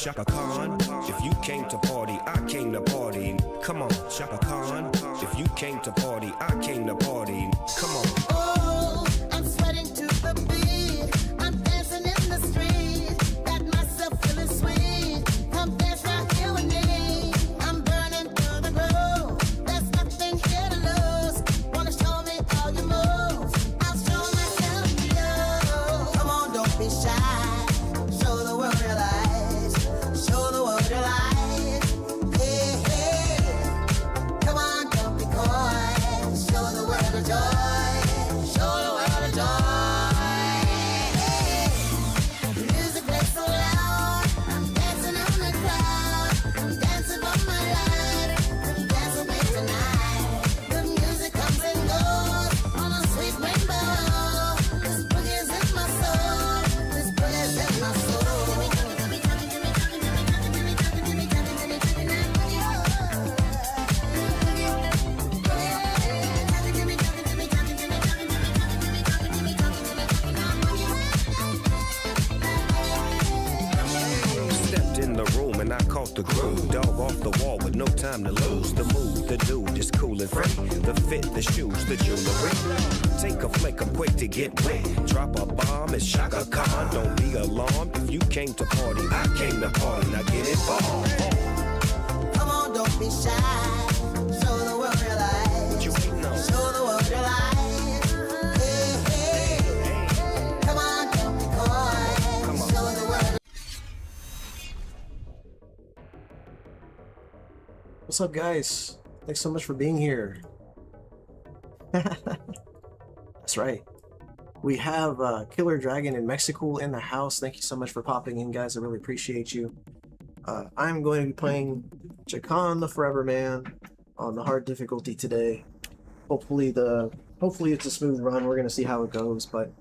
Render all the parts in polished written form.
Shaka Khan. If you came to party, I came to party. Come on, Shaka Khan. If you came to party, I came to party. Come on. Oh, I'm sweating to the beat. I'm dancing in the street. Got myself feeling sweet. Come dance right here with me. I'm burning through the groove. There's nothing here to lose. Wanna show me all your moves? I'll show myself to you. Come on, don't be shy. Show the world your lies. Show the world your lies. Hey, hey. Come on, don't be coy. Show the world a joy. Show the world a joy. Hey. The music plays so loud. I'm dancing on the cloud. I'm dancing for my life. I'm dancing with me tonight. The music comes and goes on a sweet rainbow. This boogie's in my soul. This boogie's in my soul. Stepped in the room and I caught the groove. Dog off the wall with no time to lose. The move, the dude is cool and free. The fit, the shoes, the jewelry. Take a flick, I'm quick to get wet. Drop a bomb, it's Shaka Khan. Don't be alarmed. If you came to party, I came to party. Now get involved. Come on, don't be shy. Show the world your lies. What you waiting on? Show the world your lies. Hey, hey. Come on, don't be coy. Come on. Show the world. What's up, guys? Thanks so much for being here. That's right. We have Killer Dragon and Mexico in the house. Thank you so much for popping in, guys. I really appreciate you. I'm going to be playing Chakan the Forever Man on the hard difficulty today. Hopefully it's a smooth run. We're gonna see how it goes, but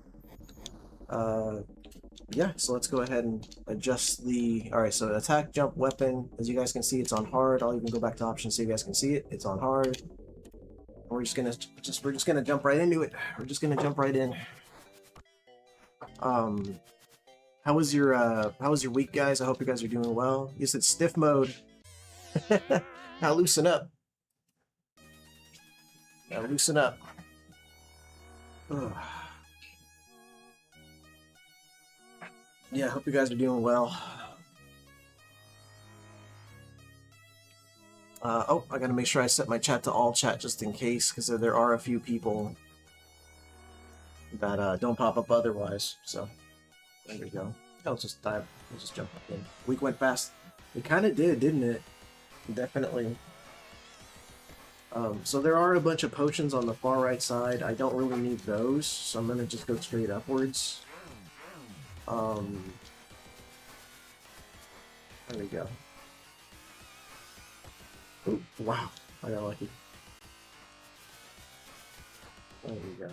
yeah, so let's go ahead and adjust the... Alright, so attack, jump, weapon. As you guys can see, it's on hard. I'll even go back to options so you guys can see it. It's on hard. We're just gonna jump right into it. We're just gonna jump right in. How was your week, guys? I hope you guys are doing well. You said stiff mode. Now loosen up. Now loosen up. Ugh. Yeah, I hope you guys are doing well. Oh, I gotta make sure I set my chat to all chat just in case, because there are a few people that don't pop up otherwise. So there we go. Let's just dive. Let's just jump in. Week went fast. It kind of did, didn't it? Definitely. So there are a bunch of potions on the far right side. I don't really need those, so I'm gonna just go straight upwards. There we go. Ooh, wow, I got lucky. There we go.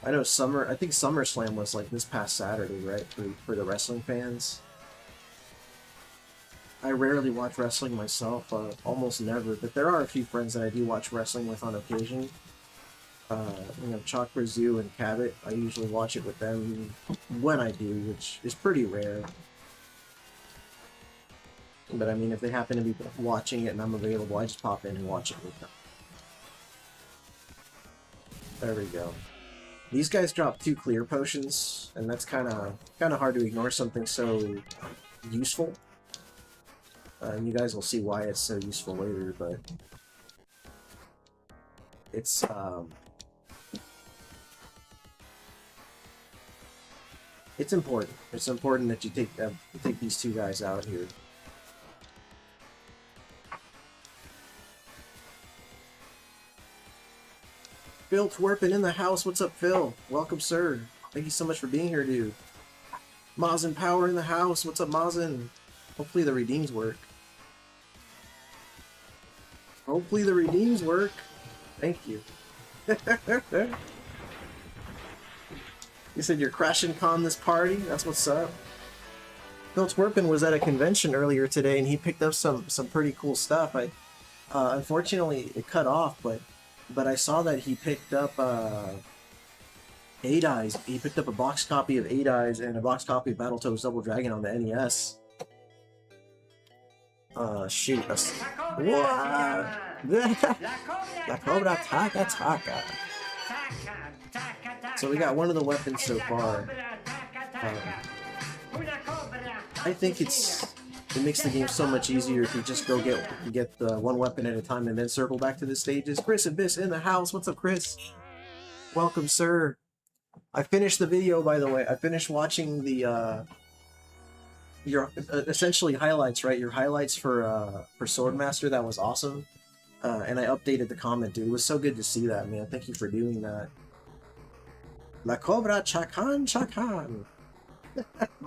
I know I think SummerSlam was like this past Saturday, right? For the wrestling fans. I rarely watch wrestling myself, almost never, but there are a few friends that I do watch wrestling with on occasion. You know, Chalk Zoo and Cabot, I usually watch it with them when I do, which is pretty rare. But I mean, if they happen to be watching it and I'm available, I just pop in and watch it with them. There we go. These guys drop 2 clear potions, and that's kind of hard to ignore something so useful. And you guys will see why it's so useful later, but it's important. It's important that you take these 2 guys out here. Phil Twerpin in the house. What's up, Phil? Welcome, sir. Thank you so much for being here, dude. Mazin Power in the house. What's up, Mazin? Hopefully the redeems work. Hopefully the redeems work. Thank you. You said you're crashing con this party? That's what's up. Phil Twerpin was at a convention earlier today and he picked up some pretty cool stuff. Unfortunately it cut off, but I saw that he picked up a Eight Eyes. He picked up a box copy of Eight Eyes and a box copy of Battletoads Double Dragon on the NES. Shoot. What? La Cobra Takataka. So we got one of the weapons so far. I think it makes the game so much easier if you just go get the one weapon at a time and then circle back to the stages. Chris Abyss in the house. What's up, Chris? Welcome, sir. I finished the video, by the way. I finished watching the your essentially highlights, right? Your highlights for Swordmaster. That was awesome. And I updated the comment, dude. It was so good to see that, man. Thank you for doing that. La Cobra Chakan.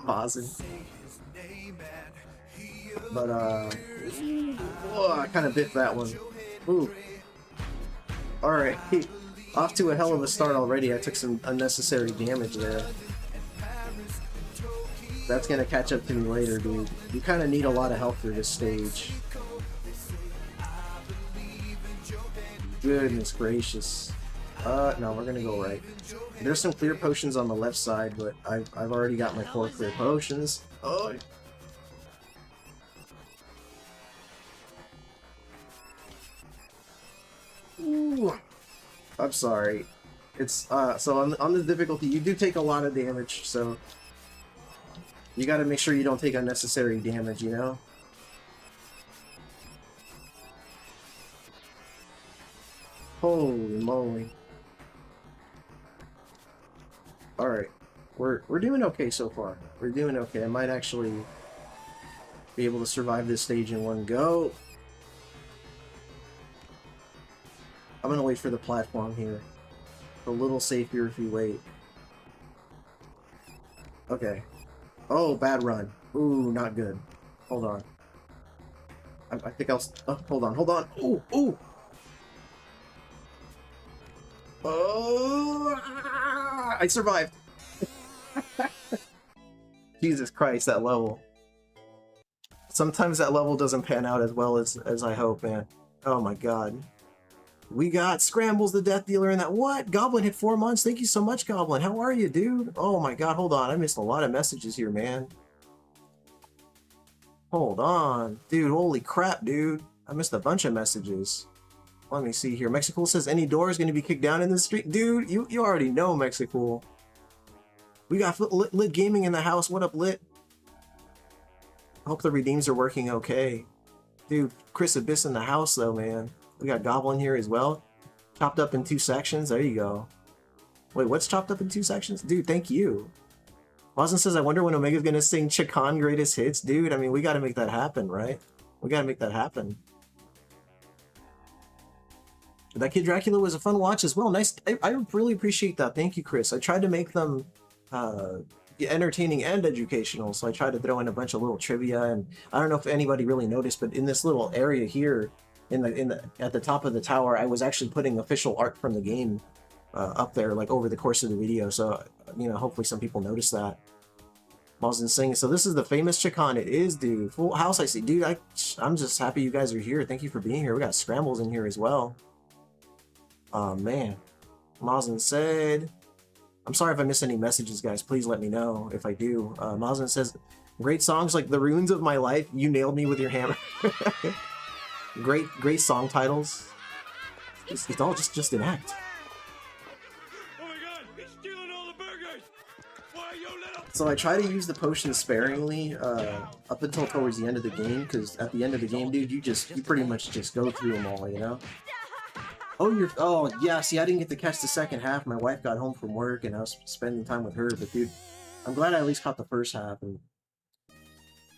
Awesome. But whoa, I kind of bit that one. Ooh. All right, off to a hell of a start already. I took some unnecessary damage there. That's gonna catch up to me later, dude. You kind of need a lot of help for this stage. Goodness gracious. No, we're gonna go right. There's some clear potions on the left side, but I've already got my 4 clear potions. Oh. Ooh. I'm sorry. It's so on the difficulty, you do take a lot of damage, so you got to make sure you don't take unnecessary damage, you know. Holy moly! All right, we're doing okay so far. We're doing okay. I might actually be able to survive this stage in one go. I'm gonna wait for the platform here. It's a little safer if you wait. Okay. Oh, bad run. Ooh, not good. Hold on. I think I'll... Oh, hold on. Ooh, ooh! Oh! I survived! Jesus Christ, that level. Sometimes that level doesn't pan out as well as I hope, man. Oh my god. We got Scrambles the Death Dealer in that. What? Goblin hit 4 months. Thank you so much, Goblin. How are you, dude? Oh my god, hold on. I missed a lot of messages here, man. Hold on. Dude, holy crap, dude. I missed a bunch of messages. Let me see here. Mexicool says any door is going to be kicked down in the street. Dude, you already know, Mexicool. We got Lit Gaming in the house. What up, Lit? Hope the redeems are working okay. Dude, Chris Abyss in the house, though, man. We got Goblin here as well. Chopped up in 2 sections. There you go. Wait, what's chopped up in 2 sections? Dude, thank you. Boston says, I wonder when Omega's gonna sing Chakan Greatest Hits. Dude, I mean, we gotta make that happen, right? We gotta make that happen. That Kid Dracula was a fun watch as well. Nice. I really appreciate that. Thank you, Chris. I tried to make them entertaining and educational, so I tried to throw in a bunch of little trivia, and I don't know if anybody really noticed, but in this little area here, at the top of the tower, I was actually putting official art from the game up there, like over the course of the video. So, you know, hopefully some people noticed that. Malzen singing. So this is the famous Chakan. It is, dude. Full house, I see. Dude, I'm just happy you guys are here. Thank you for being here. We got Scrambles in here as well. Oh, man. Malzen said... I'm sorry if I miss any messages, guys. Please let me know if I do. Malzen says, great songs like The Ruins of My Life. You nailed me with your hammer. Great song titles. It's all just an act. Oh my god, he's stealing all the burgers! Why, you little... So I try to use the potions sparingly up until towards the end of the game, because at the end of the game, dude, you pretty much just go through them all, you know? Oh yeah, see, I didn't get to catch the second half. My wife got home from work and I was spending time with her, but dude, I'm glad I at least caught the first half, and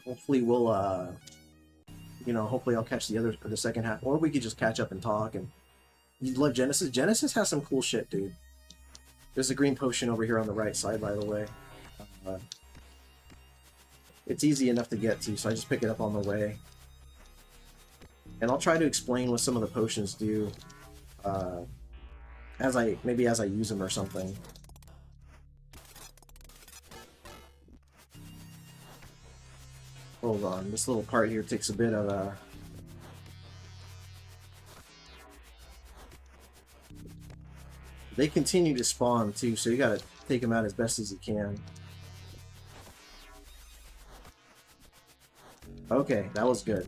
hopefully we'll you know, hopefully I'll catch the second half, or we could just catch up and talk. And you love Genesis. Genesis has some cool shit, dude. There's a green potion over here on the right side, by the way. It's easy enough to get to, so I just pick it up on the way. And I'll try to explain what some of the potions do, as I use them or something. Hold on, this little part here takes a bit of they continue to spawn too, so you gotta take him out as best as you can. Okay, that was good.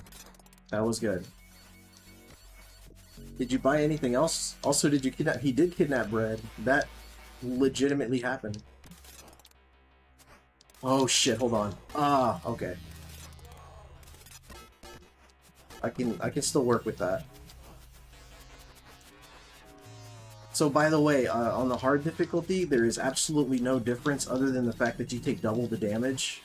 That was good. Did you buy anything else? Also, did you kidnap? He did kidnap Bread. That legitimately happened. Oh shit, hold on. Ah, okay. I can still work with that. So by the way, on the hard difficulty, there is absolutely no difference other than the fact that you take double the damage.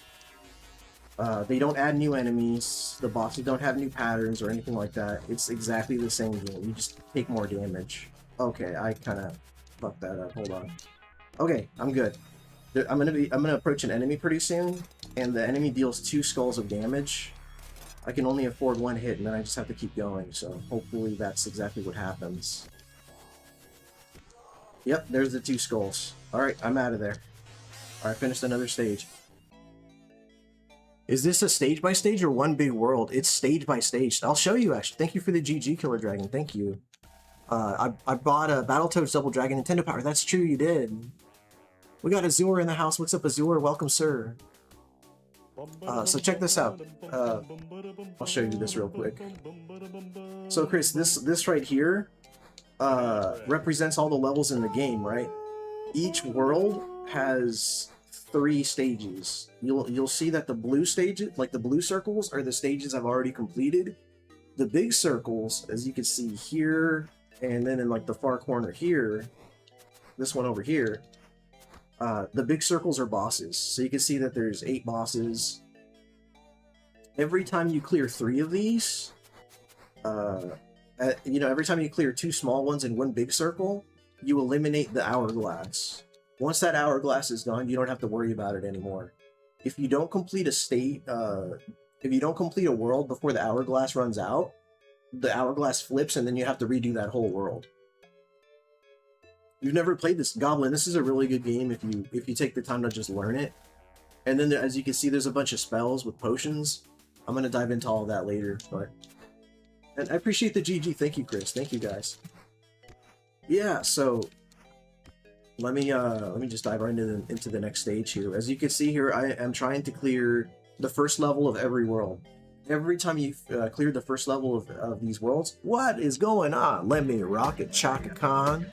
They don't add new enemies, the bosses don't have new patterns or anything like that. It's exactly the same game, you just take more damage. Okay, I kinda fucked that up, hold on. Okay, I'm good. I'm gonna approach an enemy pretty soon, and the enemy deals 2 skulls of damage. I can only afford 1 hit, and then I just have to keep going, so hopefully that's exactly what happens. Yep, there's the 2 skulls. Alright, I'm out of there. Alright, finished another stage. Is this a stage by stage or one big world? It's stage by stage. I'll show you actually. Thank you for the GG Killer Dragon. Thank you. I bought a Battletoads Double Dragon Nintendo Power. That's true, you did. We got Azure in the house. What's up, Azure? Welcome, sir. So check this out. I'll show you this real quick. So Chris, this right here represents all the levels in the game, right? Each world has 3 stages. You'll see that the blue stages, like the blue circles, are the stages I've already completed. The big circles, as you can see here, and then in like the far corner here, this one over here, the big circles are bosses. So you can see that there's 8 bosses. Every time you clear 3 of these, you know, every time you clear 2 small ones and 1 big circle, you eliminate the hourglass. Once that hourglass is gone, you don't have to worry about it anymore. If you don't complete a state, if you don't complete a world before the hourglass runs out, the hourglass flips and then you have to redo that whole world. You've never played this, Goblin, this is a really good game if you take the time to just learn it. And then as you can see, there's a bunch of spells with potions. I'm going to dive into all of that later, but... And I appreciate the GG, thank you Chris, thank you guys. Yeah, so... Let me just dive right into the next stage here. As you can see here, I am trying to clear the first level of every world. Every time you clear the first level of these worlds, what is going on? Let me rock it, Chakan.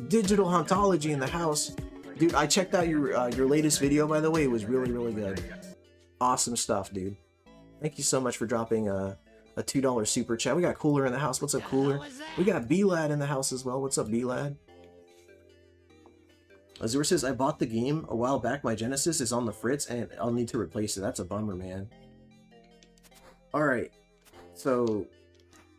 Digital Hauntology in the house. Dude, I checked out your latest video, by the way. It was really, really good. Awesome stuff, dude. Thank you so much for dropping a $2 super chat. We got Cooler in the house. What's up, Cooler? We got B-Lad in the house as well. What's up, B-Lad? Azure says, I bought the game a while back. My Genesis is on the fritz and I'll need to replace it. That's a bummer, man. Alright. So,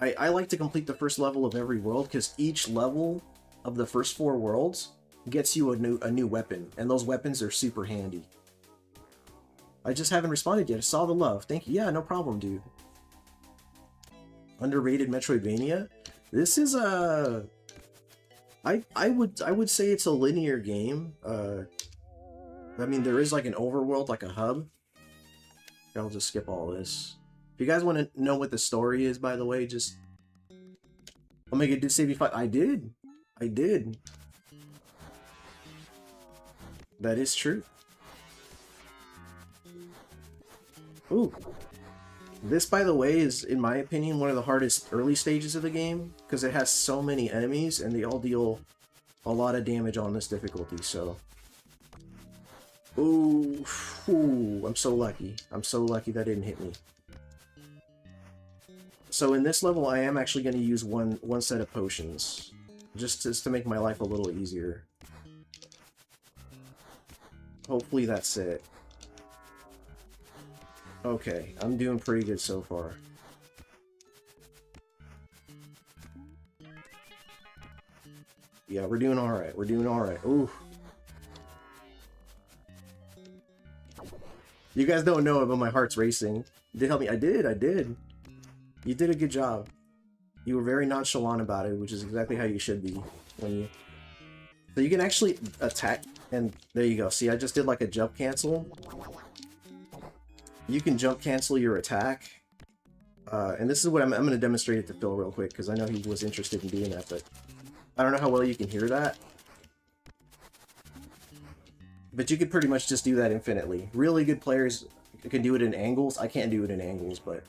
I like to complete the first level of every world because each level of the first 4 worlds gets you a new weapon. And those weapons are super handy. I just haven't responded yet. I saw the love. Thank you. Yeah, no problem, dude. Underrated Metroidvania? This is a... I would say it's a linear game. I mean, there is like an overworld, like a hub. I'll just skip all this. If you guys want to know what the story is, by the way, just... Omega did save you 5. I did. I did. That is true. Ooh. This, by the way, is, in my opinion, one of the hardest early stages of the game, because it has so many enemies, and they all deal a lot of damage on this difficulty, so... Ooh, I'm so lucky. I'm so lucky that didn't hit me. So in this level, I am actually going to use one set of potions, just to make my life a little easier. Hopefully that's it. Okay, I'm doing pretty good so far. Yeah, we're doing alright. We're doing alright. Ooh. You guys don't know it, but my heart's racing. You did help me. I did. You did a good job. You were very nonchalant about it, which is exactly how you should be when you... So you can actually attack, and there you go. See, I just did like a jump cancel. You can jump cancel your attack. And this is what I'm going to demonstrate it to Phil real quick, because I know he was interested in doing that, but I don't know how well you can hear that. But you could pretty much just do that infinitely. Really good players can do it in angles. I can't do it in angles, but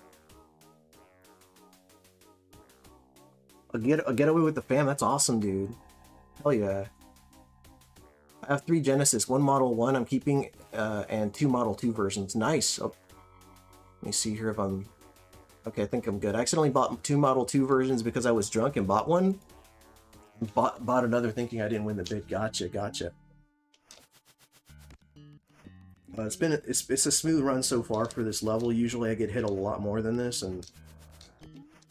a getaway with the fam. That's awesome, dude. Hell yeah. I have 3 Genesis, 1 Model 1 I'm keeping, and 2 Model 2 versions. Nice. Oh, let me see here if I'm... Okay, I think I'm good. I accidentally bought 2 Model 2 versions because I was drunk and bought one. Bought another thinking I didn't win the bid. Gotcha, gotcha. It's a smooth run so far for this level. Usually I get hit a lot more than this, and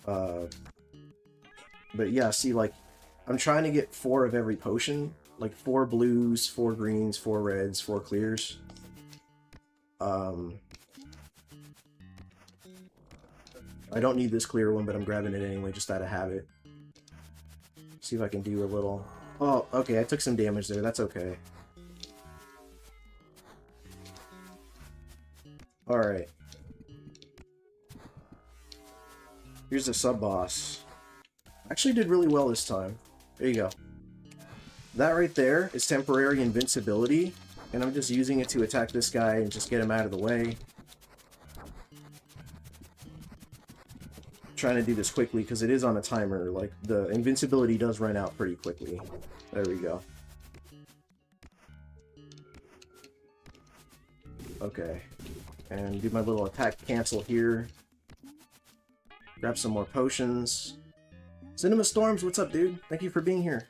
but yeah, see, like, I'm trying to get 4 of every potion, like 4 blues, 4 greens, 4 reds, 4 clears. I don't need this clear one, but I'm grabbing it anyway, just out of habit. See if I can do a little... Oh, okay, I took some damage there. That's okay. Alright. Here's the sub-boss. Actually did really well this time. There you go. That right there is temporary invincibility, and I'm just using it to attack this guy and just get him out of the way. Trying to do this quickly because it is on a timer. Like, the invincibility does run out pretty quickly. There we go. Okay. And do my little attack cancel here. Grab some more potions. Cinema Storms, what's up, dude? Thank you for being here.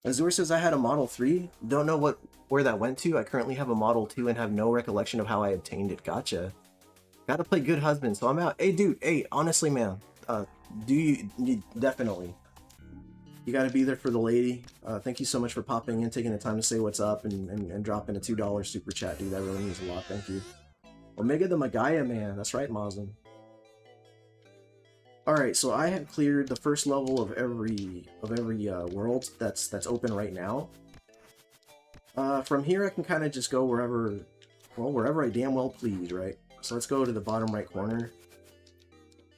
Azur says I had a Model 3. Don't know where that went to. I currently have a Model 2 and have no recollection of how I obtained it. Gotcha. Gotta play good husband, so I'm out. Hey, dude. Hey, honestly, man. You definitely. You gotta be there for the lady. Thank you so much for popping in, taking the time to say what's up, and dropping a $2 super chat, dude. That really means a lot. Thank you. Omega the Magaya, man. That's right, Mazin. Alright, so I have cleared the first level of every world that's open right now. From here I can kind of just go wherever I damn well please, right? So let's go to the bottom right corner.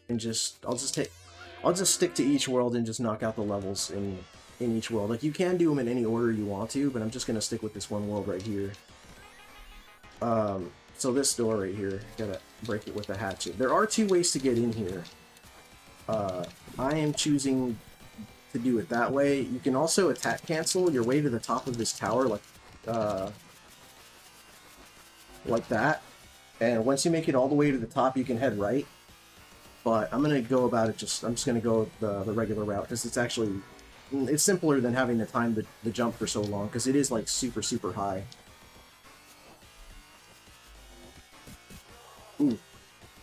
And I'll just stick to each world and just knock out the levels in each world. Like, you can do them in any order you want to, but I'm just gonna stick with this one world right here. So this door right here, gotta break it with a hatchet. There are 2 ways to get in here. I am choosing to do it that way. You can also attack cancel your way to the top of this tower, like that. And once you make it all the way to the top, you can head right. But I'm gonna go about it I'm just gonna go the regular route, because it's simpler than having the time to jump for so long, because it is like super, super high. Ooh,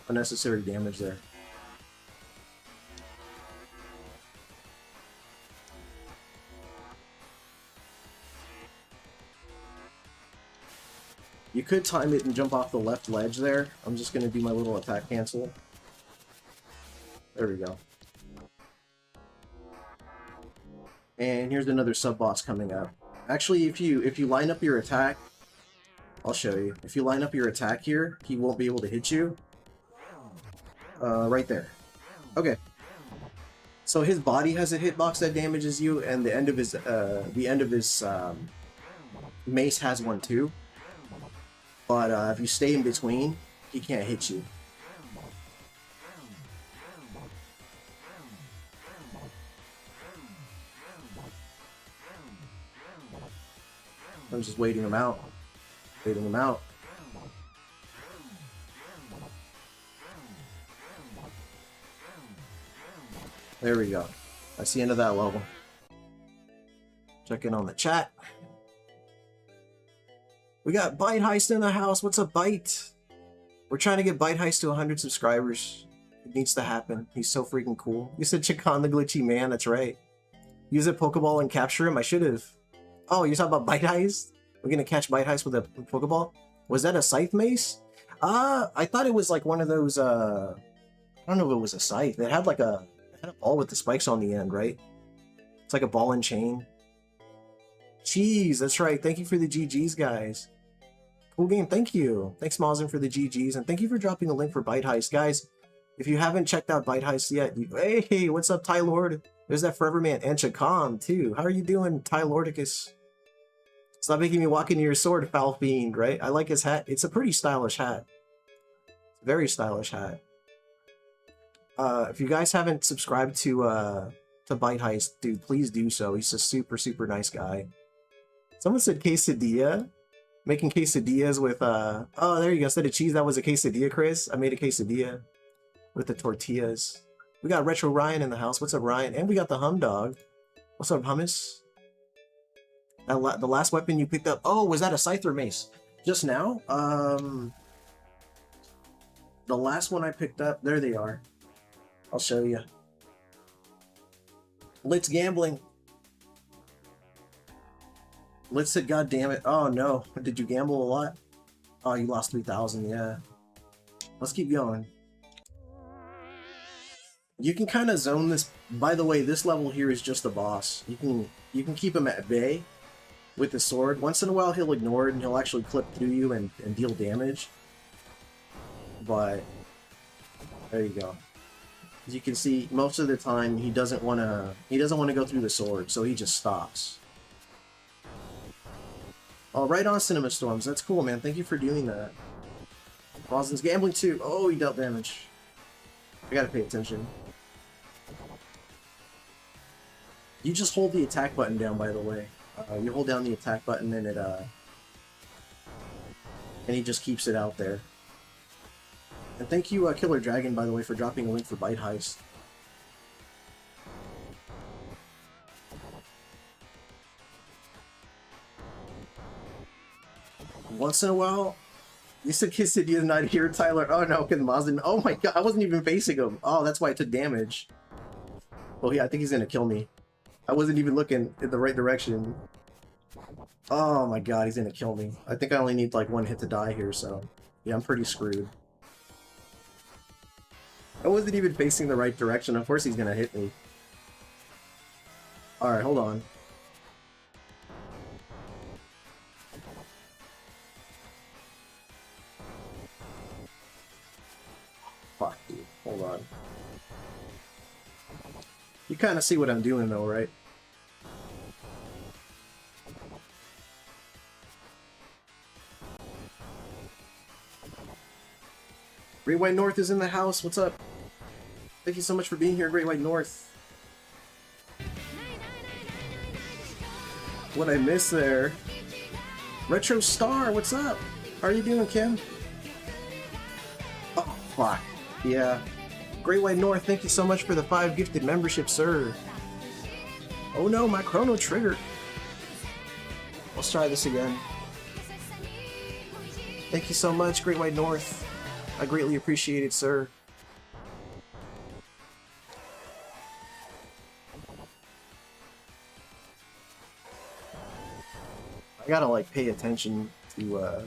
unnecessary damage there. You could time it and jump off the left ledge there. I'm just going to do my little attack cancel. There we go. And here's another sub-boss coming up. Actually, if you line up your attack, I'll show you. If you line up your attack here, he won't be able to hit you. Right there. Okay. So his body has a hitbox that damages you, and the end of his mace has one too. But if you stay in between, he can't hit you. I'm just waiting him out. Waiting him out. There we go. That's the end of that level. Check in on the chat. We got Bite Heist in the house. What's up, Bite? We're trying to get Bite Heist to 100 subscribers. It needs to happen. He's so freaking cool. You said Chakan the glitchy man. That's right. Use a Pokeball and capture him. I should have. Oh, you're talking about Bite Heist? We're gonna catch Bite Heist with a Pokeball? Was that a scythe mace? I thought it was like one of those, I don't know if it was a scythe. It had a ball with the spikes on the end, right? It's like a ball and chain. Jeez, that's right. Thank you for the GGs, guys. Cool game, thank you. Thanks, Mazin, for the GGs, and thank you for dropping the link for Bite Heist. Guys, if you haven't checked out Bite Heist yet, hey, what's up, Ty Lord? There's that Forever Man and Chakan, too. How are you doing, Ty Lordicus? Stop making me walk into your sword, foul fiend, right? I like his hat. It's a pretty stylish hat. Very stylish hat. If you guys haven't subscribed to Bite Heist, dude, please do so. He's a super, super nice guy. Someone said quesadilla. Making quesadillas with, oh, there you go. Instead of cheese, that was a quesadilla, Chris. I made a quesadilla with the tortillas. We got Retro Ryan in the house. What's up, Ryan? And we got the Hum Dog. What's up, Hummus? The last weapon you picked up. Oh, was that a scythe or mace? Just now? The last one I picked up. There they are. I'll show you. Let's gambling. Let's said, God damn it. Oh no. Did you gamble a lot? Oh, you lost 3,000. Yeah. Let's keep going. You can kind of zone this. By the way, this level here is just a boss. You can keep him at bay with the sword. Once in a while he'll ignore it and he'll actually clip through you and deal damage. But there you go. As you can see, most of the time he doesn't want to go through the sword, so he just stops. Oh, right on, Cinema Storms. That's cool, man. Thank you for doing that. Rosin's gambling too. Oh, he dealt damage. I gotta pay attention. You just hold the attack button down, by the way. You hold down the attack button and it and he just keeps it out there. And thank you, Killer Dragon, by the way, for dropping a link for Bite Heist. Once in a while, you said quesadilla not here, Tyler. Oh no, because Mazin. Oh my god, I wasn't even facing him. Oh, that's why I took damage. Well, yeah, I think he's gonna kill me. I wasn't even looking in the right direction. Oh my god, he's gonna kill me. I think I only need like one hit to die here, so yeah, I'm pretty screwed. I wasn't even facing the right direction. Of course he's gonna hit me. Alright, hold on. Fuck, dude. Hold on. You kind of see what I'm doing though, right? Great White North is in the house. What's up? Thank you so much for being here, Great White North. What I missed there. Retro Star, what's up? How are you doing, Kim? Oh, fuck. Yeah. Great White North, thank you so much for the 5 gifted memberships, sir. Oh no, my Chrono triggered. Let's try this again. Thank you so much, Great White North. I greatly appreciate it, sir. I gotta, like, pay attention to,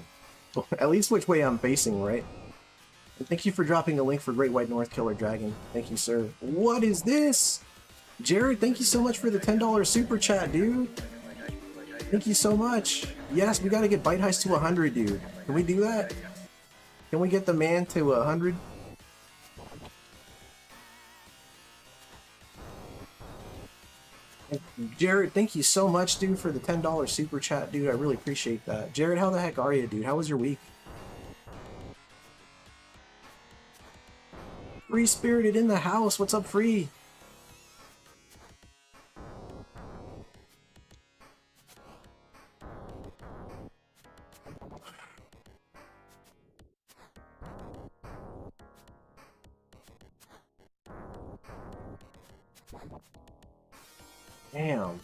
at least which way I'm facing, right? And thank you for dropping a link for Great White North Killer Dragon. Thank you, sir. What is this? Jared, thank you so much for the $10 super chat, dude. Thank you so much. Yes, we gotta get Bite Heist to 100, dude. Can we do that? Can we get the man to 100? Jared, thank you so much, dude, for the $10 super chat, dude. I really appreciate that. Jared, how the heck are you, dude? How was your week? Free Spirited in the house. What's up, Free? Damn.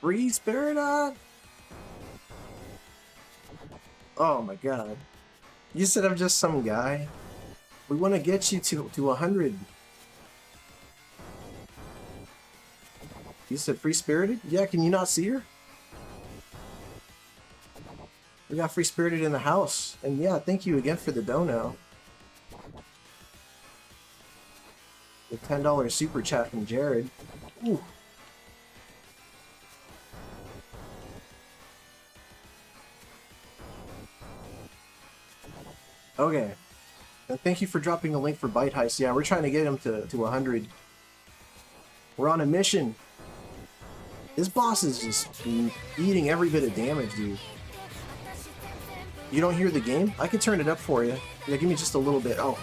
Free Spirited? Oh my god. You said I'm just some guy. We want to get you to 100. You said Free Spirited? Yeah, can you not see her? We got Free Spirited in the house. And yeah, thank you again for the dono. The $10 super chat from Jared. Ooh. Okay. And thank you for dropping the link for Bite Heist. Yeah, we're trying to get him to 100. We're on a mission. This boss is just eating every bit of damage, dude. You don't hear the game? I can turn it up for you. Yeah, give me just a little bit. Oh,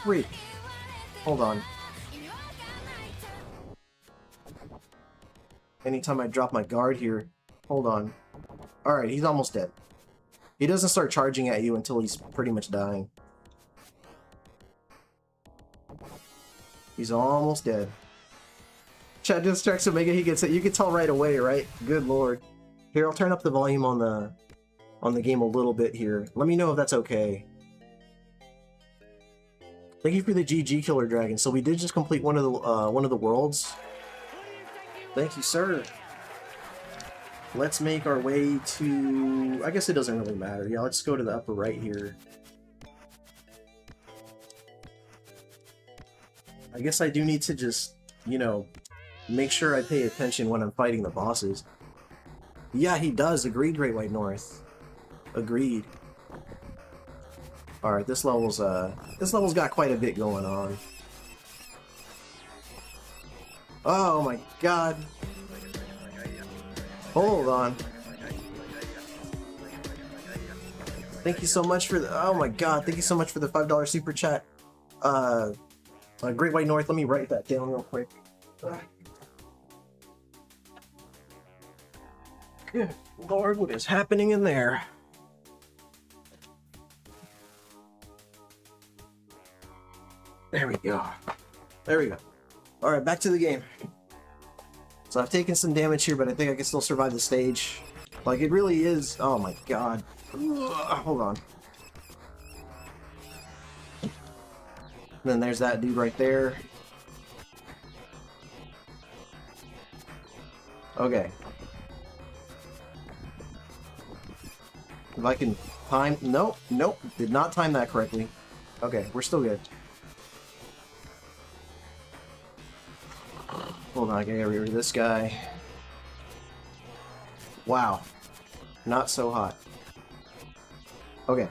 freak. Hold on. Anytime I drop my guard here. Hold on. Alright, he's almost dead. He doesn't start charging at you until he's pretty much dying. He's almost dead. Chat distracts Omega, he gets it. You can tell right away, right? Good lord. Here, I'll turn up the volume on the game a little bit here. Let me know if that's okay. Thank you for the GG Killer Dragon. So we did just complete one of the worlds. Thank you, sir. Let's make our way to... I guess it doesn't really matter. Yeah, let's go to the upper right here. I guess I do need to just, you know, make sure I pay attention when I'm fighting the bosses. Yeah, he does. Agreed, Great White North. Agreed. Alright, this level's got quite a bit going on. Oh my god. Hold on. Thank you so much for the... Oh my god, thank you so much for the $5 super chat. Great White North, let me write that down real quick. Good lord, what is happening in there? There we go. There we go. Alright, back to the game. So I've taken some damage here, but I think I can still survive the stage. Like, it really is... Oh my god. Hold on. And then there's that dude right there. Okay. If I can time... Nope, nope. Did not time that correctly. Okay, we're still good. Hold on, I gotta get rid of this guy. Wow. Not so hot. Okay.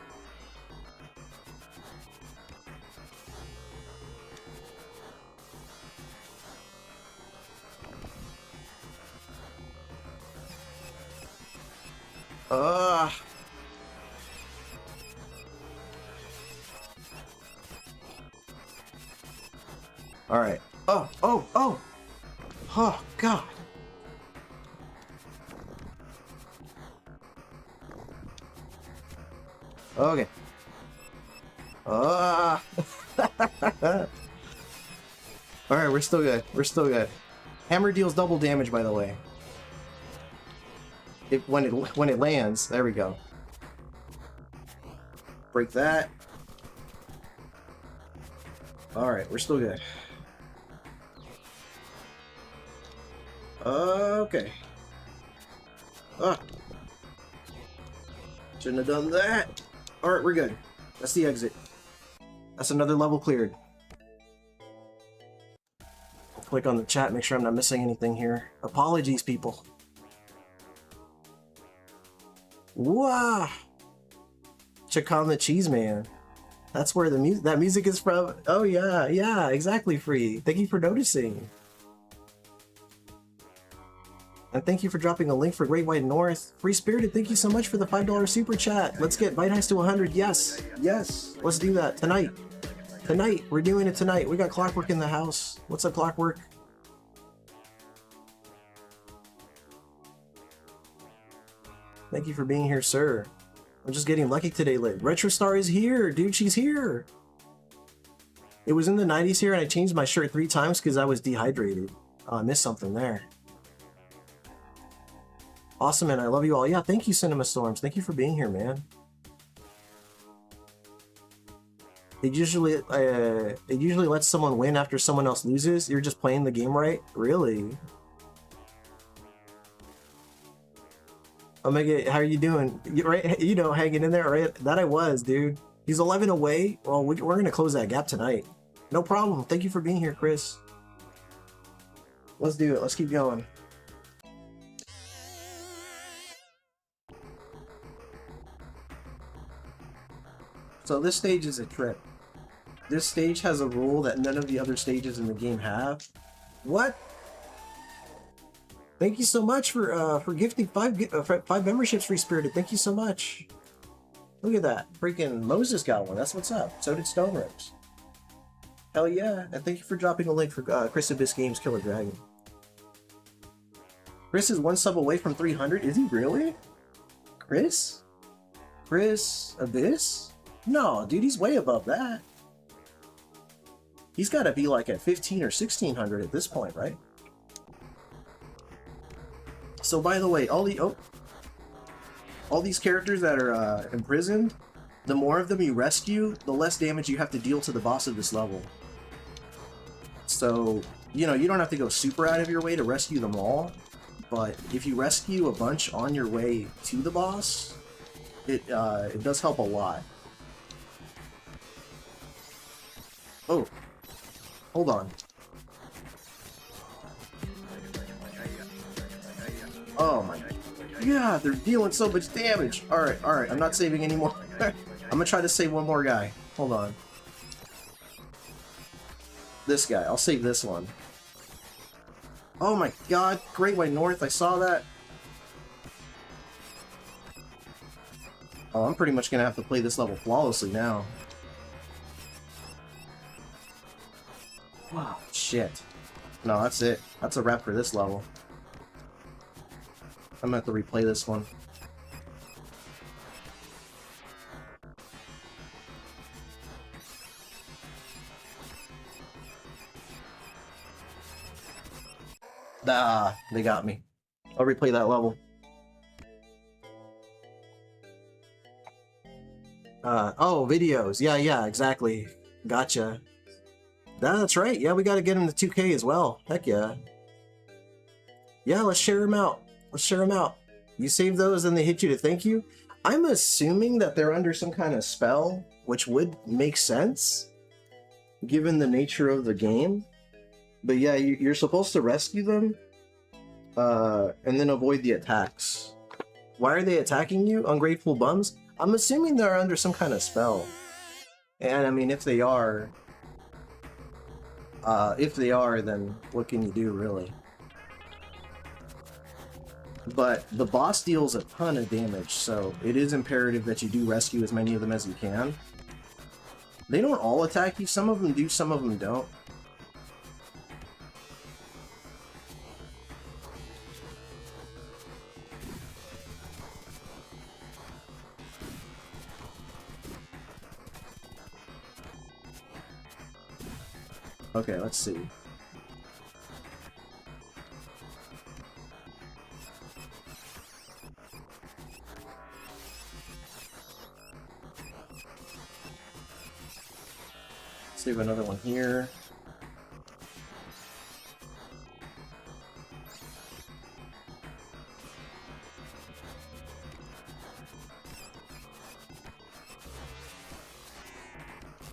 Alright. Oh, oh, oh! Oh, God. Okay. Alright, we're still good. We're still good. Hammer deals double damage, by the way. When it lands, there we go. Break that. Alright, we're still good. Okay. Shouldn't have done that. Alright, we're good. That's the exit. That's another level cleared. I'll click on the chat, make sure I'm not missing anything here. Apologies, people. Wow! Chakan the Cheese Man. That's where that music is from. Oh yeah, yeah, exactly, Free. Thank you for noticing. And thank you for dropping a link for Great White North. Free Spirited, thank you so much for the $5 super chat. Let's get Bite Heist to 100. Yes, yes. Let's do that tonight. Tonight, we're doing it tonight. We got Clockwork in the house. What's up, Clockwork? Thank you for being here, sir. I'm just getting lucky today, Lit. Retrostar is here, dude. She's here. It was in the 90s here, and I changed my shirt 3 times because I was dehydrated. Oh, I missed something there. Awesome, man. I love you all. Yeah, thank you, Cinema Storms. Thank you for being here, man. It usually lets someone win after someone else loses. You're just playing the game right? Really? Omega, how are you doing? Right, you know, hanging in there, right? That I was, dude. He's 11 away. Well, we're gonna close that gap tonight. No problem. Thank you for being here, Chris. Let's do it. Let's keep going. So this stage is a trip. This stage has a rule that none of the other stages in the game have. What? Thank you so much for gifting five memberships, Free Spirited. Thank you so much. Look at that. Freaking Moses got one. That's what's up. So did Stone Rose. Hell yeah. And thank you for dropping a link for Chris Abyss Games Killer Dragon. Chris is one sub away from 300. Is he really? Chris? Chris Abyss? No, dude, he's way above that. He's got to be like at 15 or 1600 at this point, right? So by the way, all these characters that are imprisoned, the more of them you rescue, the less damage you have to deal to the boss of this level. So, you know, you don't have to go super out of your way to rescue them all, but if you rescue a bunch on your way to the boss, it does help a lot. Oh, hold on. Oh my god, they're dealing so much damage. Alright, I'm not saving anymore. I'm gonna try to save one more guy. Hold on. This guy, I'll save this one. Oh my god, Great White North, I saw that. Oh, I'm pretty much gonna have to play this level flawlessly now. Wow, shit. No, that's it. That's a wrap for this level. I'm gonna have to replay this one. Ah, they got me. I'll replay that level. Oh, videos. Yeah, exactly. Gotcha. That's right. Yeah, we gotta get him to 2K as well. Heck yeah. Yeah, let's share him out. Let's share them out. You save those and they hit you to thank you. I'm assuming that they're under some kind of spell, which would make sense given the nature of the game. But yeah, you're supposed to rescue them and then avoid the attacks. Why are they attacking you, ungrateful bums? I'm assuming they're under some kind of spell. And I mean, if they are, then what can you do, really? But the boss deals a ton of damage, so it is imperative that you do rescue as many of them as you can. They don't all attack you. Some of them do, some of them don't. Okay, let's see. Save another one here.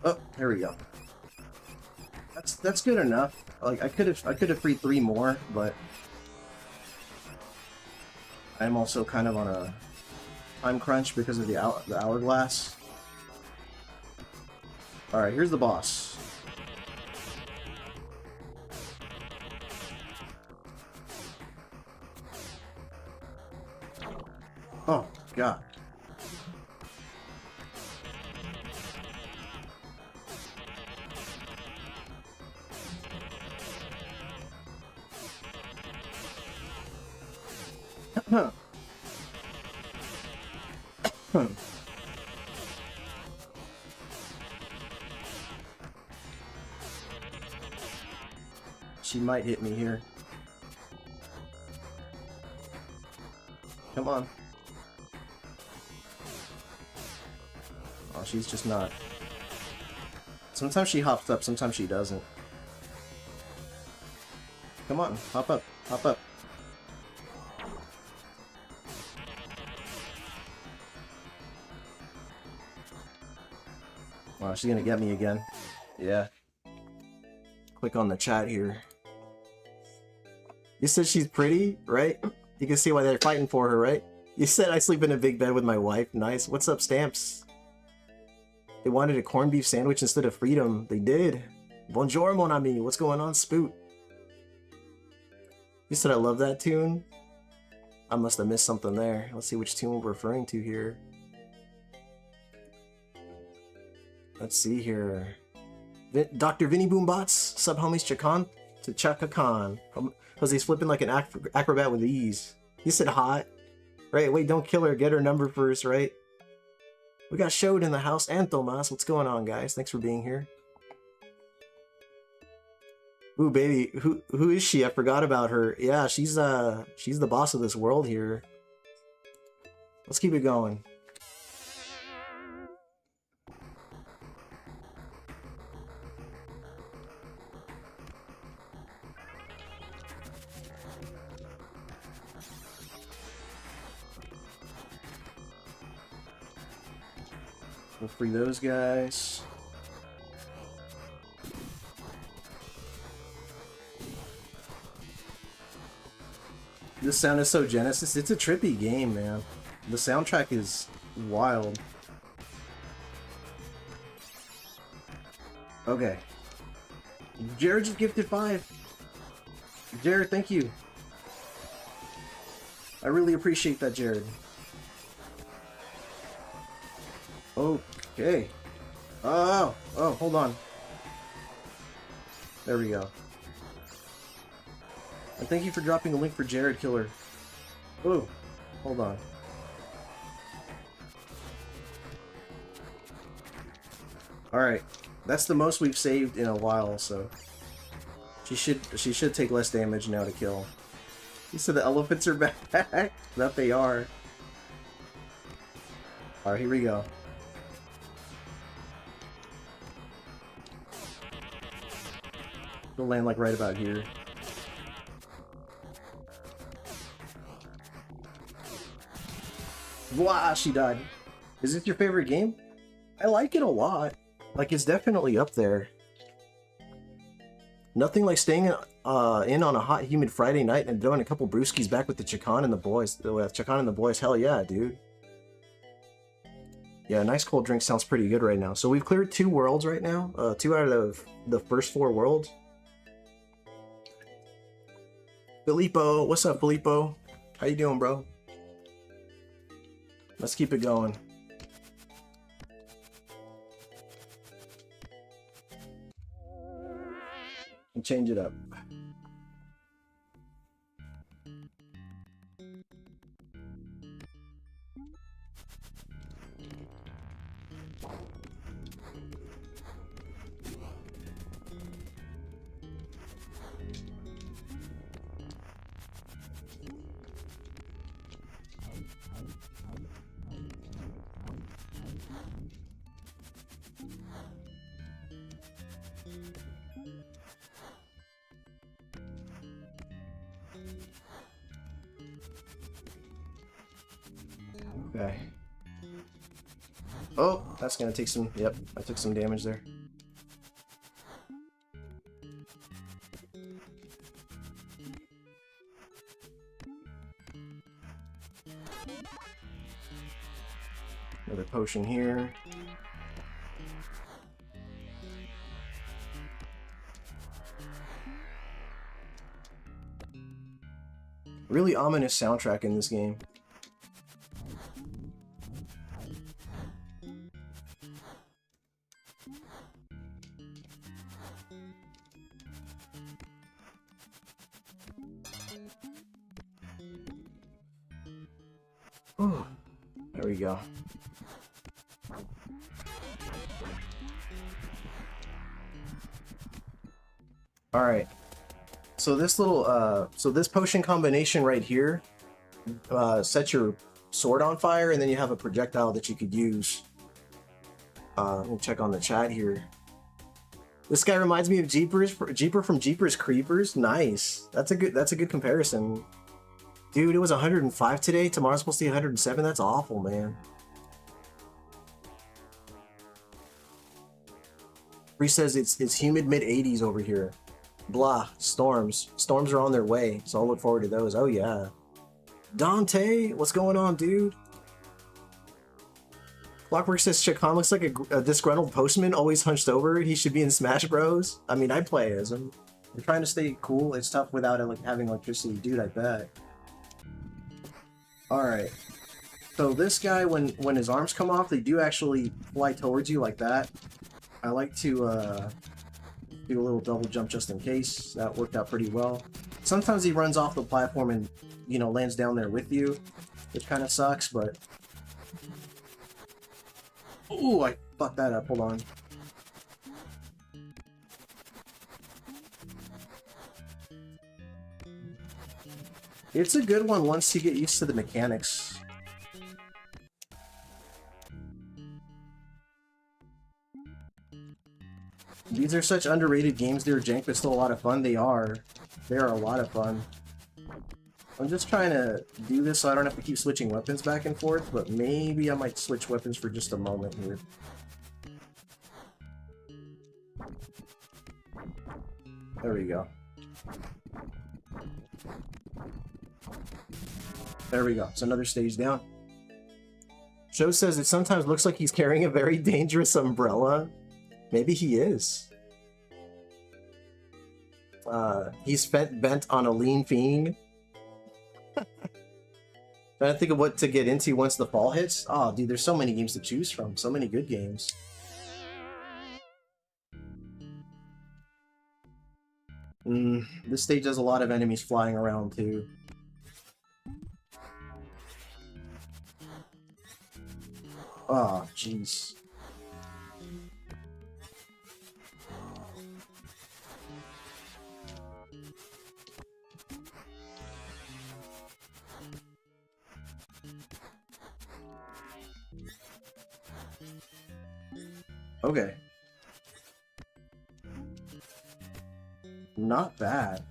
Oh, there we go. That's good enough. Like I could have freed 3 more, but I'm also kind of on a time crunch because of the hourglass. Alright, here's the boss. Oh, God. She might hit me here. Come on. Oh, she's just not. Sometimes she hops up, sometimes she doesn't. Come on, hop up, hop up. Wow, she's gonna get me again. Yeah. Click on the chat here. You said she's pretty, right? You can see why they're fighting for her, right? You said I sleep in a big bed with my wife. Nice. What's up, Stamps? They wanted a corned beef sandwich instead of freedom. They did. Bonjour, mon ami. What's going on, Spoot? You said I love that tune? I must have missed something there. Let's see which tune we're referring to here. Let's see here. Dr. Vinny Boombots, sub homies Chakan to Chakan. Because he's flipping like an acrobat with ease. You said hot. Right, wait, don't kill her. Get her number first, right? We got Showed in the house and Thomas. What's going on, guys? Thanks for being here. Ooh, baby, who is she? I forgot about her. Yeah, she's the boss of this world here. Let's keep it going. We'll free those guys. This sound is so Genesis. It's a trippy game, man. The soundtrack is wild. Okay. Jared just gifted 5. Jared, thank you. I really appreciate that, Jared. Okay. Oh, hold on. There we go. And thank you for dropping a link for Jared Killer. Oh, hold on. Alright. That's the most we've saved in a while, so she should take less damage now to kill. You said the elephants are back? That they are. Alright, here we go. We'll land like right about here. Wow, she died. Is this your favorite game? I like it a lot. Like, it's definitely up there. Nothing like staying in on a hot, humid Friday night and throwing a couple brewskis back with the Chakan and the boys. Chakan and the boys, hell yeah, dude. Yeah, a nice cold drink sounds pretty good right now. So we've cleared 2 worlds right now. 2 out of the first 4 worlds. Filippo, what's up, Filippo? How you doing, bro? Let's keep it going. And change it up. Okay. Oh, that's gonna take some. Yep, I took some damage there. Another potion here. Really ominous soundtrack in this game. Ooh, there we go. All right. So this little, this potion combination right here sets your sword on fire, and then you have a projectile that you could use. Let me check on the chat here. This guy reminds me of Jeeper from Jeepers Creepers. Nice. That's a good comparison. Dude, it was 105 today. Tomorrow's supposed to be 107. That's awful, man. Bree says it's humid mid-80s over here. Blah. Storms. Storms are on their way, so I'll look forward to those. Oh, yeah. Dante, what's going on, dude? Clockwork says Chakan looks like a disgruntled postman, always hunched over. He should be in Smash Bros. I mean, I'd play as him. We're trying to stay cool. It's tough without it, like having electricity, dude. I bet. All right. So this guy, when his arms come off, they do actually fly towards you like that. I like to do a little double jump just in case. That worked out pretty well. Sometimes he runs off the platform and, you know, lands down there with you, which kind of sucks, but... Ooh, I fucked that up. Hold on. It's a good one once you get used to the mechanics. These are such underrated games. They're jank, but still a lot of fun. They are. They are a lot of fun. I'm just trying to do this so I don't have to keep switching weapons back and forth, but maybe I might switch weapons for just a moment here. There we go. There we go. It's another stage down. Show says it sometimes looks like he's carrying a very dangerous umbrella. Maybe he is. He's bent on a lean fiend. Trying to think of what to get into once the fall hits. Oh, dude, there's so many games to choose from. So many good games. This stage has a lot of enemies flying around, too. Oh, jeez. Okay. Not bad.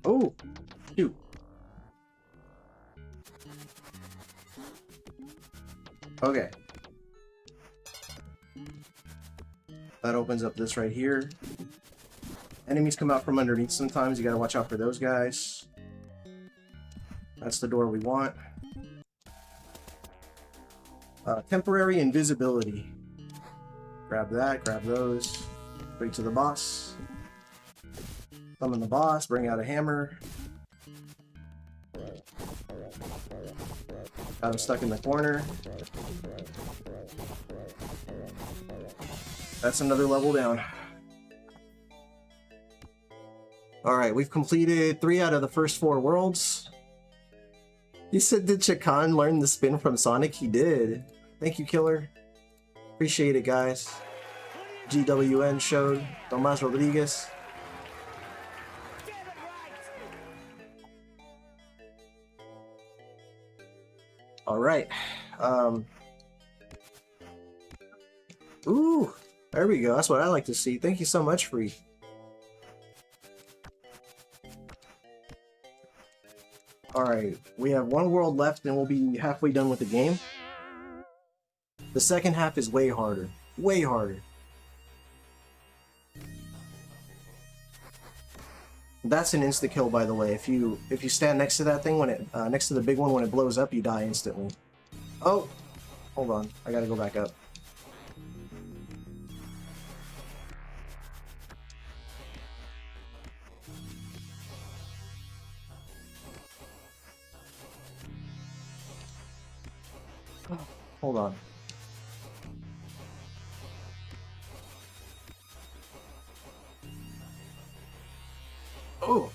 Oh, shoot. Okay. That opens up this right here. Enemies come out from underneath sometimes. You gotta watch out for those guys. That's the door we want. Temporary invisibility. Grab that, grab those. Straight to the boss. Summon the boss, bring out a hammer. Got him stuck in the corner. That's another level down. Alright, we've completed 3 out of the first 4 worlds. You said, did Chakan learn the spin from Sonic? He did. Thank you, Killer. Appreciate it, guys. GWN showed. Tomas Rodriguez. Alright. Ooh, there we go. That's what I like to see. Thank you so much, Free. Alright, we have 1 world left and we'll be halfway done with the game. The second half is way harder. Way harder. That's an insta-kill, by the way. If you stand next to that thing when it next to the big one when it blows up, you die instantly. Oh, hold on. I gotta go back up. Hold on. Oh.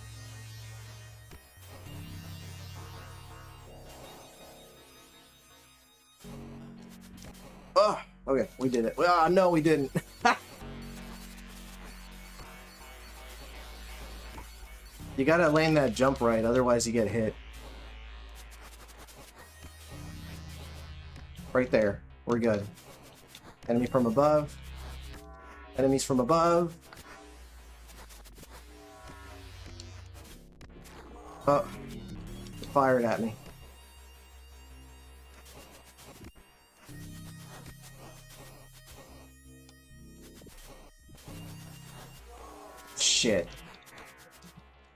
Oh, okay, we did it. Well, no, we didn't. You gotta land that jump right, otherwise you get hit. Right there. We're good. Enemy from above. Enemies from above. Oh. Fired at me. Shit.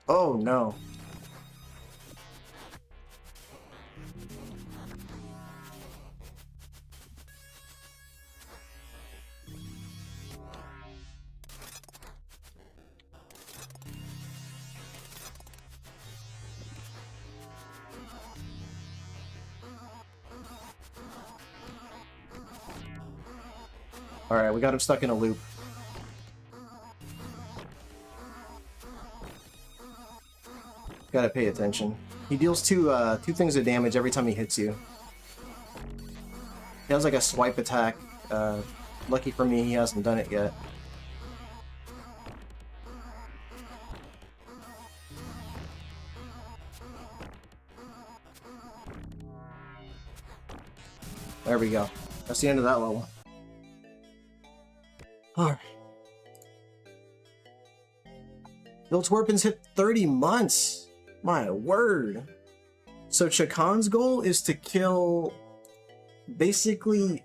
Oh no. Alright, we got him stuck in a loop. Gotta pay attention. He deals two things of damage every time he hits you. He has like a swipe attack. Lucky for me, he hasn't done it yet. There we go. That's the end of that level. Alright. Built weapons hit 30 months! My word! So Chakan's goal is to kill basically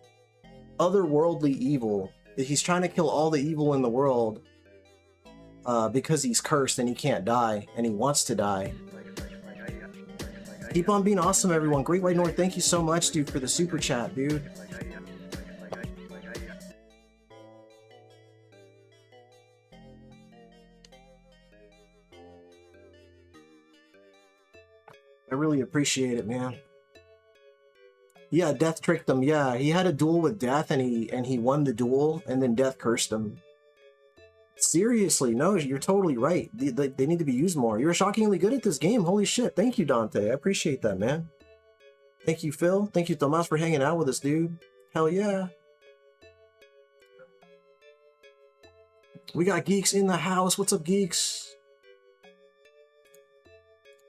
otherworldly evil. He's trying to kill all the evil in the world because he's cursed and he can't die, and he wants to die. Keep on being awesome, everyone. Great White North, thank you so much, dude, for the super chat, dude. I really appreciate it, man. Yeah, Death tricked him. Yeah, he had a duel with Death, and he won the duel, and then Death cursed him. Seriously, no, you're totally right. They need to be used more. You're shockingly good at this game. Holy shit. Thank you, Dante. I appreciate that, man. Thank you, Phil. Thank you, Tomas, for hanging out with us, dude. Hell yeah. We got geeks in the house. What's up, geeks?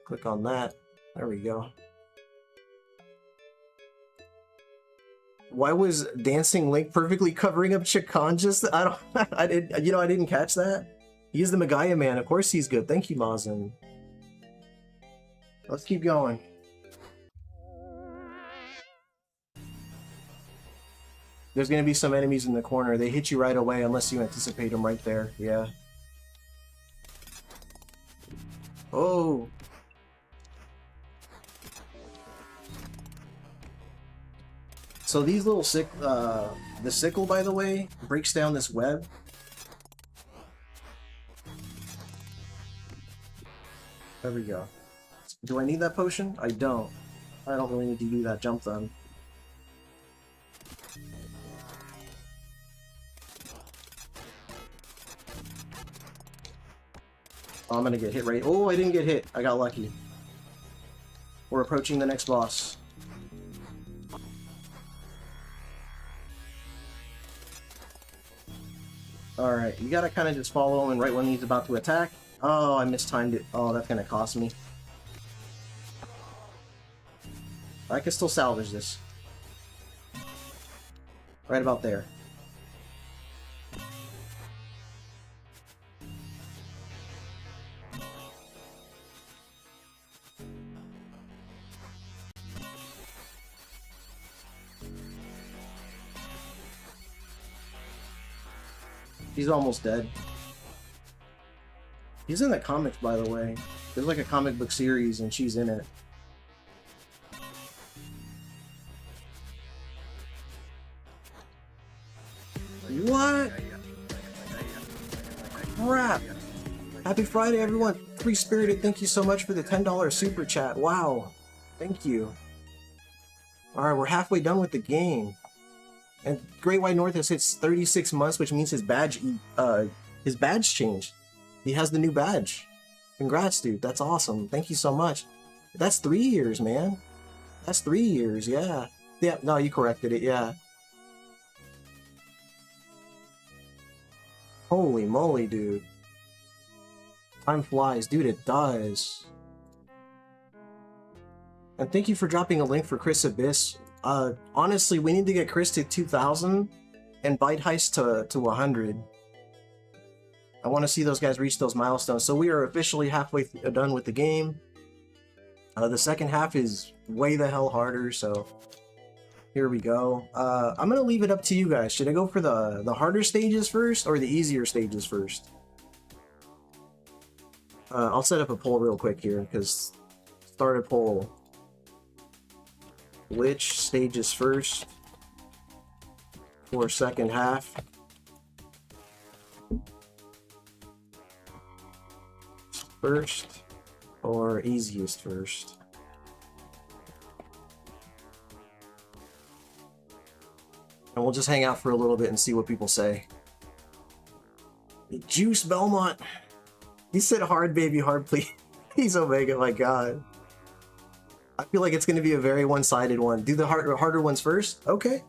Click on that. There we go. Why was Dancing Link perfectly covering up Chakan just? I didn't catch that. He's the Magaya man. Of course he's good. Thank you, Mazin. Let's keep going. There's gonna be some enemies in the corner. They hit you right away unless you anticipate them right there. Yeah. Oh. So these little the sickle, by the way, breaks down this web. There we go. Do I need that potion? I don't. I don't really need to do that jump then. Oh, I'm gonna get hit right. Oh, I didn't get hit. I got lucky. We're approaching the next boss. Alright, you gotta kind of just follow him right when he's about to attack. Oh, I mistimed it. Oh, that's gonna cost me. I can still salvage this. Right about there. He's almost dead. He's in the comics, by the way. There's like a comic book series and she's in it. What? Crap! Happy Friday, everyone! Free Spirited, thank you so much for the $10 super chat. Wow. Thank you. Alright, we're halfway done with the game. And Great White North has hit 36 months, which means his badge changed. He has the new badge. Congrats, dude. That's awesome. Thank you so much. That's 3 years, man. That's 3 years, yeah. Yeah, no, you corrected it, yeah. Holy moly, dude. Time flies. Dude, it does. And thank you for dropping a link for Chris Abyss. Honestly, we need to get Chris to 2,000 and Bite Heist to 100. I want to see those guys reach those milestones. So we are officially halfway done with the game. The second half is way the hell harder, so here we go. I'm going to leave it up to you guys. Should I go for the harder stages first or the easier stages first? I'll set up a poll real quick here, because start a poll. Which stages first for second half? First or easiest first? And we'll just hang out for a little bit and see what people say. Juice Belmont. He said hard baby, hard please. He's Omega, my god. I feel like it's going to be a very one-sided one. Do the harder ones first? Okay.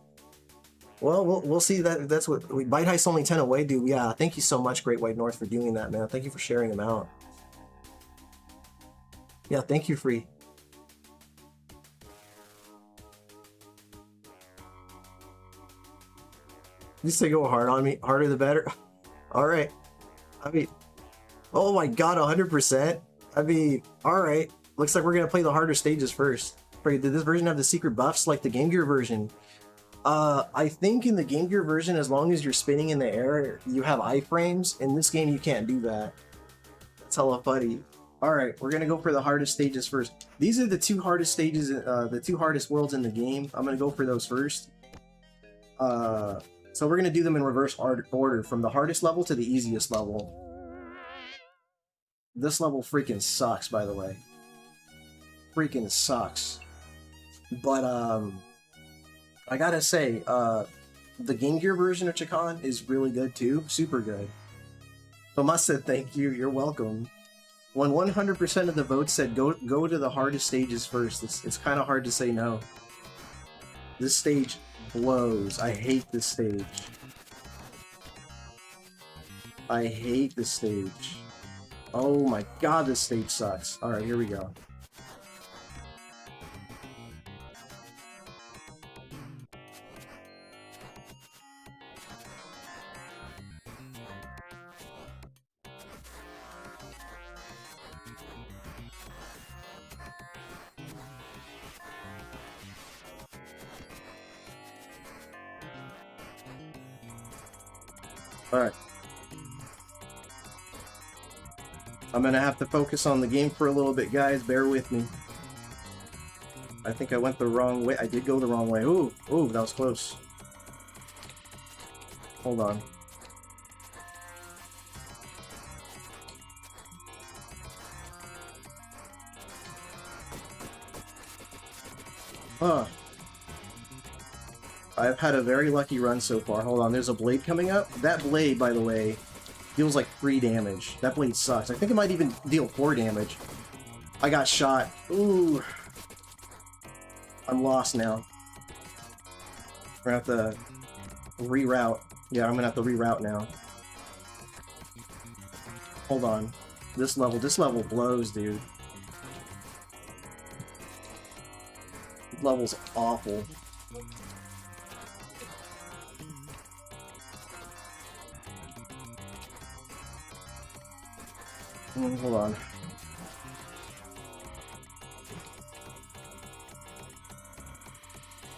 Well, we'll see. That's what Bite Heist only 10 away, dude. Yeah, thank you so much, Great White North, for doing that, man. Thank you for sharing them out. Yeah, thank you, Free. You say go hard on me. Harder the better. All right. I mean, oh my god, 100%. I mean, all right. Looks like we're gonna play the harder stages first. Wait, did this version have the secret buffs like the Game Gear version? I think in the Game Gear version, as long as you're spinning in the air, you have iframes. In this game, you can't do that. That's hella funny. All right, we're gonna go for the hardest stages first. These are the two hardest stages, the two hardest worlds in the game. I'm gonna go for those first. So we're gonna do them in reverse order, from the hardest level to the easiest level. This level freaking sucks, by the way. Freaking sucks. But I gotta say, the Game Gear version of Chakan is really good too. Super good. Tomas said thank you, you're welcome. When 100% of the votes said go to the hardest stages first, it's kind of hard to say no. This stage blows. I hate this stage. I hate this stage. Oh my god, this stage sucks. Alright, here we go. Alright. I'm gonna have to focus on the game for a little bit, guys. Bear with me. I think I went the wrong way. I did go the wrong way. Ooh, that was close. Hold on. Huh. I've had a very lucky run so far. Hold on, there's a blade coming up. That blade, by the way, deals like 3 damage. That blade sucks. I think it might even deal 4 damage. I got shot. Ooh. I'm lost now. We're gonna have to reroute. Yeah, I'm gonna have to reroute now. Hold on. This level blows, dude. This level's awful. Hold on.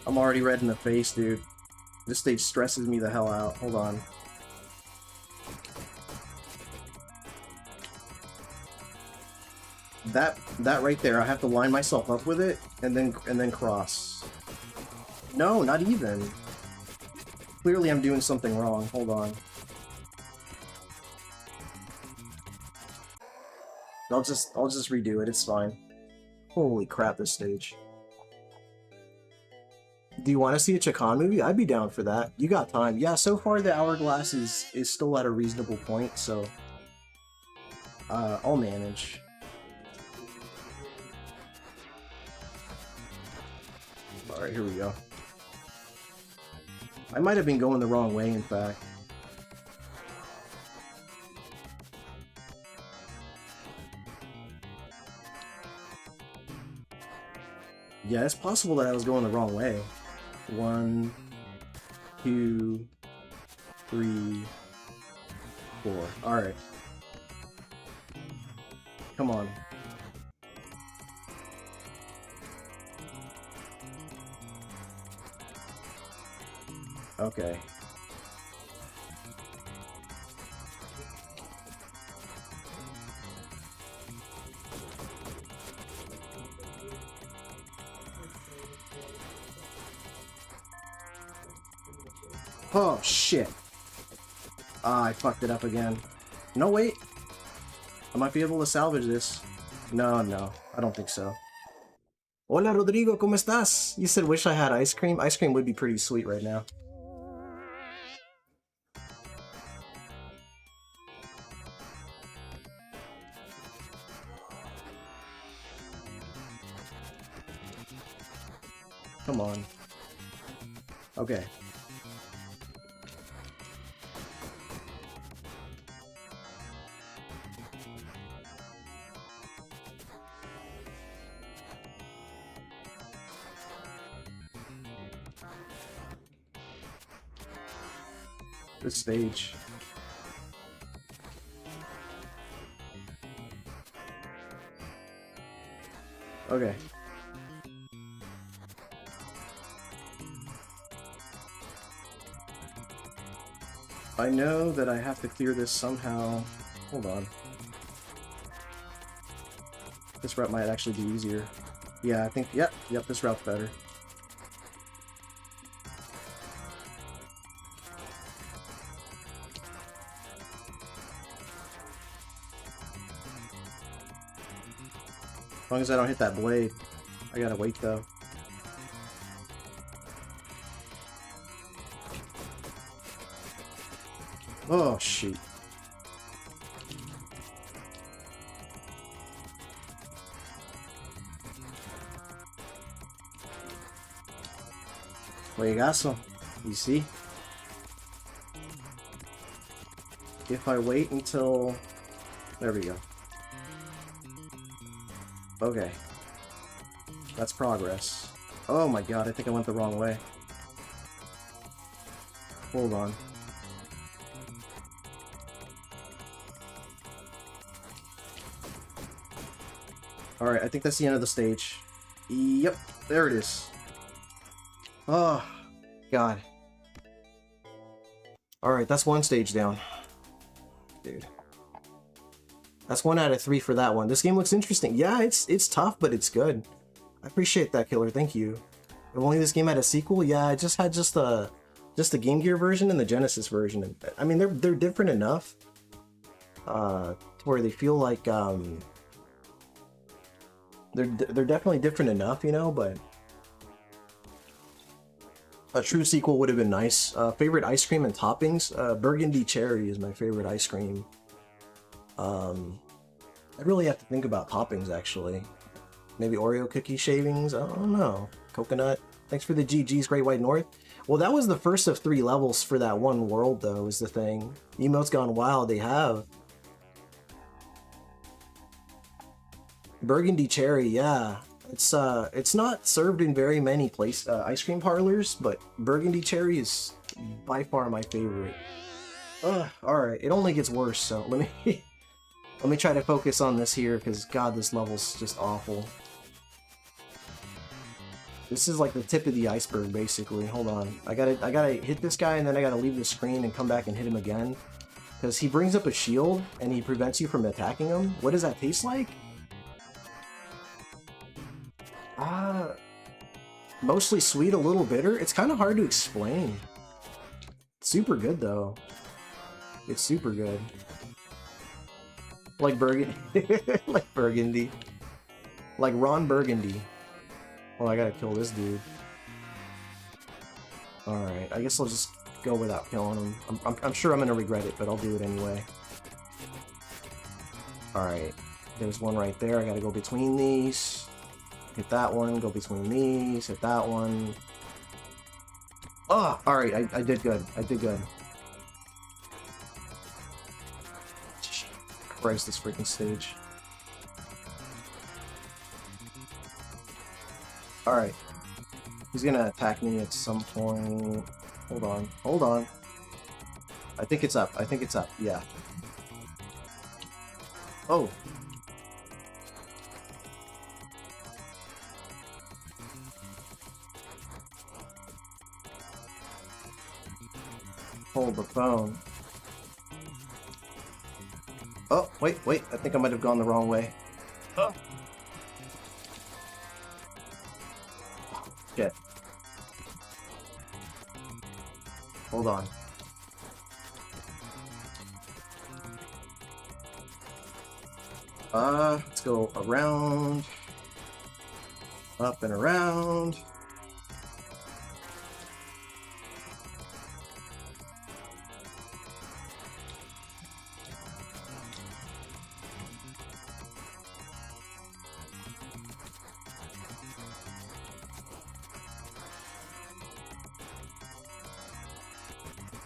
I'm already red in the face, dude. This stage stresses me the hell out. Hold on. That right there, I have to line myself up with it and then cross. No, not even. Clearly I'm doing something wrong. Hold on. I'll just redo it, it's fine. Holy crap, this stage. Do you want to see a Chakan movie? I'd be down for that. You got time. Yeah, so far the hourglass is still at a reasonable point, so I'll manage. Alright, here we go. I might have been going the wrong way, in fact. Yeah, it's possible that I was going the wrong way. 1, 2, 3, 4. Alright. Come on. Okay. Oh, shit. Ah, I fucked it up again. No, wait. I might be able to salvage this. No, I don't think so. Hola, Rodrigo, ¿cómo estás? You said wish I had ice cream? Ice cream would be pretty sweet right now. Come on. Okay. This stage. Okay. I know that I have to clear this somehow. Hold on. This route might actually be easier. Yeah, I think, yep, this route's better. As long as I don't hit that blade. I gotta wait though. Oh, shoot. Juegazo. You see? If I wait until... There we go. Okay. That's progress. Oh my god, I think I went the wrong way. Hold on. Alright, I think that's the end of the stage. Yep, there it is. Oh, God. Alright, that's one stage down. Dude. That's 1 out of 3 for that one. This game looks interesting. Yeah, it's tough, but it's good. I appreciate that, Killer. Thank you. If only this game had a sequel, yeah, I just had just the Game Gear version and the Genesis version. I mean, they're different enough to where they feel like they're definitely different enough, you know, but a true sequel would have been nice. Favorite ice cream and toppings? Burgundy cherry is my favorite ice cream. I really have to think about toppings, actually. Maybe Oreo cookie shavings? I don't know. Coconut. Thanks for the GG's, Great White North. Well, that was the first of 3 levels for that one world, though, is the thing. Emotes Gone Wild, they have. Burgundy cherry, yeah. It's not served in very many ice cream parlors, but burgundy cherry is by far my favorite. Alright, it only gets worse, so let me try to focus on this here, because god, this level's just awful. This is like the tip of the iceberg, basically. Hold on. I gotta hit this guy, and then I gotta leave the screen and come back and hit him again. Because he brings up a shield, and he prevents you from attacking him. What does that taste like? Mostly sweet, a little bitter. It's kind of hard to explain. It's super good, though. It's super good. Like Burgundy. Like Burgundy. Like Ron Burgundy. Well, I gotta kill this dude. Alright, I guess I'll just go without killing him. I'm sure I'm gonna regret it, but I'll do it anyway. Alright, there's one right there. I gotta go between these. Hit that one, go between these, hit that one. Oh, alright, I did good. I did good. Christ, this freaking stage. Alright. He's gonna attack me at some point. Hold on. Hold on. I think it's up. I think it's up. Yeah. Oh. Hold the phone. Oh, wait. I think I might have gone the wrong way. Oh. Shit. Hold on. Let's go around. Up and around.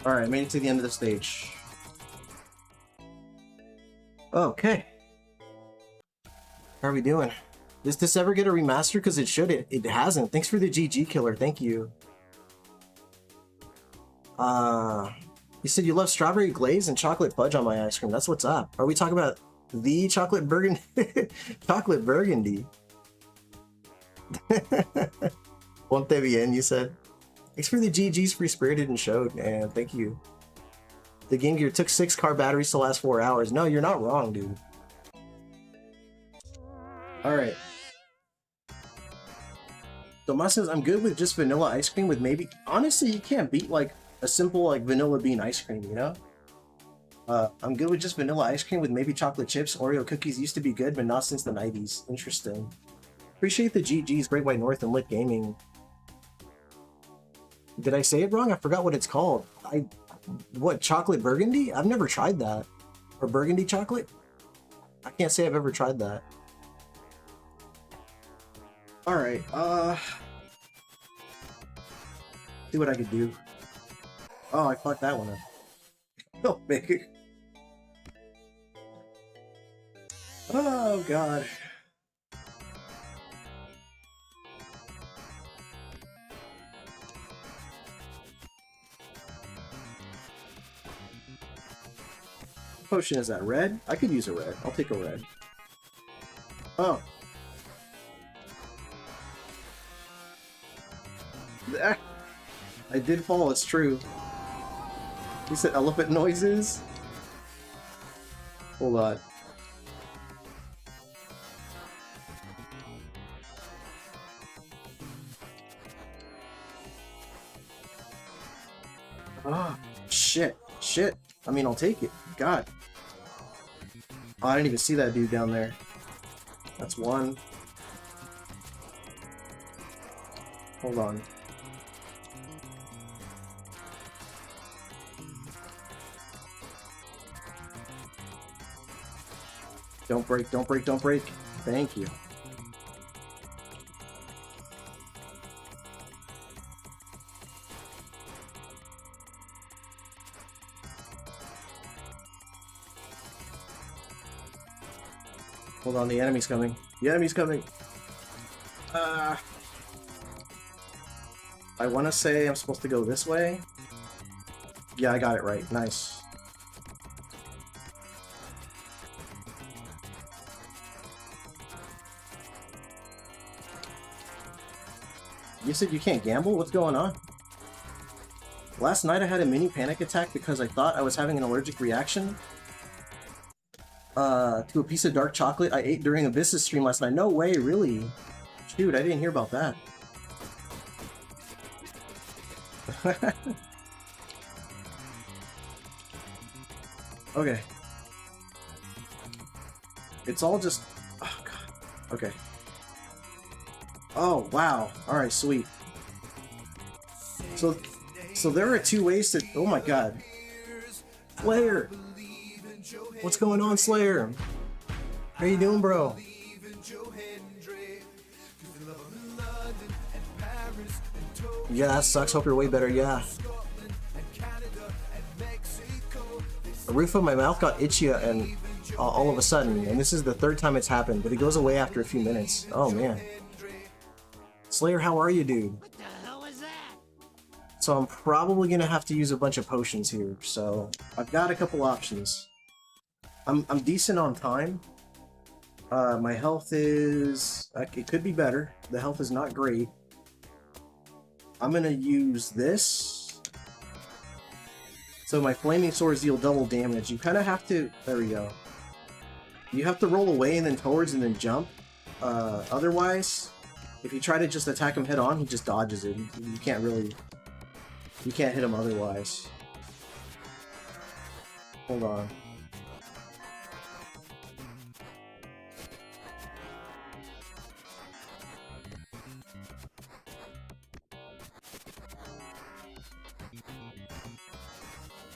Alright, made it to the end of the stage. Okay. How are we doing? Does this ever get a remaster? Because it should. It hasn't. Thanks for the GG killer. Thank you. You said you love strawberry glaze and chocolate fudge on my ice cream. That's what's up. Are we talking about the chocolate burgundy? Chocolate burgundy. Ponte bien, you said. Thanks for the GG's free spirited and showed, and thank you. The Game Gear took 6 car batteries to last 4 hours. No, you're not wrong, dude. Alright. Tomas says, I'm good with just vanilla ice cream with maybe... Honestly, you can't beat, like, a simple, like, vanilla bean ice cream, you know? I'm good with just vanilla ice cream with maybe chocolate chips. Oreo cookies used to be good, but not since the 90s. Interesting. Appreciate the GG's, Great White North and Lit Gaming. Did I say it wrong? I forgot what it's called. What, chocolate burgundy? I've never tried that. Or burgundy chocolate? I can't say I've ever tried that. Alright, see what I could do. Oh, I fucked that one up. Oh, big. Oh, God. What potion is that? Red? I could use a red. I'll take a red. Oh. I did fall, it's true. You said elephant noises? Hold on. Ah, shit. Shit. I mean, I'll take it. God. Oh, I didn't even see that dude down there. That's one. Hold on. Don't break, don't break, don't break. Thank you. Hold on, the enemy's coming. The enemy's coming. I want to say I'm supposed to go this way. Yeah, I got it right. Nice. You said you can't gamble? What's going on? Last night I had a mini panic attack because I thought I was having an allergic reaction to a piece of dark chocolate I ate during a business stream last night. No way, really? Shoot, I didn't hear about that. Okay. It's all just... Oh, God. Okay. Oh, wow. Alright, sweet. So there are 2 ways to... Oh my God. Slayer! What's going on, Slayer? How you doing, bro? Yeah, that sucks. Hope you're way better, yeah. The roof of my mouth got itchy and all of a sudden, and this is the 3rd time it's happened, but it goes away after a few minutes. Oh, man. Slayer, how are you, dude? What the hell is that? So I'm probably gonna have to use a bunch of potions here, so I've got a couple options. I'm decent on time. My health is... it could be better. The health is not great. I'm gonna use this. So my flaming swords deal double damage. You kind of have to... There we go. You have to roll away and then towards and then jump. Otherwise, if you try to just attack him head on, he just dodges it. You can't really... You can't hit him otherwise. Hold on.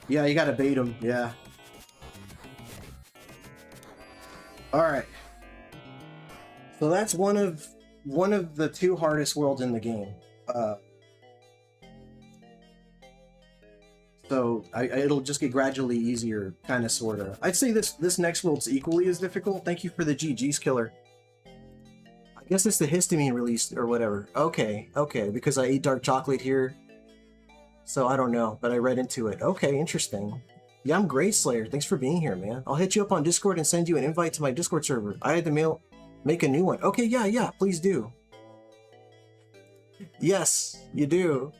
Yeah, you gotta bait him, yeah. Alright. So that's one of the 2 hardest worlds in the game. So it'll just get gradually easier, kind of, sort of. I'd say this next world's equally as difficult. Thank you for the GG's killer. I guess it's the histamine release or whatever. Okay, okay, because I ate dark chocolate here. So I don't know, but I read into it. Okay, interesting. Yeah, I'm great, Slayer. Thanks for being here, man. I'll hit you up on Discord and send you an invite to my Discord server. I had to make a new one. Okay, yeah, please do. Yes, you do.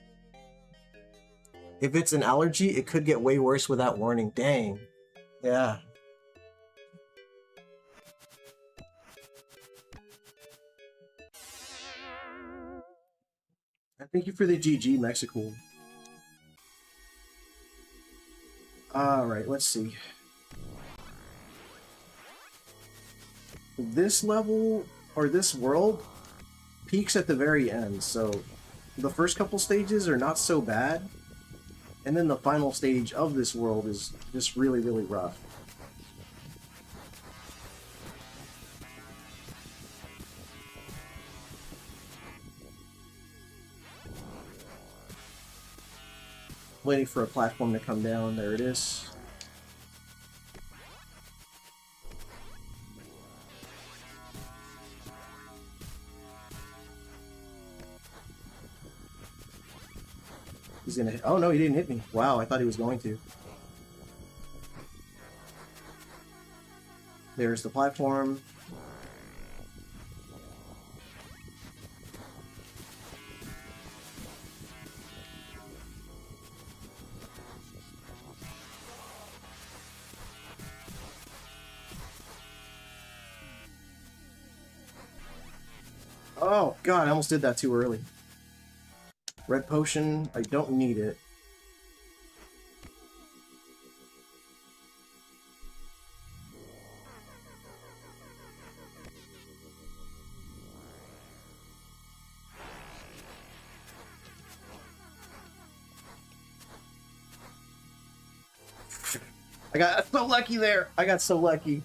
If it's an allergy, it could get way worse without warning. Dang. Yeah. And thank you for the GG, Mexico. Alright, let's see. This level, or this world, peaks at the very end, so the first couple stages are not so bad, and then the final stage of this world is just really, really rough. Waiting for a platform to come down. There it is. He's gonna hit. Oh no, he didn't hit me. Wow, I thought he was going to. There's the platform. Oh god, I almost did that too early. Red potion, I don't need it. I got so lucky there. I got so lucky.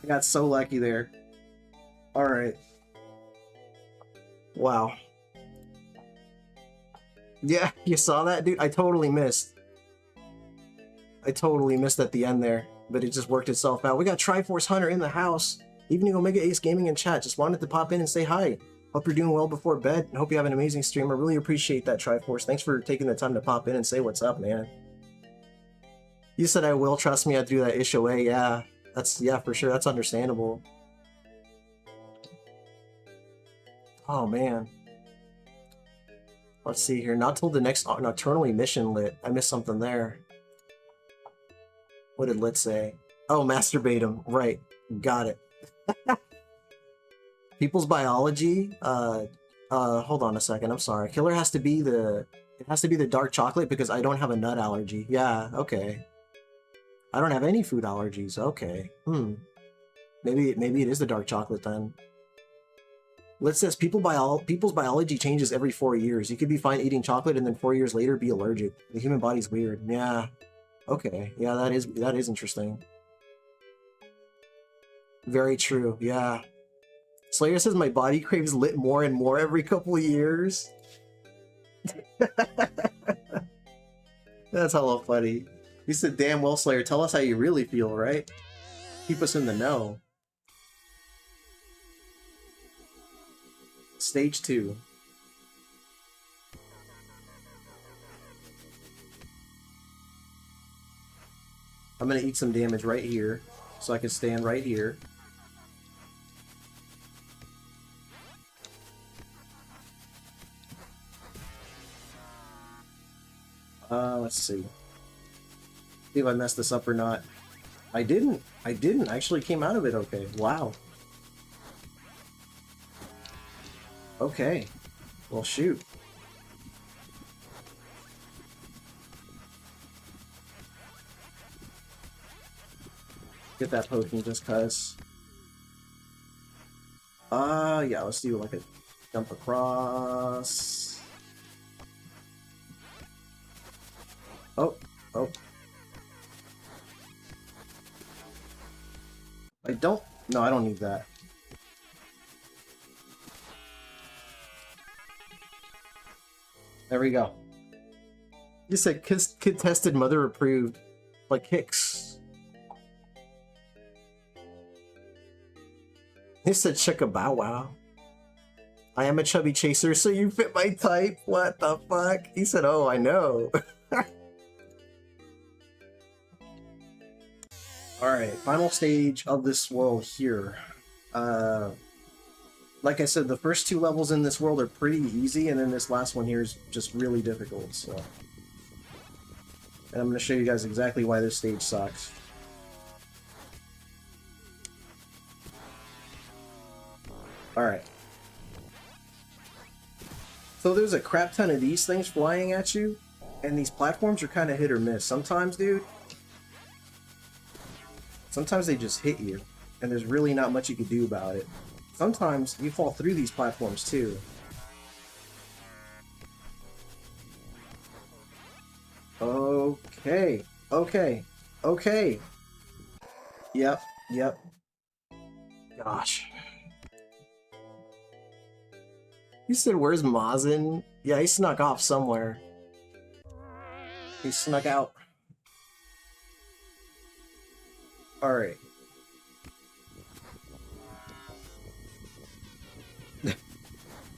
I got so lucky there. Alright. Wow. Yeah, you saw that, dude? I totally missed. I totally missed at the end there, but it just worked itself out. We got Triforce Hunter in the house. Evening Omega Ace Gaming in chat. Just wanted to pop in and say hi. Hope you're doing well before bed, and hope you have an amazing stream. I really appreciate that, Triforce. Thanks for taking the time to pop in and say what's up, man. You said I will. Trust me, I do that Ishoe. Yeah, yeah, for sure. That's understandable. Oh, man. Let's see here. Not till the next Nocturnally mission lit. I missed something there. What did Lit say? Oh, masturbate him. Right. Got it. People's biology. Hold on a second. I'm sorry. Killer has to be the... It has to be the dark chocolate because I don't have a nut allergy. Yeah, okay. I don't have any food allergies. Okay. Maybe it is the dark chocolate then. Lit says people's biology changes every 4 years. You could be fine eating chocolate and then 4 years later be allergic. The human body's weird. Yeah. Okay. Yeah, that is interesting. Very true. Yeah. Slayer says my body craves Lit more and more every couple of years. That's hella funny. He said, damn well, Slayer, tell us how you really feel, right? Keep us in the know. Stage 2. I'm gonna eat some damage right here, so I can stand right here. Let's see. See if I messed this up or not. I didn't. I actually came out of it okay. Wow. Okay. Well, shoot. Get that potion just cuz. Yeah, let's do like a jump across. Oh. No, I don't need that. There we go. You said kid tested, mother approved. Like Hicks. He said chicka-bow-wow. I am a chubby chaser, so you fit my type. What the fuck? He said, oh, I know. Alright, final stage of this world here. Like I said, the first 2 levels in this world are pretty easy, and then this last one here is just really difficult, so... And I'm going to show you guys exactly why this stage sucks. Alright. So there's a crap ton of these things flying at you, and these platforms are kind of hit or miss. Sometimes, dude, sometimes they just hit you, and there's really not much you can do about it. Sometimes you fall through these platforms too. Okay, okay, okay. Yep, yep. Gosh. He said, where's Mazin? Yeah, he snuck off somewhere. He snuck out. Alright.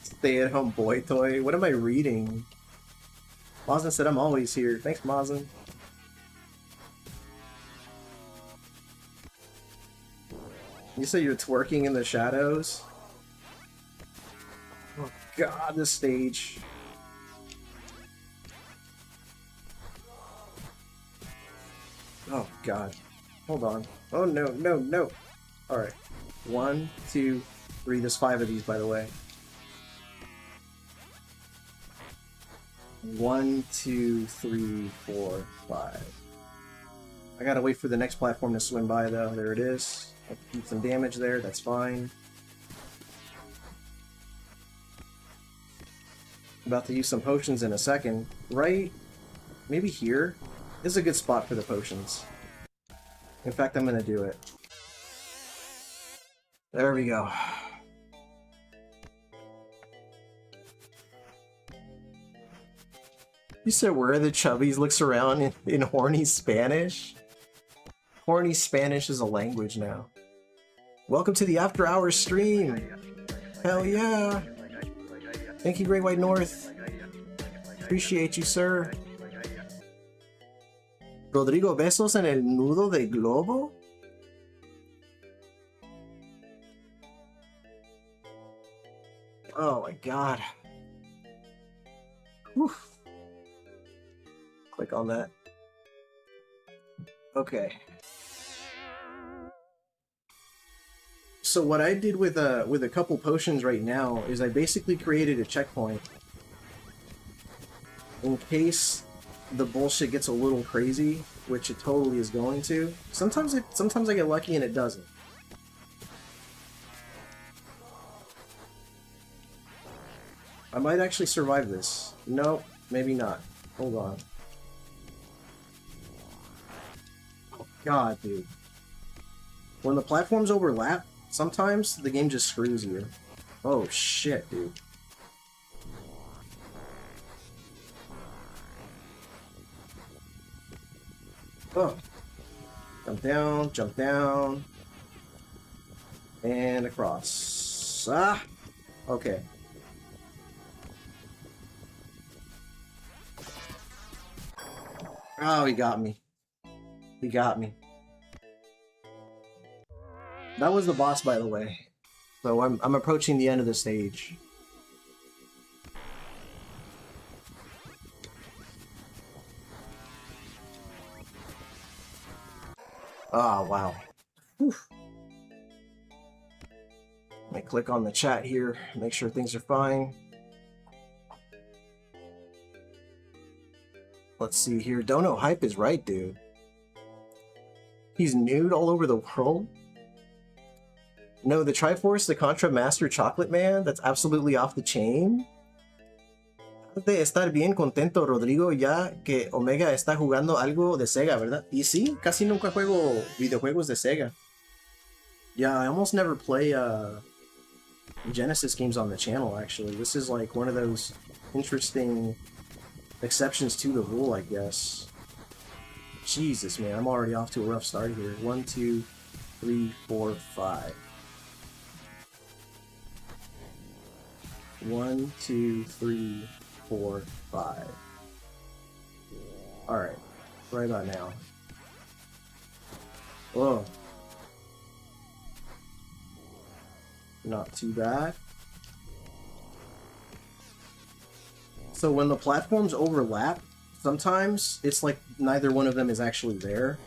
Stay-at-home boy toy. What am I reading? Mazin said, I'm always here. Thanks, Mazin. You said you're twerking in the shadows? Oh god, this stage. Oh god. Hold on. Oh no, no, no. Alright. 1, 2, 3. There's 5 of these, by the way. 1, 2, 3, 4, 5. I gotta wait for the next platform to swim by, though. There it is. I did some damage there, that's fine. About to use some potions in a second. Right? Maybe here? This is a good spot for the potions. In fact, I'm gonna do it. There we go. You said, where are the chubbies? Looks around in horny Spanish? Horny Spanish is a language now. Welcome to the After Hours stream! Hell yeah! Thank you, Great White North. Appreciate you, sir. Rodrigo, besos en el nudo de globo? Oh my god. Whew. Click on that. Okay. So what I did with a couple potions right now is I basically created a checkpoint in case the bullshit gets a little crazy, which it totally is going to. Sometimes I get lucky and it doesn't. I might actually survive this. Nope, maybe not. Hold on. Oh god, dude. When the platforms overlap, sometimes the game just screws you. Oh shit, dude. Oh. Jump down, and across. Ah! Okay. Oh, he got me. He got me. That was the boss, by the way. So I'm approaching the end of the stage. Oh, wow. Whew. Let me click on the chat here, make sure things are fine. Let's see here. Dono Hype is right, dude. He's nude all over the world? No, the Triforce, the Contra Master Chocolate Man, that's absolutely off the chain. De estar bien contento, Rodrigo, ya que Omega está jugando algo de Sega, ¿verdad? Y sí, casi nunca juego videojuegos de Sega. Yeah, I almost never play Genesis games on the channel, actually. This is like one of those interesting exceptions to the rule, I guess. Jesus, man, I'm already off to a rough start here. 1, 2, 3, 4, 5. 1, 2, 3, 4, 5. Alright, right about now. Whoa. Not too bad. So when the platforms overlap, sometimes it's like neither one of them is actually there.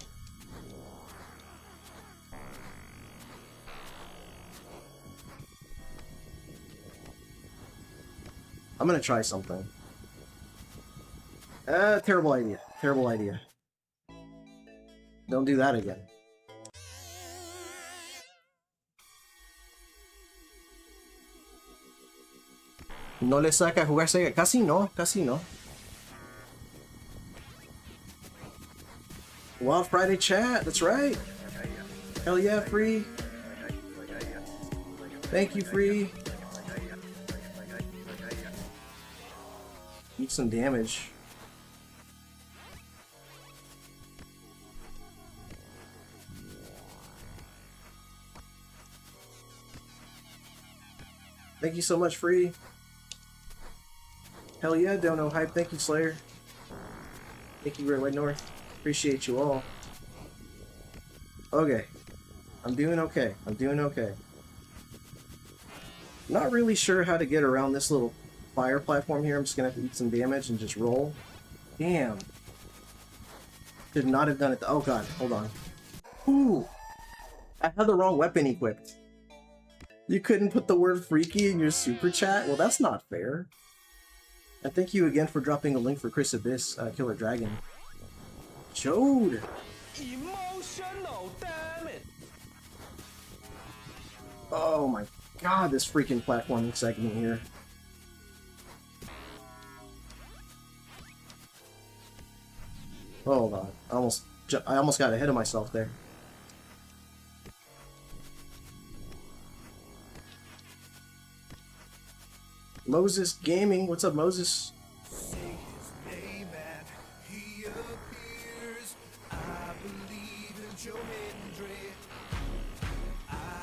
I'm gonna try something. Terrible idea. Terrible idea. Don't do that again. No le saca a jugar Sega. Casi no, casi no. Wild Friday chat, that's right. Hell yeah, Free. Thank you, Free. Eat some damage. Thank you so much, Free. Hell yeah, don't know hype. Thank you, Slayer. Thank you, Red White North. Appreciate you all. Okay. I'm doing okay. I'm doing okay. Not really sure how to get around this little fire platform here. I'm just gonna have to eat some damage and just roll. Damn. Should not have done it. Oh god, hold on. Ooh. I had the wrong weapon equipped. You couldn't put the word freaky in your super chat? Well, that's not fair. And thank you again for dropping a link for Chris Abyss, Killer Dragon. Jode! Emotionaldamage. Oh my god, this freaking platforming segment here. Hold on. I almost got ahead of myself there. Moses Gaming, what's up, Moses?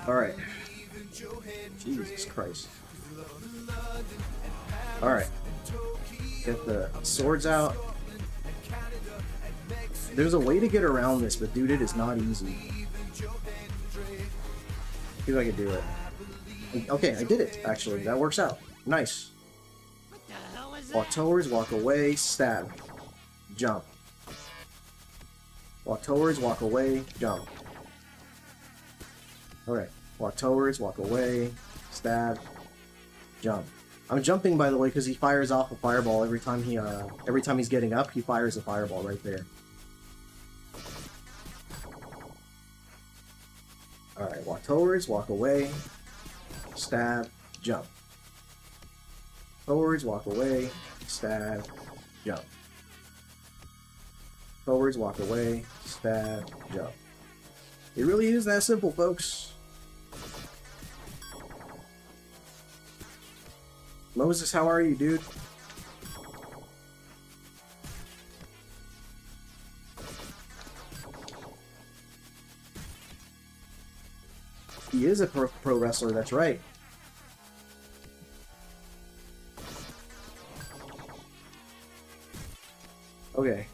Alright. Jesus Christ. Alright. Get the swords out. There's a way to get around this, but dude, it is not easy. See if I can do it. Okay, I did it, actually. That works out. Nice. Walk towards, walk away, stab. Jump. Walk towards, walk away, jump. Alright. Walk towards, walk away, stab, jump. I'm jumping, by the way, because he fires off a fireball every time he's getting up. He fires a fireball right there. All right, walk towards, walk away, stab, jump. Forwards, walk away, stab, jump. Forwards, walk away, stab, jump. It really is that simple, folks. Moses, how are you, dude? He is a pro wrestler, that's right. Okay.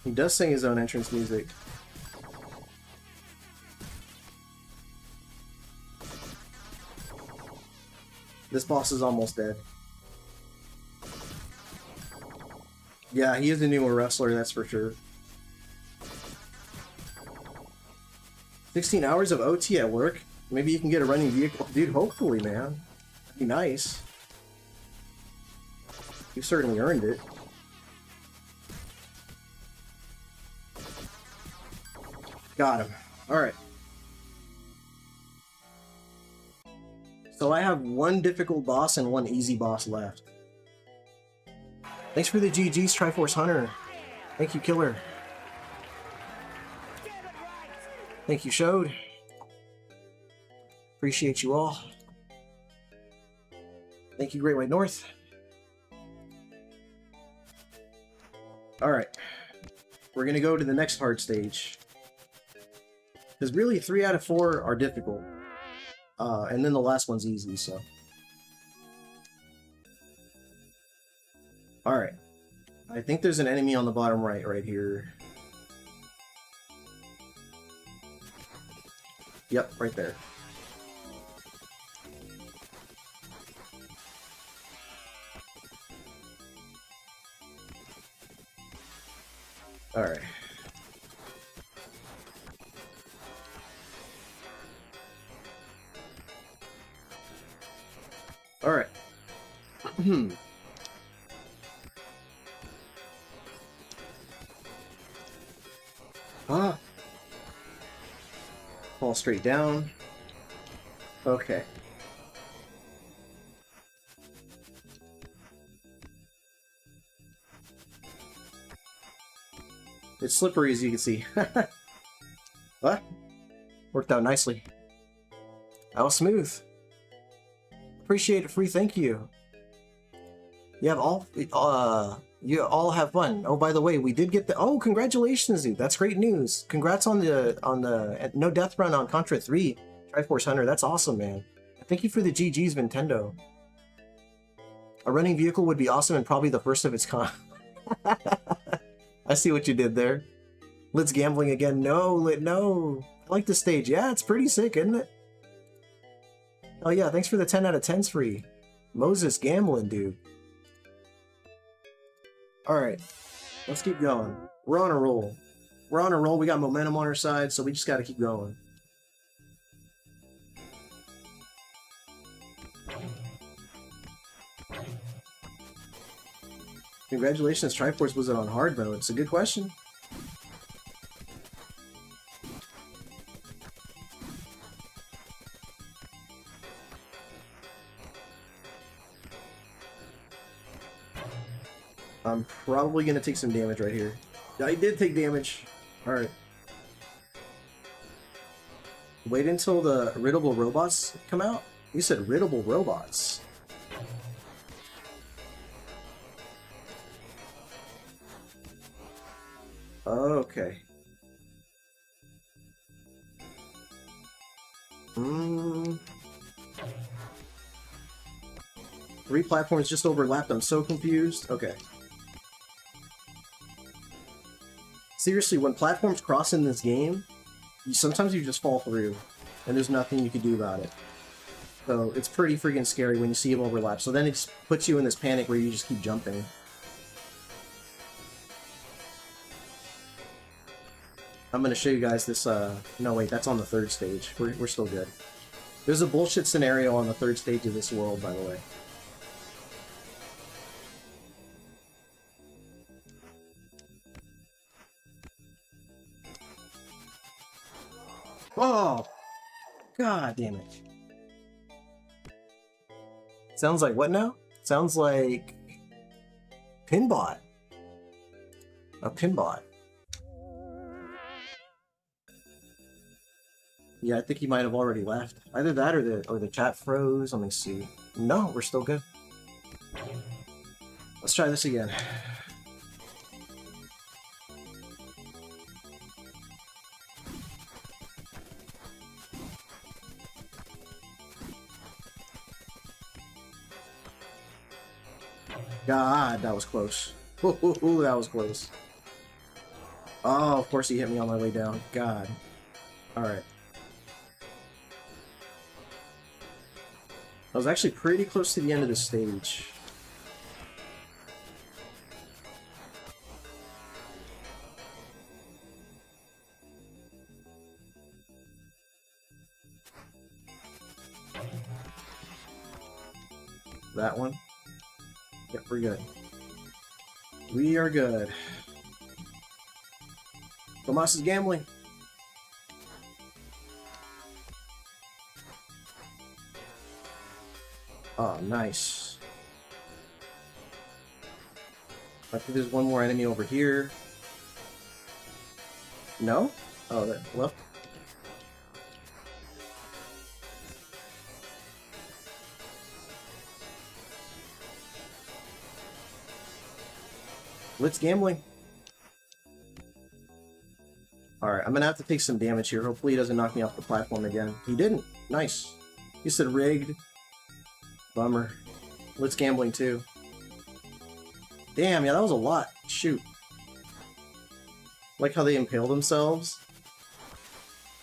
He does sing his own entrance music. This boss is almost dead. Yeah, he is a newer wrestler, that's for sure. 16 hours of OT at work? Maybe you can get a running vehicle. Dude, hopefully, man. That'd be nice. You certainly earned it. Got him. Alright. So I have one difficult boss and one easy boss left. Thanks for the GG's, Triforce Hunter. Thank you, Killer. Thank you, Showed. Appreciate you all. Thank you, Great White North. Alright. We're gonna go to the next hard stage. Because really, 3 out of 4 are difficult. And then the last one's easy, so. Alright. I think there's an enemy on the bottom right here. Yep, right there. Alright. Alright. Fall straight down. Okay. It's slippery, as you can see. What? Worked out nicely. That was smooth. Appreciate it, Free. Thank you. You all have fun. Oh, by the way, we did get the. Oh, congratulations, dude! That's great news. Congrats on the no death run on Contra 3, Triforce Hunter. That's awesome, man. Thank you for the GGs, Nintendo. A running vehicle would be awesome and probably the first of its kind. I see what you did there. Lid's gambling again. No, Lid, no. I like this stage. Yeah, it's pretty sick, isn't it? Oh yeah, thanks for the 10 out of 10s, Free. Moses gambling, dude. Alright, let's keep going. We're on a roll. We're on a roll. We got momentum on our side, so we just gotta keep going. Congratulations, Triforce. Was it on hard mode? It's a good question. I'm probably going to take some damage right here. I did take damage. Alright. Wait until the riddable robots come out? You said riddable robots. Okay. 3 platforms just overlapped. I'm so confused. Okay. Seriously, when platforms cross in this game, sometimes you just fall through, and there's nothing you can do about it. So it's pretty freaking scary when you see them overlap. So then it just puts you in this panic where you just keep jumping. I'm going to show you guys this, no wait, that's on the 3rd stage. We're still good. There's a bullshit scenario on the 3rd stage of this world, by the way. Oh! God damn it. Sounds like what now? Sounds like... Pinbot. A Pinbot. Yeah, I think he might have already left. Either that or the chat froze. Let me see. No, we're still good. Let's try this again. God, that was close. Ooh, that was close. Oh, of course he hit me on my way down. God. Alright. I was actually pretty close to the end of the stage. That one. Yep, we're good. We are good. Tomas is gambling. Oh, nice. I think there's one more enemy over here. No? Oh, that, well. Let's gambling. Alright, I'm gonna have to take some damage here. Hopefully he doesn't knock me off the platform again. He didn't. Nice. He said rigged. Bummer. Let's gambling too. Damn, yeah, that was a lot. Shoot. Like how they impale themselves.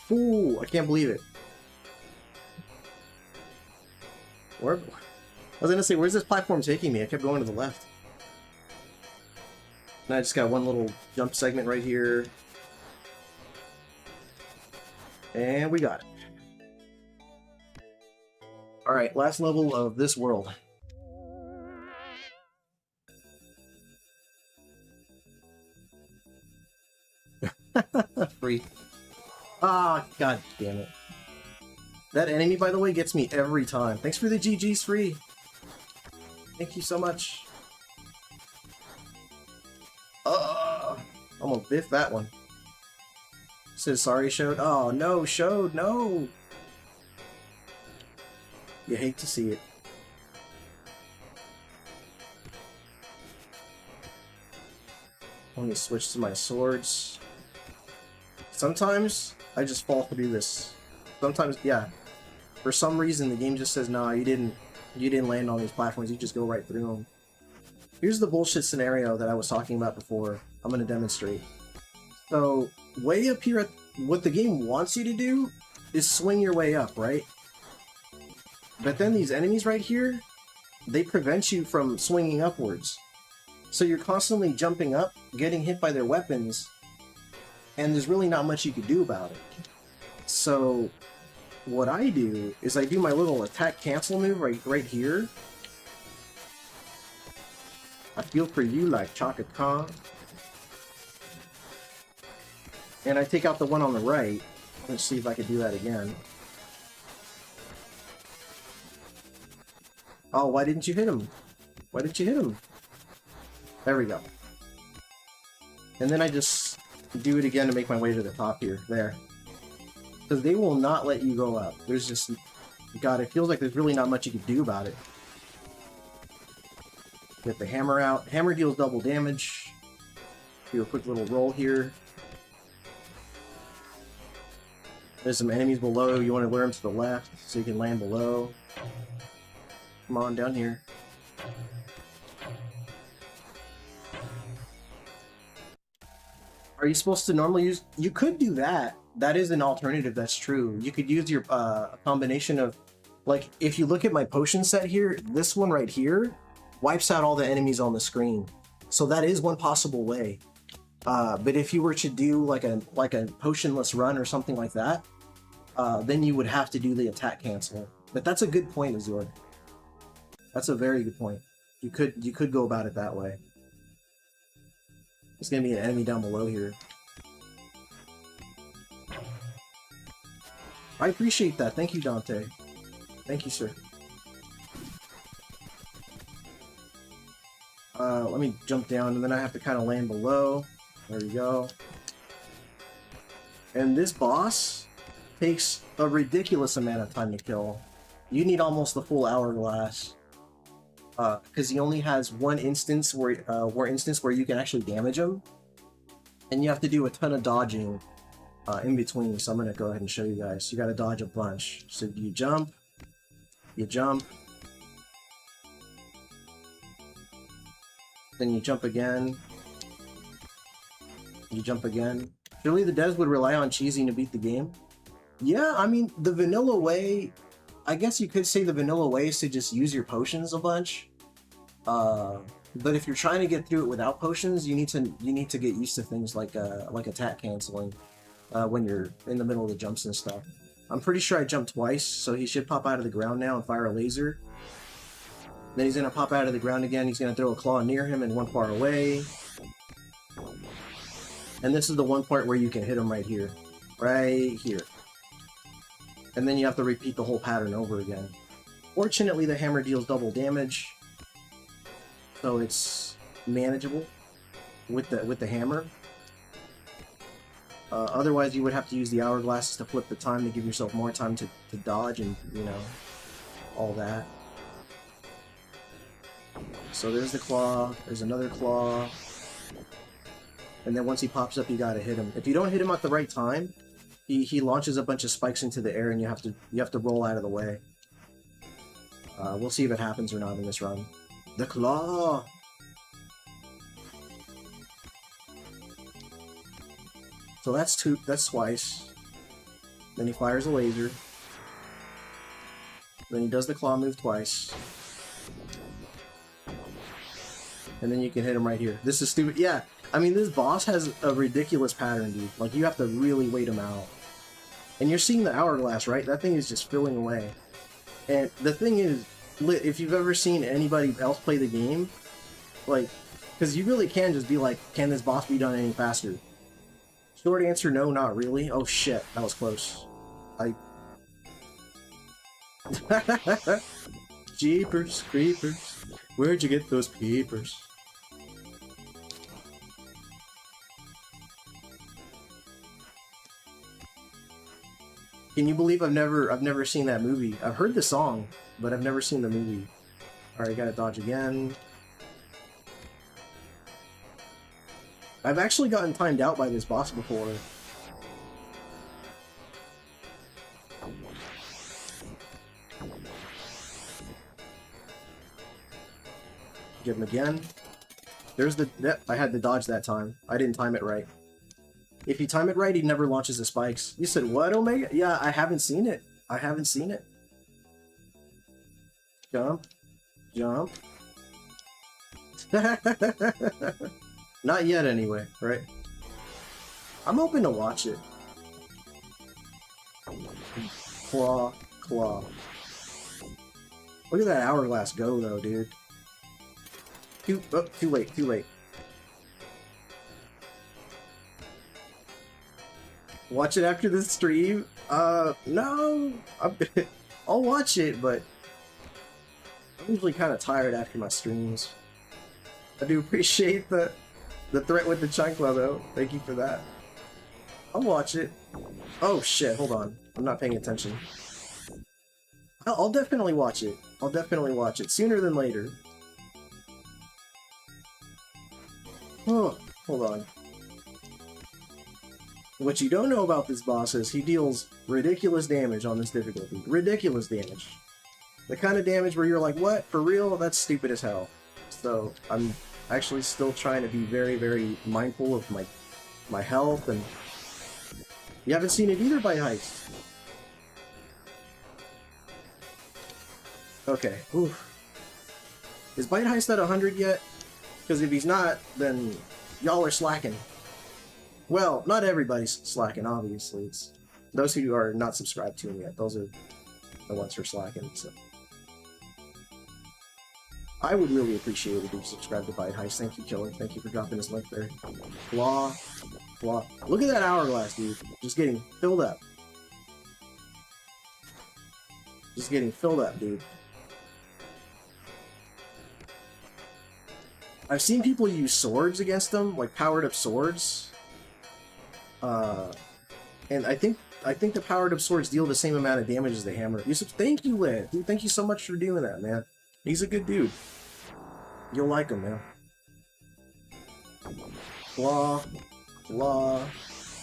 Ooh, I can't believe it. Where? I was gonna say, where's this platform taking me? I kept going to the left. And I just got one little jump segment right here. And we got it. Alright, last level of this world. Free. Ah, god damn it. That enemy, by the way, gets me every time. Thanks for the GG's free. Thank you so much. I'm gonna biff that one. Says sorry, Showed. Oh no, Showed, no! You hate to see it. Let me switch to my swords. Sometimes I just fall through this. Sometimes, yeah. For some reason, the game just says, "Nah, you didn't land on these platforms. You just go right through them." Here's the bullshit scenario that I was talking about before. I'm gonna demonstrate. So, way up here, what the game wants you to do is swing your way up, right? But then these enemies right here, they prevent you from swinging upwards. So you're constantly jumping up, getting hit by their weapons, and there's really not much you can do about it. So what I do is I do my little attack cancel move right here. I feel for you like Chakan. And I take out the one on the right. Let's see if I can do that again. Oh, why didn't you hit him? Why didn't you hit him? There we go. And then I just do it again to make my way to the top here. There. Because they will not let you go up. There's just... God, it feels like there's really not much you can do about it. Get the hammer out. Hammer deals double damage. Do a quick little roll here. There's some enemies below. You want to lure them to the left so you can land below. Come on, down here. Are you supposed to normally use... You could do that. That is an alternative, that's true. You could use your combination of... Like, if you look at my potion set here, this one right here wipes out all the enemies on the screen. So that is one possible way. But if you were to do like a potionless run or something like that, then you would have to do the attack cancel. But that's a good point, Azor. That's a very good point. You could go about it that way. There's gonna be an enemy down below here. I appreciate that. Thank you, Dante. Thank you, sir. Let me jump down, and then I have to kind of land below. There we go. And this boss takes a ridiculous amount of time to kill. You need almost the full hourglass. Because he only has one instance where you can actually damage him. And you have to do a ton of dodging in between. So I'm going to go ahead and show you guys. You got to dodge a bunch. So you jump. Then you jump again. You jump again. Surely the devs would rely on cheesing to beat the game. Yeah, I mean, the vanilla way... I guess you could say the vanilla way is to just use your potions a bunch. But if you're trying to get through it without potions, you need to get used to things like attack canceling when you're in the middle of the jumps and stuff. I'm pretty sure I jumped twice, so he should pop out of the ground now and fire a laser. Then he's gonna pop out of the ground again. He's gonna throw a claw near him and one far away. And this is the one part where you can hit him right here. Right here. And then you have to repeat the whole pattern over again. Fortunately, the hammer deals double damage, so it's manageable with the hammer. Otherwise, you would have to use the hourglasses to flip the time to give yourself more time to dodge and, you know, all that. So there's the claw, there's another claw, and then once he pops up, you gotta hit him. If you don't hit him at the right time, he launches a bunch of spikes into the air, and you have to roll out of the way. We'll see if it happens or not in this run. The claw! So that's twice. Then he fires a laser. Then he does the claw move twice. And then you can hit him right here. This is stupid. Yeah, I mean, this boss has a ridiculous pattern, dude. Like, you have to really wait him out. And you're seeing the hourglass, right? That thing is just filling away. And the thing is, if you've ever seen anybody else play the game, like, because you really can just be like, can this boss be done any faster? Short answer, no, not really. Oh shit, that was close. Jeepers, creepers, where'd you get those peepers? Can you believe I've never seen that movie? I've heard the song, but I've never seen the movie. Alright, gotta dodge again. I've actually gotten timed out by this boss before. Give him again. There's the... I had to dodge that time. I didn't time it right. If you time it right, he never launches the spikes. You said, what, Omega? Yeah, I haven't seen it. I haven't seen it. Jump. Jump. Not yet, anyway, right? I'm hoping to watch it. Claw. Claw. Look at that hourglass go, though, dude. Too late, too late. Watch it after the stream? No! I'll watch it, but I'm usually kind of tired after my streams. I do appreciate the threat with the chancla, though. Thank you for that. I'll watch it. Oh shit, hold on. I'm not paying attention. I'll definitely watch it. I'll definitely watch it. Sooner than later. Oh, hold on. What you don't know about this boss is he deals ridiculous damage on this difficulty. Ridiculous damage. The kind of damage where you're like, what? For real? That's stupid as hell. So, I'm actually still trying to be very, very mindful of my health, and you haven't seen it either by Heist. Okay, oof. Is Bite Heist at 100 yet? Because if he's not, then y'all are slacking. Well, not everybody's slacking, obviously. It's those who are not subscribed to him yet. Those are the ones who are slacking, so. I would really appreciate it if you subscribe to Bite Heist. Thank you, Killer. Thank you for dropping this link there. Claw. Claw. Look at that hourglass, dude. Just getting filled up. Just getting filled up, dude. I've seen people use swords against them, like powered up swords. And I think the powered up swords deal the same amount of damage as the hammer. Yusuf, thank you, Led. Dude, thank you so much for doing that, man. He's a good dude. You'll like him, man. Claw. Claw.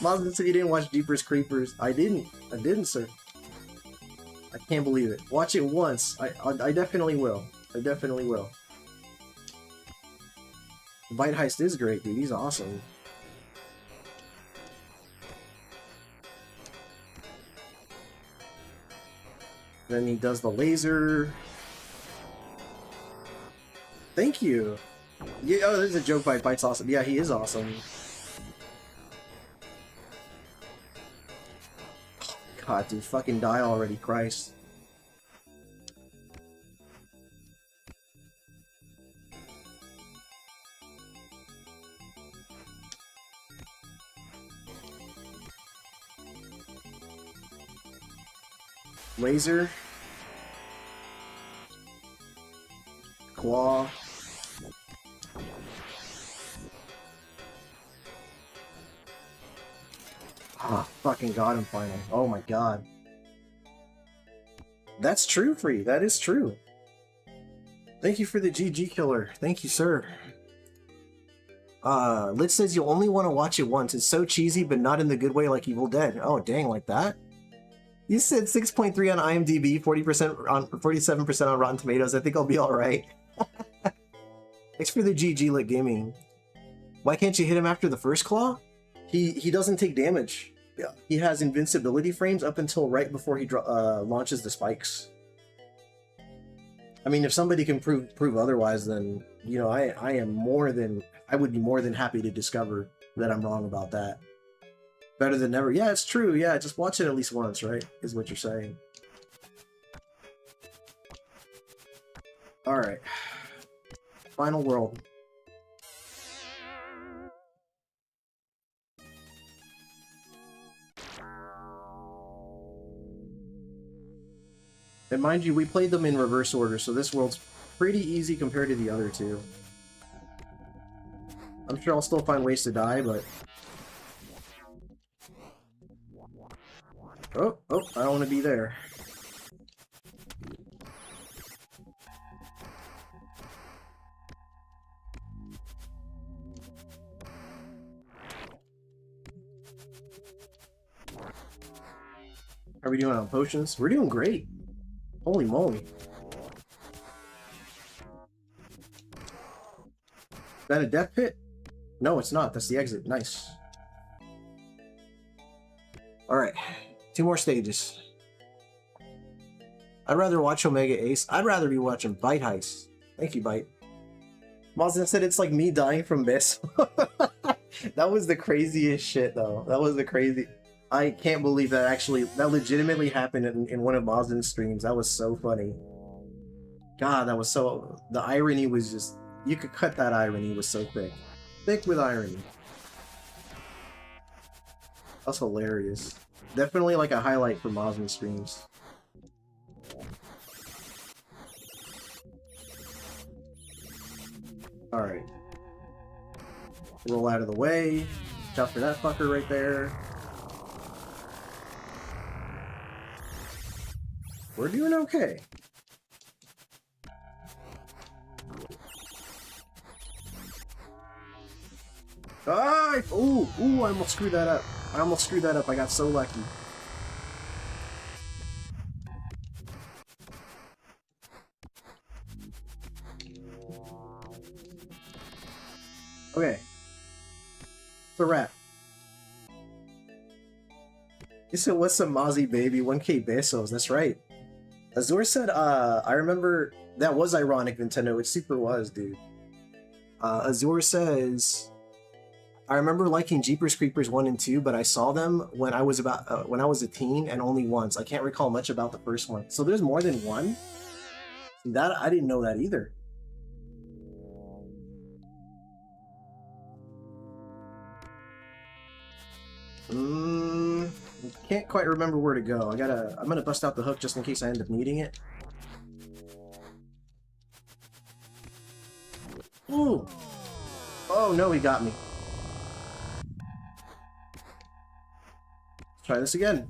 Mazda said you didn't watch Jeepers Creepers. I didn't, sir. I can't believe it. Watch it once. I definitely will. I definitely will. Bite Heist is great, dude. He's awesome. Then he does the laser. Thank you. Yeah, oh, there's a joke by Bite's awesome. Yeah, he is awesome. Oh, God, dude, fucking die already, Christ. Laser. Claw. Ah, fucking got him finally. Oh my god. That's true, Free. That is true. Thank you for the GG killer. Thank you, sir. Lit says you only want to watch it once. It's so cheesy, but not in the good way like Evil Dead. Oh, dang, like that? You said 6.3 on IMDb, 40% on 47% on Rotten Tomatoes. I think I'll be alright. Thanks for the GG Lit Gaming. Why can't you hit him after the first claw? He doesn't take damage. Yeah. He has invincibility frames up until right before he launches the spikes. I mean, if somebody can prove otherwise, then, you know, I would be more than happy to discover that I'm wrong about that. Better than never. Yeah, it's true. Yeah, just watch it at least once, right? Is what you're saying. Alright. Final world. And mind you, we played them in reverse order, so this world's pretty easy compared to the other two. I'm sure I'll still find ways to die, but... Oh, I don't want to be there. How are we doing on potions? We're doing great. Holy moly. Is that a death pit? No, it's not. That's the exit. Nice. Alright. 2 more stages. I'd rather watch Omega Ace. I'd rather be watching Bite Heist. Thank you, Bite. Mazda said it's like me dying from this. That was the craziest shit, though. That was the crazy... I can't believe that legitimately happened in one of Mazda's streams. That was so funny. God, that was so... The irony was just... You could cut that irony. It was so thick. Thick with irony. That's hilarious. Definitely like a highlight for Mazda's streams. Alright. Roll out of the way. Watch out for that fucker right there. We're doing okay. Ah! Ooh, I almost screwed that up. I got so lucky. Okay. It's a wrap. You said, what's a Mozzie baby? 1K pesos, that's right. Azur said, I remember, that was ironic, Nintendo, it super was, dude. Azur says, I remember liking Jeepers Creepers 1 and 2, but I saw them when I was a teen and only once. I can't recall much about the first one. So there's more than one? That, I didn't know that either. Can't quite remember where to go. I'm gonna bust out the hook just in case I end up needing it. Ooh! Oh no, he got me. Let's try this again.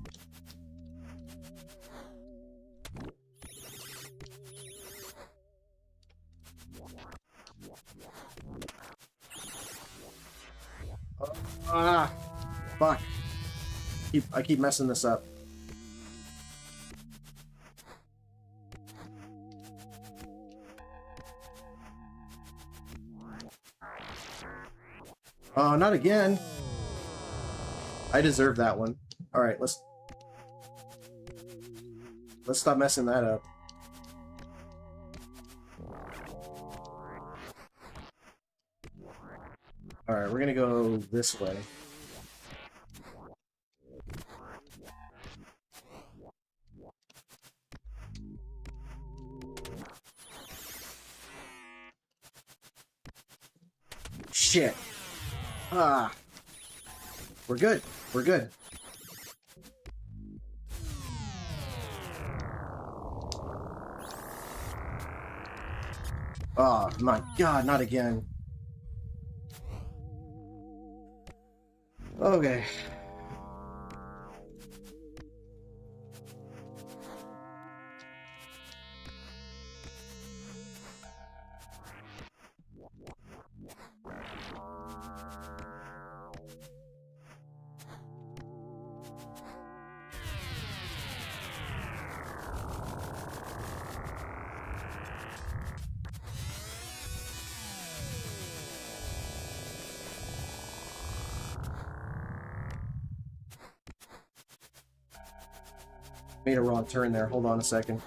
Ah! Fuck. I keep messing this up. Oh, not again. I deserve that one. Alright, let's stop messing that up. Alright, we're gonna go this way. Shit. Ah. We're good. We're good. Oh my god, not again. Okay. Made a wrong turn there. Hold on a second.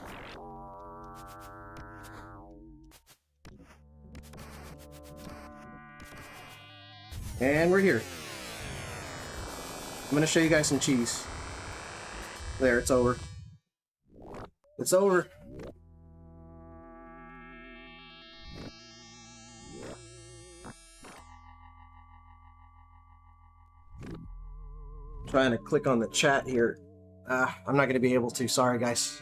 And we're here. I'm gonna show you guys some cheese. There, it's over. It's over. Trying to click on the chat here. I'm not gonna be able to. Sorry, guys.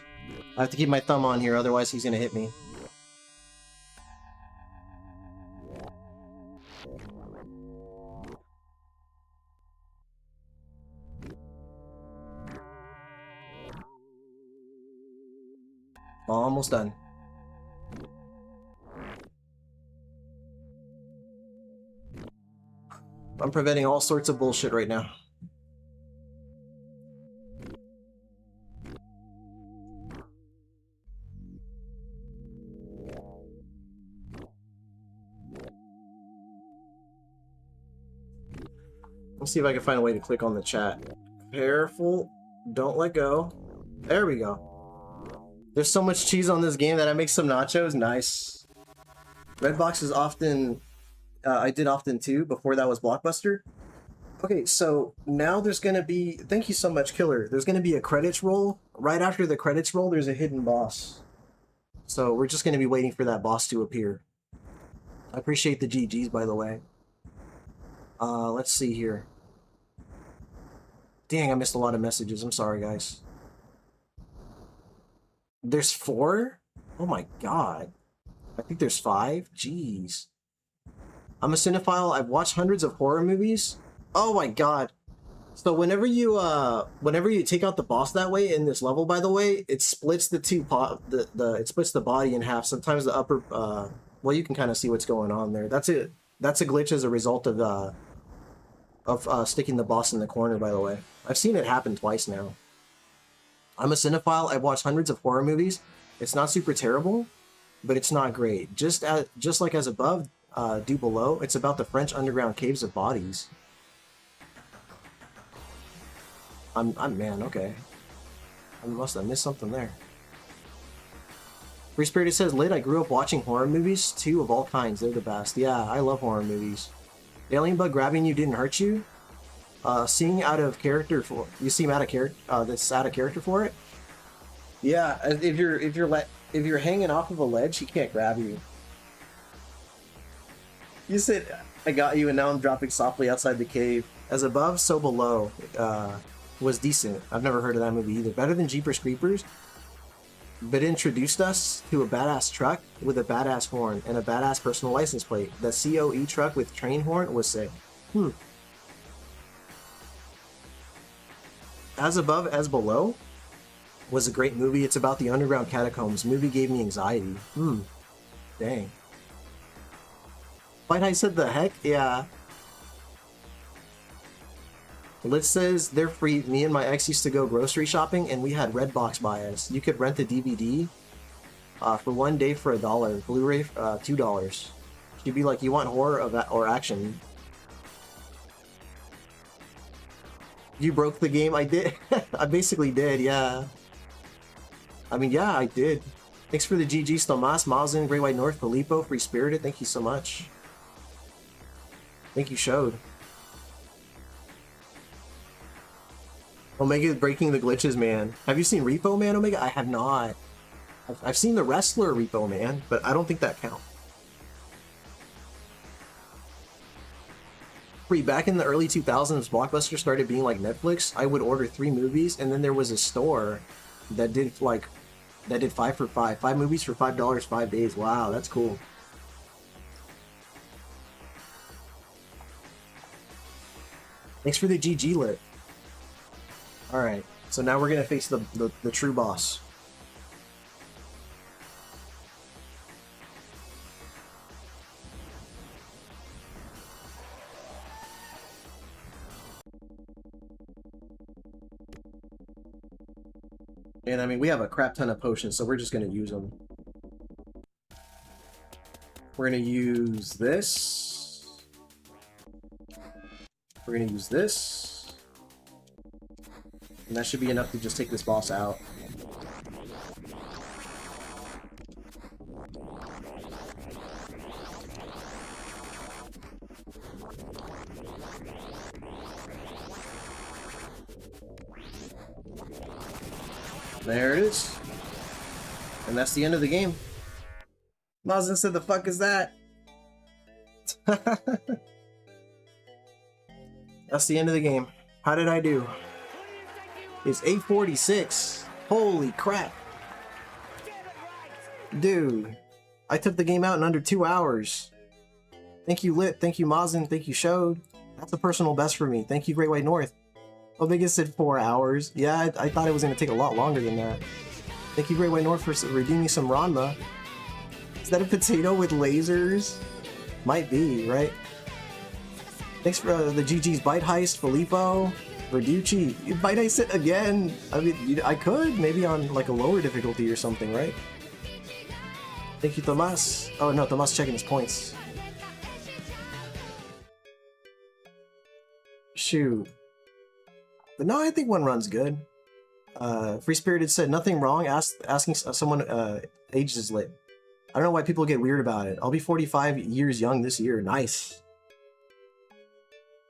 I have to keep my thumb on here, otherwise he's gonna hit me. Almost done. I'm preventing all sorts of bullshit right now. Let's see if I can find a way to click on the chat. Careful. Don't let go. There we go. There's so much cheese on this game that I make some nachos. Nice. Redbox is often... I did often too, before that was Blockbuster. Okay, so now there's going to be... Thank you so much, Killer. There's going to be a credits roll. Right after the credits roll, there's a hidden boss. So we're just going to be waiting for that boss to appear. I appreciate the GGs, by the way. Let's see here. Dang, I missed a lot of messages. I'm sorry, guys. There's 4? Oh my god. I think there's 5. Jeez. I'm a cinephile. I've watched hundreds of horror movies. Oh my god. So whenever you take out the boss that way in this level, by the way, it splits the it splits the body in half. Sometimes the upper well, you can kind of see what's going on there. That's it. That's a glitch as a result of sticking the boss in the corner, by the way. I've seen it happen twice now. I'm a cinephile. I've watched hundreds of horror movies. It's not super terrible, but it's not great. Just like as above, do below. It's about the French underground caves of bodies. I'm man, okay. I must have missed something there. Free Spirited says, Lid, I grew up watching horror movies, too, of all kinds. They're the best. Yeah, I love horror movies. The alien bug grabbing you didn't hurt you? Seeing out of character for you seem out of character. That's out of character for it. Yeah, if you're hanging off of a ledge, he can't grab you. You said I got you, and now I'm dropping softly outside the cave. As above, so below. Was decent. I've never heard of that movie either. Better than Jeepers Creepers, but introduced us to a badass truck with a badass horn and a badass personal license plate. The COE truck with train horn was sick. As Above, As Below was a great movie. It's about the underground catacombs. Movie gave me anxiety. Dang. Fight High said the heck? Yeah. Lit says they're free. Me and my ex used to go grocery shopping and we had Redbox buy us. You could rent the DVD for 1 day for $1. Blu-ray $2. She'd be like, you want horror or action? You broke the game? I did. I basically did, yeah. I mean, yeah, I did. Thanks for the GGs, Tomas, Mazin, Great White North, Filippo, Free Spirited. Thank you so much. Thank you, Showed. Omega breaking the glitches, man. Have you seen Repo Man, Omega? I have not. I've seen the wrestler Repo Man, but I don't think that counts. Back in the early 2000s, Blockbuster started being like Netflix. I would order 3 movies, and then there was a store that did 5 for $5. 5 movies for $5, 5 days. Wow, that's cool. Thanks for the GG lit. Alright, so now we're gonna face the true boss. And I mean, we have a crap ton of potions, so we're just gonna use them. We're gonna use this. We're gonna use this. And that should be enough to just take this boss out. There it is. And that's the end of the game. Mazin said, the fuck is that? That's the end of the game. How did I do? It's 8:46. Holy crap. Dude. I took the game out in under 2 hours. Thank you, Lit. Thank you, Mazin. Thank you, Showed. That's a personal best for me. Thank you, Great White North. Omega said 4 hours. Yeah, I thought it was going to take a lot longer than that. Thank you, Great White North, for redeeming some Ranma. Is that a potato with lasers? Might be, right? Thanks for the GG's Bite Heist, Filippo, Verducci. You Bite Heist it again. I mean, I could, maybe on like a lower difficulty or something, right? Thank you, Tomas. Oh no, Tomas checking his points. Shoot. But no, I think one run's good. Free Spirited said, nothing wrong asking someone age is lit. I don't know why people get weird about it. I'll be 45 years young this year. Nice.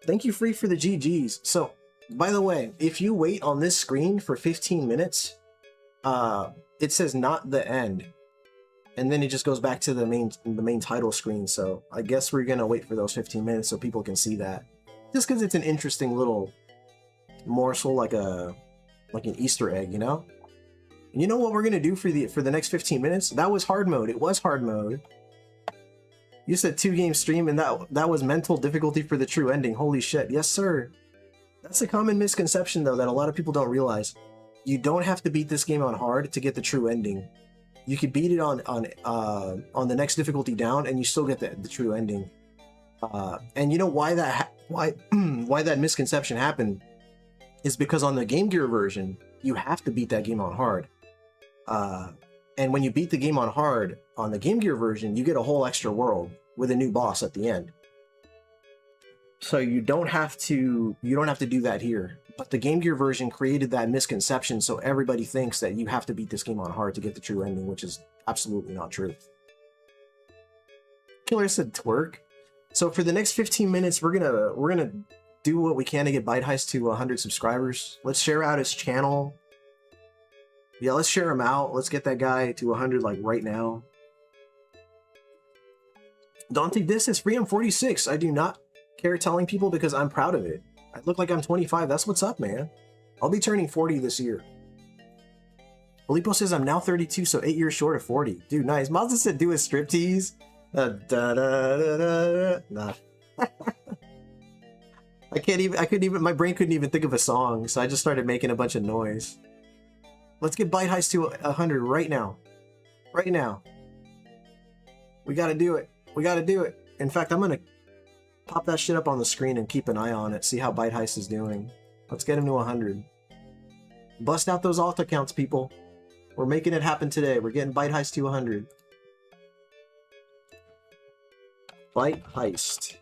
Thank you, Free, for the GGs. So, by the way, if you wait on this screen for 15 minutes, it says not the end. And then it just goes back to the main title screen. So I guess we're gonna wait for those 15 minutes so people can see that. Just because it's an interesting little morsel, like an Easter egg, you know? And you know what we're gonna do for the next 15 minutes? That was hard mode. It was hard mode. You said 2-game stream, and that was mental difficulty for the true ending. Holy shit, yes sir. That's a common misconception though that a lot of people don't realize. You don't have to beat this game on hard to get the true ending. You could beat it on the next difficulty down, and you still get the true ending. And you know why that misconception happened is because on the Game Gear version, you have to beat that game on hard. And when you beat the game on hard, on the Game Gear version, you get a whole extra world with a new boss at the end. So you don't have to do that here. But the Game Gear version created that misconception, so everybody thinks that you have to beat this game on hard to get the true ending, which is absolutely not true. Killer said twerk. So for the next 15 minutes, we're gonna do what we can to get Bite Heist to 100 subscribers. Let's share out his channel. Yeah, let's share him out. Let's get that guy to 100 like right now. Dante Dis is free. I'm 46. I do not care telling people because I'm proud of it. I look like I'm 25. That's what's up, man. I'll be turning 40 this year. Filippo says I'm now 32, so 8 years short of 40. Dude, nice. Mazda said do a striptease. Nah. My brain couldn't even think of a song, so I just started making a bunch of noise. Let's get Bite Heist to 100 right now. Right now. We gotta do it. We gotta do it. In fact, I'm gonna pop that shit up on the screen and keep an eye on it, see how Bite Heist is doing. Let's get him to 100. Bust out those alt accounts, people. We're making it happen today. We're getting Bite Heist to 100. Bite Heist.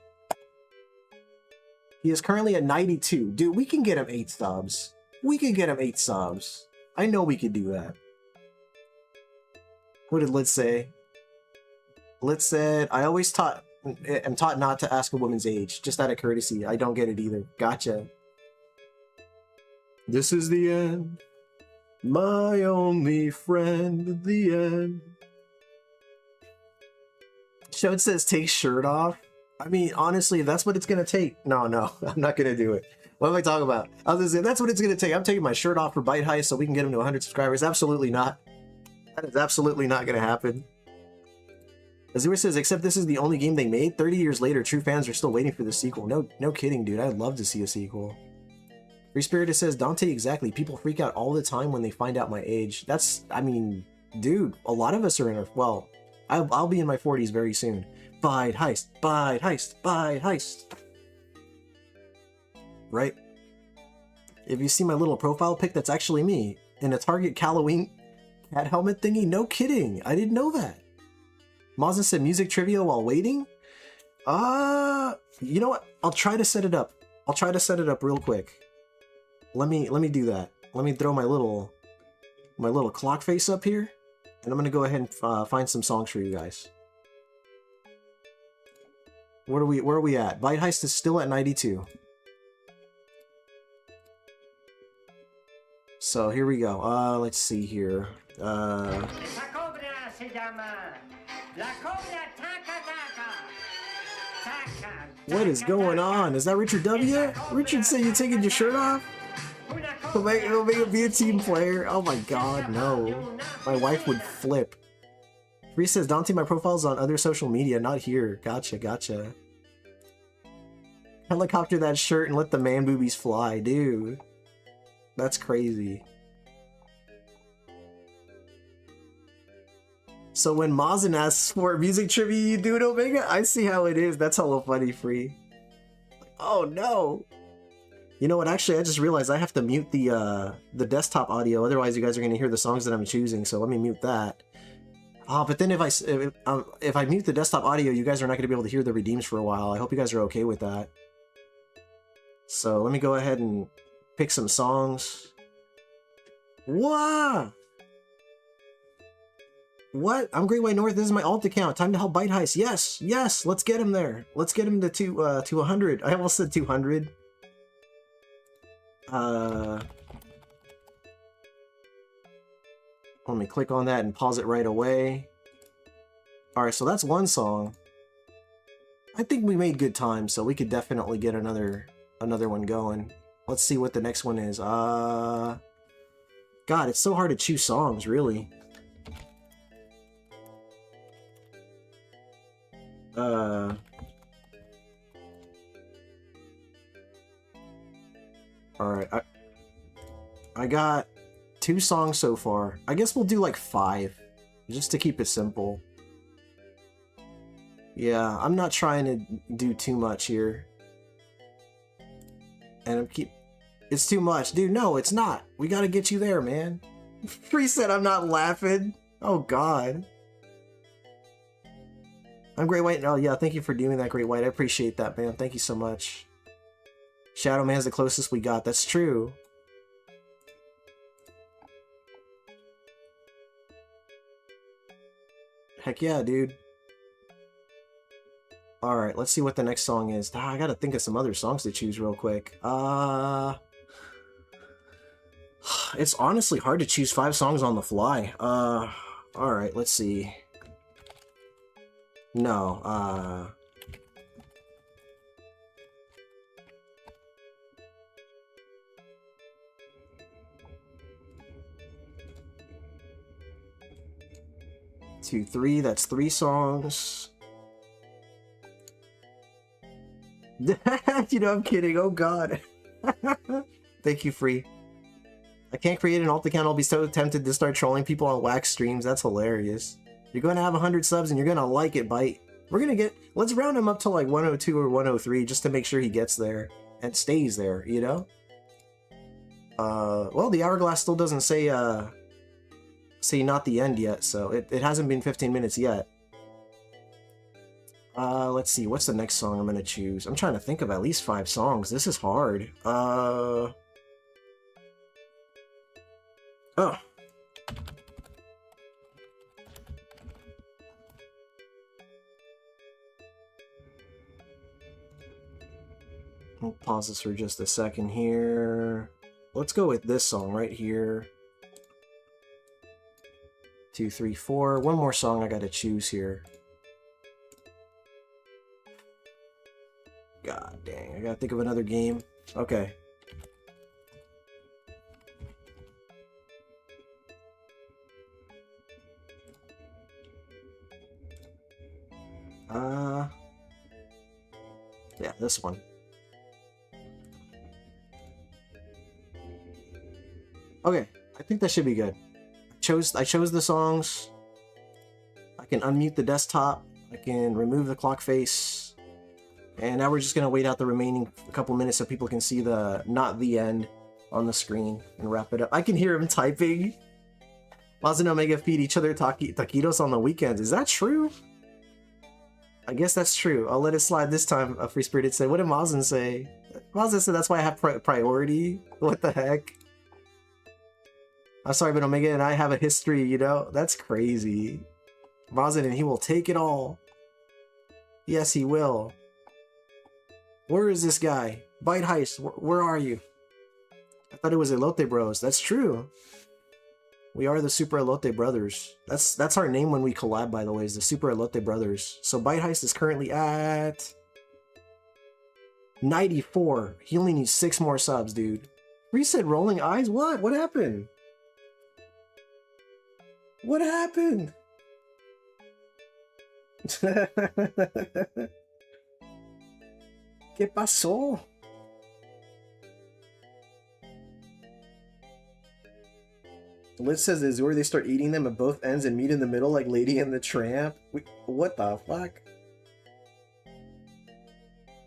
He is currently at 92. Dude, we can get him 8 subs. We can get him 8 subs. I know we could do that. What did Liz say? Liz said, I always am taught not to ask a woman's age, just out of courtesy. I don't get it either. Gotcha. This is the end. My only friend, the end. Showed says take shirt off. I mean, honestly, if that's what it's gonna take. No, I'm not gonna do it. What am I talking about? I was gonna say, that's what it's gonna take. I'm taking my shirt off for Bite Heist so we can get him to 100 subscribers. Absolutely not. That is absolutely not gonna happen. Azure says, except this is the only game they made. 30 years later, true fans are still waiting for the sequel. No kidding, dude. I'd love to see a sequel. Free Spirited says, Dante, exactly. People freak out all the time when they find out my age. That's, I mean, dude, a lot of us are in our, well, I'll be in my 40s very soon. Bide heist, bide heist, bide heist. Right? If you see my little profile pic, that's actually me. In a Target Halloween cat helmet thingy? No kidding. I didn't know that. Mazin said music trivia while waiting? You know what? I'll try to set it up. I'll try to set it up real quick. Let me do that. Let me throw my little clock face up here, and I'm gonna go ahead and find some songs for you guys. Where are we at? Bite Heist is still at 92. So here we go. Let's see here. What is going on? Is that Richard W? Richard said you're taking your shirt off? He'll be a team player. Oh my god, no. My wife would flip. Reese says, Dante, my profile's on other social media, not here. Gotcha. Helicopter that shirt and let the man boobies fly, dude. That's crazy. So when Mazin asks for music trivia, you do it, Omega? I see how it is. That's hella funny, Free. Oh no. You know what? Actually, I just realized I have to mute the desktop audio. Otherwise, you guys are going to hear the songs that I'm choosing. So let me mute that. But then if I mute the desktop audio, you guys are not going to be able to hear the redeems for a while. I hope you guys are okay with that. So let me go ahead and pick some songs. Wow! What? I'm Great White North. This is my alt account. Time to help Bite Heist. Yes. Let's get him there. Let's get him to 100. I almost said 200. Let me click on that and pause it right away. Alright, so that's one song. I think we made good time, so we could definitely get another one going. Let's see what the next one is. God, it's so hard to choose songs, really. Alright, I got 2 songs so far. I guess we'll do like 5, just to keep it simple. Yeah, I'm not trying to do too much here. And it's too much. Dude, no, it's not. We gotta get you there, man. Free said I'm not laughing. Oh god. I'm Great White. Oh yeah, thank you for doing that, Great White. I appreciate that, man. Thank you so much. Shadow Man's the closest we got. That's true. Heck yeah, dude. Alright, let's see what the next song is. I gotta think of some other songs to choose real quick. It's honestly hard to choose 5 songs on the fly. Alright, let's see. No, 2, 3, that's 3 songs. You know, I'm kidding. Oh god. Thank you, Free. I can't create an alt account. I'll be so tempted to start trolling people on wax streams. That's hilarious. You're going to have 100 subs and you're going to like it, Bite. We're going to get... Let's round him up to like 102 or 103 just to make sure he gets there and stays there, you know? Well, the hourglass still doesn't say not the end yet, so it hasn't been 15 minutes yet. Let's see, what's the next song I'm gonna choose? I'm trying to think of at least 5 songs. This is hard. Oh. I'll pause this for just a second here. Let's go with this song right here. 2, 3, 4. One more song I gotta choose here. God dang, I gotta think of another game. Okay. Yeah, this one. Okay, I think that should be good. I chose the songs. I can unmute the desktop. I can remove the clock face. And now we're just gonna wait out the remaining couple minutes so people can see the not the end on the screen and wrap it up. I can hear him typing. Maz and Omega feed each other taquitos on the weekends. Is that true? I guess that's true. I'll let it slide this time. A Free Spirited said. What did Mazen say? Mazen said that's why I have priority. What the heck? I'm sorry, but Omega and I have a history, you know? That's crazy. Mazen and he will take it all. Yes, he will. Where is this guy? Bite Heist, where are you? I thought it was Elote Bros. That's true. We are the Super Elote Brothers. That's our name when we collab, by the way, is the Super Elote Brothers. So Bite Heist is currently at 94. He only needs 6 more subs, dude. Reset rolling eyes? What? What happened? What happened? ¿Qué pasó? Liz says is where they start eating them at both ends and meat in the middle like Lady and the Tramp. What the fuck?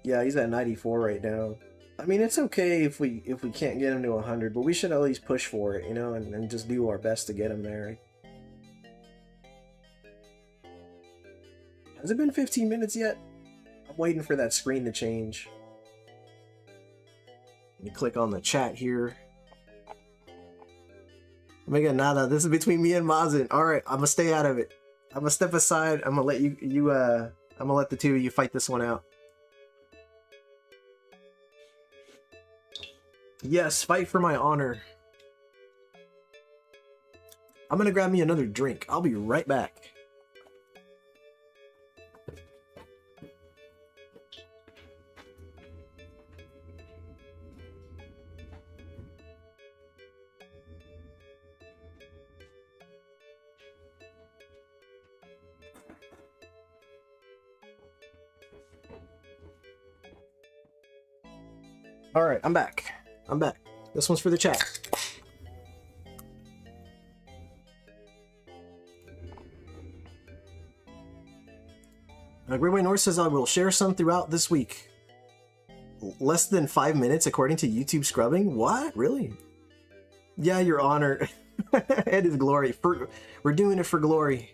Yeah, he's at 94 right now. I mean, it's okay if we can't get him to 100, but we should at least push for it, you know, and just do our best to get him there. Has it been 15 minutes yet? I'm waiting for that screen to change. Let me click on the chat here. Omega nada. This is between me and Mazen. Alright, I'm gonna stay out of it. I'm gonna step aside. I'm gonna let I'm gonna let the two of you fight this one out. Yes, fight for my honor. I'm gonna grab me another drink. I'll be right back. Alright, I'm back. I'm back. This one's for the chat. Great White North says I will share some throughout this week. Less than 5 minutes according to YouTube scrubbing? What? Really? Yeah, Your Honor. It is glory. We're doing it for glory.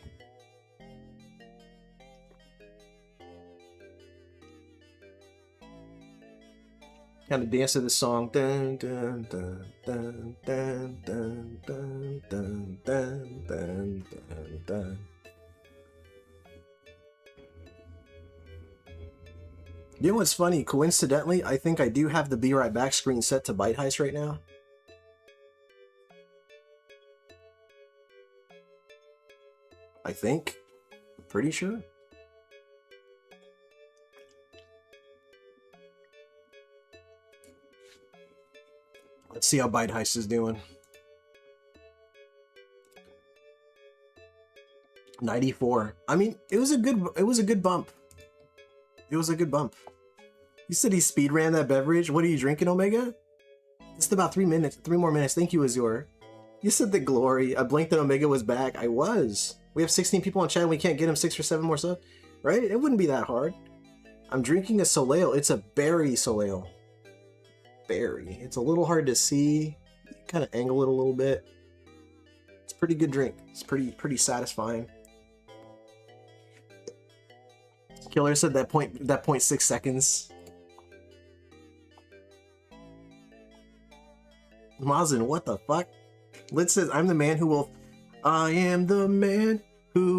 Kind of dance to this song. Dun, dun, dun, dun, dun, dun, dun, dun, dun, dun, dun, dun. You know what's funny? Coincidentally, I think I do have the Be Right Back screen set to Bite Heist right now. I think. Pretty sure. Let's see how Bite Heist is doing. 94. I mean, it was a good bump. It was a good bump. You said he speed ran that beverage. What are you drinking, Omega? Just about 3 minutes. 3 more minutes. Thank you, Azure. You said the glory. I blinked that Omega was back. I was. We have 16 people on chat and we can't get him 6 or 7 more subs. Right? It wouldn't be that hard. I'm drinking a Soleil. It's a berry Soleil. Berry. It's a little hard to see. You kind of angle it a little bit. It's a pretty good drink. It's pretty satisfying. Killer said that 0.6 seconds. Mazen, what the fuck? Lit says, I am the man who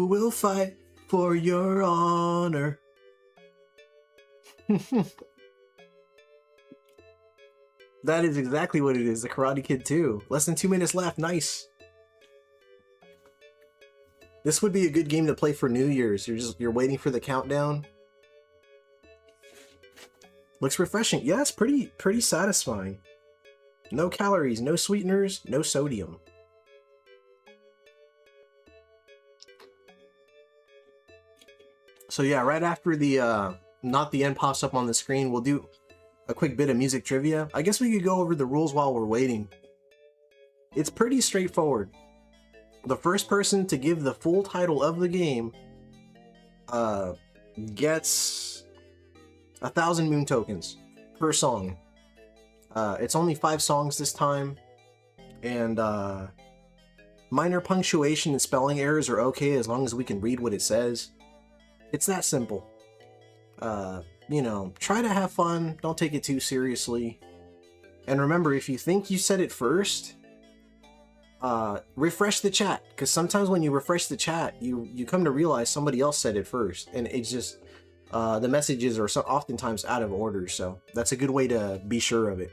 will fight for your honor. That is exactly what it is. The Karate Kid 2. Less than 2 minutes left. Nice. This would be a good game to play for New Year's. You're waiting for the countdown. Looks refreshing. Yeah, it's pretty satisfying. No calories, no sweeteners, no sodium. So yeah, right after the Not the End pops up on the screen, we'll do a quick bit of music trivia. I guess we could go over the rules while we're waiting. It's pretty straightforward. The first person to give the full title of the game gets 1,000 moon tokens per song. It's only 5 songs this time, and minor punctuation and spelling errors are okay as long as we can read what it says. It's that simple. You know, try to have fun, don't take it too seriously. And remember, if you think you said it first, refresh the chat, because sometimes when you refresh the chat, you come to realize somebody else said it first, and it's just the messages are oftentimes out of order, so that's a good way to be sure of it.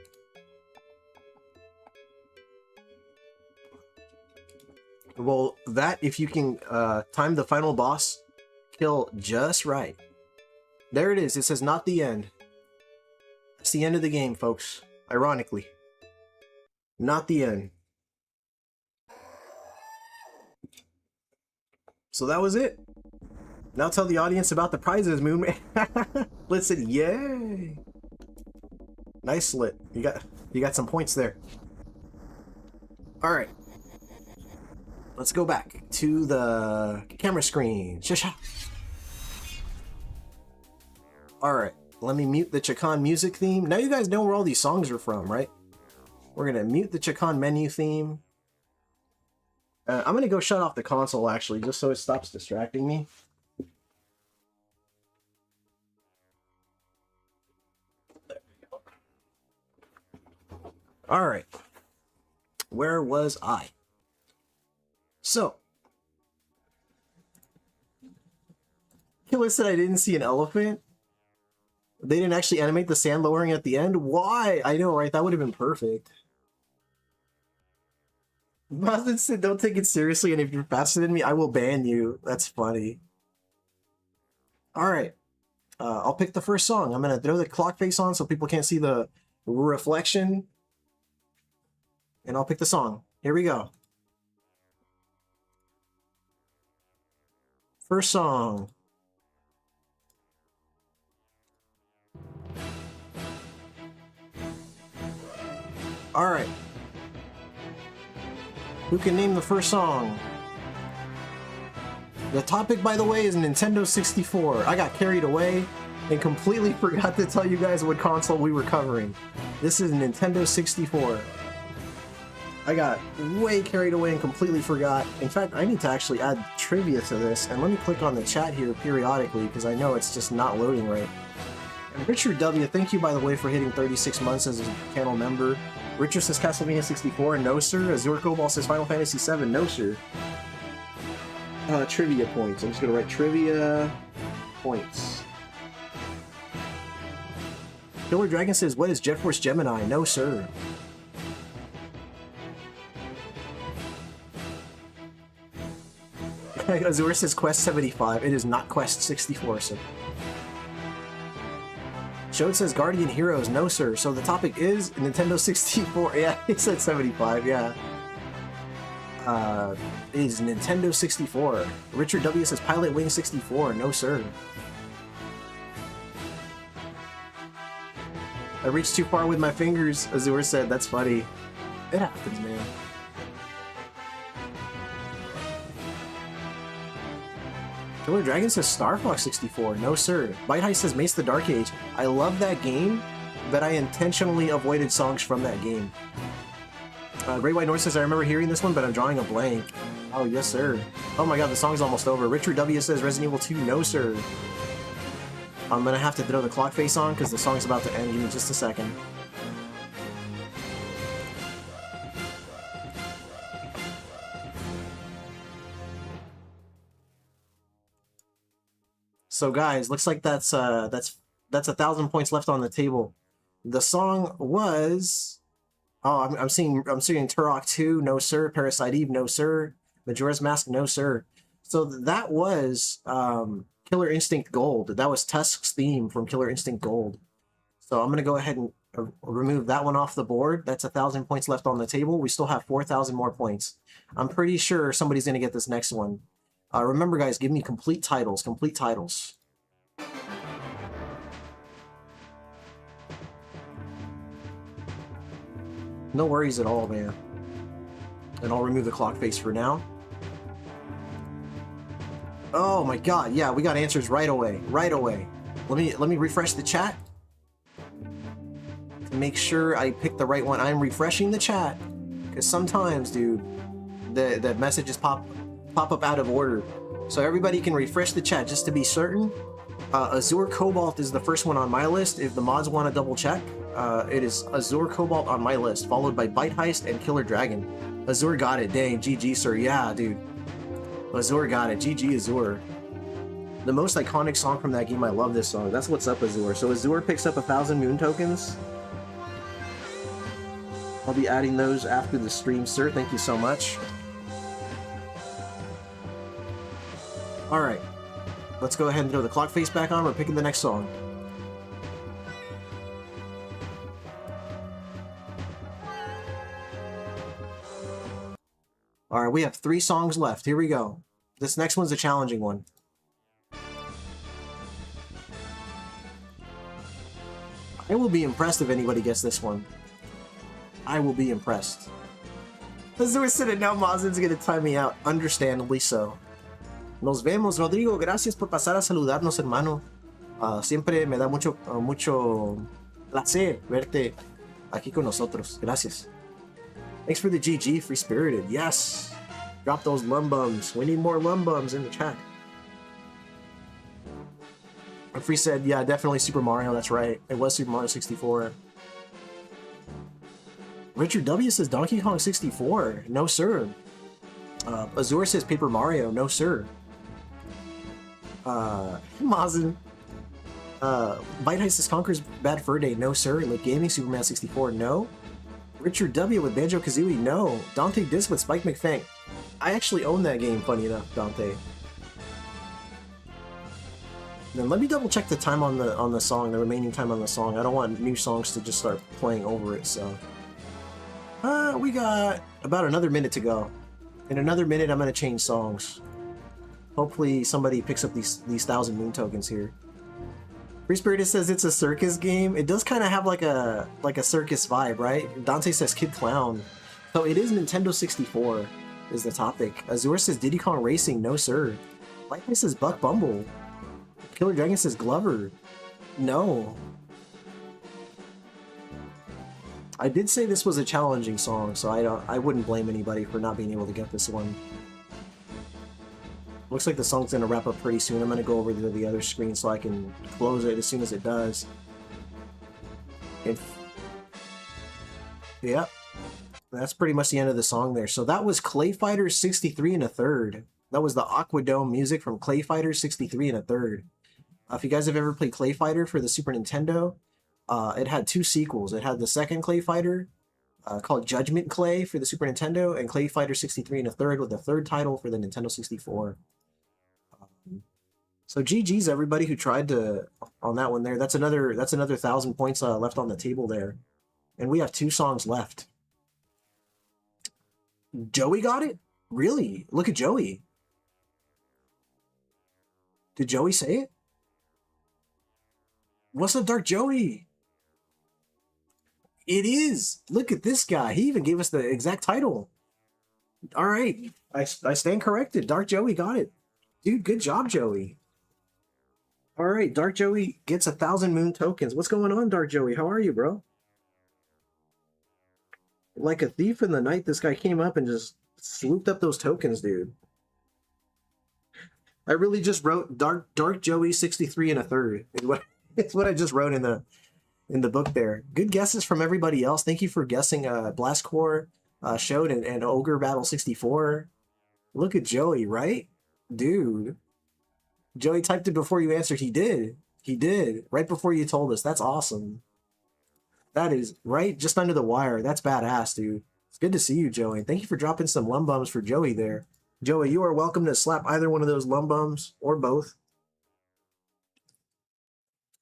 Well, that, if you can time the final boss kill just right. There it is. It says not the end. It's the end of the game, folks. Ironically. Not the end. So that was it. Now tell the audience about the prizes, Moonman. Listen, yay! Nice slit. You got some points there. All right. Let's go back to the camera screen. Shasha. All right. Let me mute the Chakan music theme. Now you guys know where all these songs are from, right? We're gonna mute the Chakan menu theme. I'm gonna go shut off the console actually, just so it stops distracting me. All right. Where was I? So, Killer said I didn't see an elephant. They didn't actually animate the sand lowering at the end. Why? I know, right? That would have been perfect. Boston said, don't take it seriously, and if you're faster than me, I will ban you. That's funny. Alright. I'll pick the first song. I'm going to throw the clock face on so people can't see the reflection. And I'll pick the song. Here we go. First song. Alright. Who can name the first song? The topic, by the way, is Nintendo 64. I got carried away and completely forgot to tell you guys what console we were covering. This is Nintendo 64. I got way carried away and completely forgot. In fact, I need to actually add trivia to this, and let me click on the chat here periodically because I know it's just not loading right. And Richard W., thank you, by the way, for hitting 36 months as a channel member. Richard says Castlevania 64, no sir. Azure Cobalt says Final Fantasy 7, no sir. Trivia points. I'm just gonna write trivia points. Killer Dragon says, what is Jet Force Gemini? No sir. Azure says Quest 75. It is not Quest 64, sir. Shode says Guardian Heroes. No, sir. So the topic is Nintendo 64. Yeah, he said 75. Yeah. Is Nintendo 64. Richard W says Pilot Wing 64. No, sir. I reached too far with my fingers, Azure said. That's funny. It happens, man. Killer Dragon says Star Fox 64. No, sir. Bite High says Mace the Dark Age. I love that game, but I intentionally avoided songs from that game. Great White North says, I remember hearing this one, but I'm drawing a blank. Oh, yes, sir. Oh my god, the song's almost over. Richard W says Resident Evil 2. No, sir. I'm gonna have to throw the clock face on because the song's about to end. Give me just a second. So guys, looks like that's 1,000 points left on the table. The song was, oh, I'm seeing Turok 2, no sir. Parasite Eve, no sir. Majora's Mask, no sir. So that was Killer Instinct Gold. That was Tusk's theme from Killer Instinct Gold. So I'm gonna go ahead and remove that one off the board. That's 1,000 points left on the table. We still have 4,000 more points. I'm pretty sure somebody's gonna get this next one. Remember, guys, give me complete titles. Complete titles. No worries at all, man. And I'll remove the clock face for now. Oh my god, yeah, we got answers right away. Right away. Let me refresh the chat. To make sure I pick the right one. I'm refreshing the chat. Because sometimes, dude, the messages pop up out of order. So everybody can refresh the chat just to be certain. Azure Cobalt is the first one on my list. If the mods want to double check, it is Azure Cobalt on my list, followed by Bite Heist and Killer Dragon. Azure got it. Dang, GG, sir. Yeah, dude. Azure got it. GG, Azure. The most iconic song from that game. I love this song. That's what's up, Azure. So Azure picks up 1,000 moon tokens. I'll be adding those after the stream, sir. Thank you so much. Alright. Let's go ahead and throw the clock face back on. We're picking the next song. Alright, we have 3 songs left. Here we go. This next one's a challenging one. I will be impressed if anybody gets this one. I will be impressed. Azure said it now, Mazin's gonna time me out. Understandably so. Nos vemos, Rodrigo. Gracias por pasar a saludarnos, hermano. Siempre me da mucho placer verte aquí con nosotros. Gracias. Thanks for the GG, free spirited. Yes. Drop those lumbums. We need more lumbums in the chat. And Free said, yeah, definitely Super Mario. That's right. It was Super Mario 64. Richard W says Donkey Kong 64. No, sir. Azure says Paper Mario. No, sir. Mazin. Bite Heist is Conker's Bad Fur Day. No, sir. Like Gaming Superman 64. No. Richard W with Banjo-Kazooie. No. Dante Disc with Spike McFang. I actually own that game, funny enough, Dante. Then let me double check the time on the song, the remaining time on the song. I don't want new songs to just start playing over it, so. We got about another minute to go. In another minute, I'm gonna change songs. Hopefully somebody picks up these 1,000 moon tokens here. Free Spirit says it's a circus game. It does kind of have like a circus vibe, right? Dante says Kid Clown. So it is Nintendo 64 is the topic. Azure says Diddy Kong Racing. No, sir. Lightning says Buck Bumble. Killer Dragon says Glover. No. I did say this was a challenging song, so I wouldn't blame anybody for not being able to get this one. Looks like the song's gonna wrap up pretty soon. I'm gonna go over to the other screen so I can close it as soon as it does. Yep. That's pretty much the end of the song there. So that was Clay Fighter 63 1/3. That was the Aquadome music from Clay Fighter 63 1/3. If you guys have ever played Clay Fighter for the Super Nintendo, it had 2 sequels. It had the second Clay Fighter, called Judgment Clay for the Super Nintendo, and Clay Fighter 63 1/3 with the 3rd title for the Nintendo 64. So GG's everybody who tried to on that one there. That's another 1,000 points left on the table there, and we have 2 songs left. Joey got it? Really? Look at Joey. Did Joey say it? What's up, Dark Joey? It is. Look at this guy. He even gave us the exact title. All right. I stand corrected. Dark Joey got it. Dude, good job, Joey. All right. Dark Joey gets 1,000 moon tokens. What's going on, Dark Joey? How are you, bro? Like a thief in the night, this guy came up and just swooped up those tokens, dude. I really just wrote Dark Joey 63 1/3. It's what I just wrote in the book there. Good guesses from everybody else. Thank you for guessing Blast Core, Showed, and Ogre Battle 64. Look at Joey, right? Dude. Joey typed it before you answered. He did. He did. Right before you told us. That's awesome. That is right just under the wire. That's badass, dude. It's good to see you, Joey. Thank you for dropping some lumbums for Joey there. Joey, you are welcome to slap either one of those lumbums or both.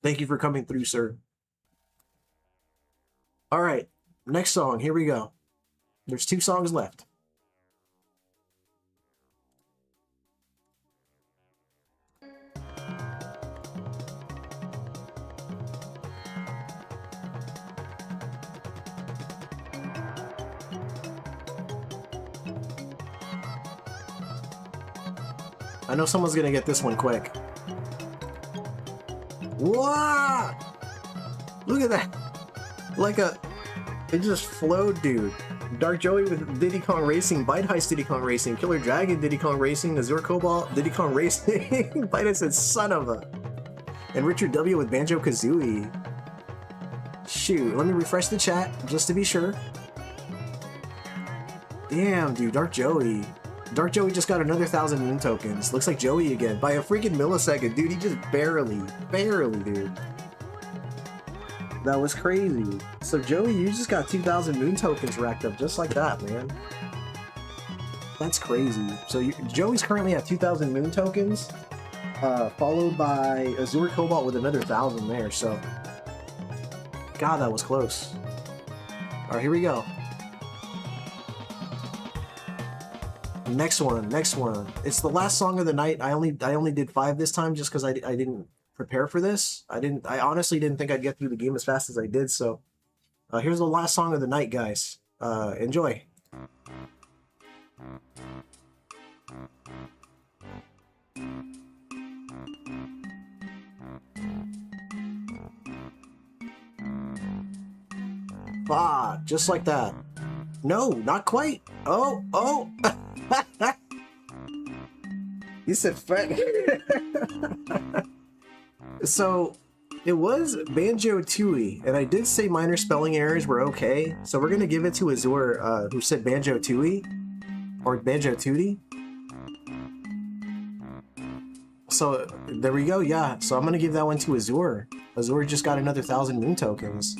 Thank you for coming through, sir. All right, next song. Here we go. There's 2 songs left. I know someone's gonna get this one quick. Wow! Look at that! Like a... It just flowed, dude. Dark Joey with Diddy Kong Racing, Bite Heist Diddy Kong Racing, Killer Dragon Diddy Kong Racing, Azure Cobalt Diddy Kong Racing, Bite Heist said son of a... And Richard W with Banjo Kazooie. Shoot, let me refresh the chat just to be sure. Damn, dude, Dark Joey. Dark Joey just got another 1,000 moon tokens. Looks like Joey again by a freaking millisecond, dude. He just barely, dude. That was crazy. So Joey, you just got 2,000 moon tokens racked up just like that, man. That's crazy. So Joey's currently at 2,000 moon tokens, followed by Azure Cobalt with another 1,000 there. So, God, that was close. All right, here we go. Next one. It's the last song of the night. I only did 5 this time just because I didn't prepare for this. I honestly didn't think I'd get through the game as fast as I did. So here's the last song of the night, guys. Enjoy. Ah, just like that. No, not quite. Oh. You said fat. So it was Banjo Tooie, and I did say minor spelling errors were okay. So we're gonna give it to Azure, who said Banjo Tooie or Banjo Tootie. So there we go. Yeah. So I'm gonna give that one to Azure. Azure just got another 1,000 moon tokens.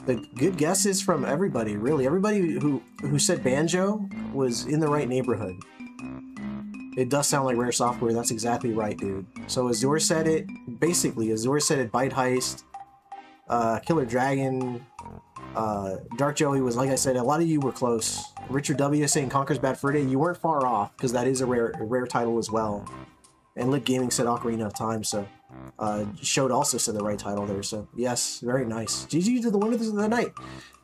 The good guesses from everybody, really. Everybody who said Banjo was in the right neighborhood. It does sound like Rare Software. That's exactly right, dude. So Azure said it. Basically, Azure said it. Bite Heist, Killer Dragon, Dark Joey was, like I said, a lot of you were close. Richard W saying Conker's Bad Fur Day. You weren't far off because that is a rare title as well. And Lit Gaming said Ocarina of Time. So Showed also said the right title there. So yes, very nice. GG to the winner of the night.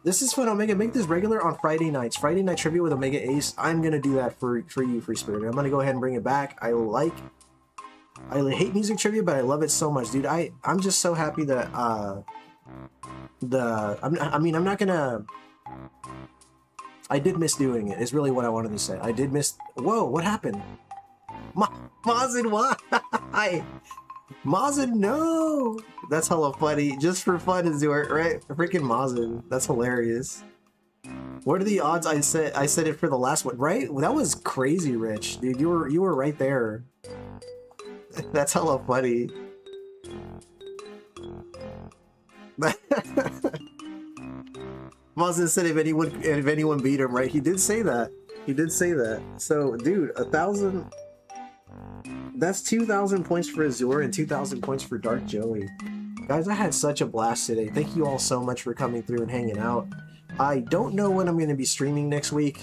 This is fun, Omega. Make this regular on Friday nights. Friday night trivia with Omega Ace. I'm gonna do that for you, Free Spirit. I'm gonna go ahead and bring it back. I hate music trivia, but I love it so much, dude. I'm just so happy that I'm not gonna. I did miss doing it. Is really what I wanted to say. I did miss. Whoa, what happened? Mazin, why? Mazin, no! That's hella funny. Just for fun, Azure, right? Freaking Mazin. That's hilarious. What are the odds I said it for the last one, right? That was crazy, Rich. Dude, you were right there. That's hella funny. Mazin said if anyone beat him, right? He did say that. He did say that. So, dude, 1,000... That's 2,000 points for Azure and 2,000 points for Dark Joey. Guys, I had such a blast today. Thank you all so much for coming through and hanging out. I don't know when I'm going to be streaming next week.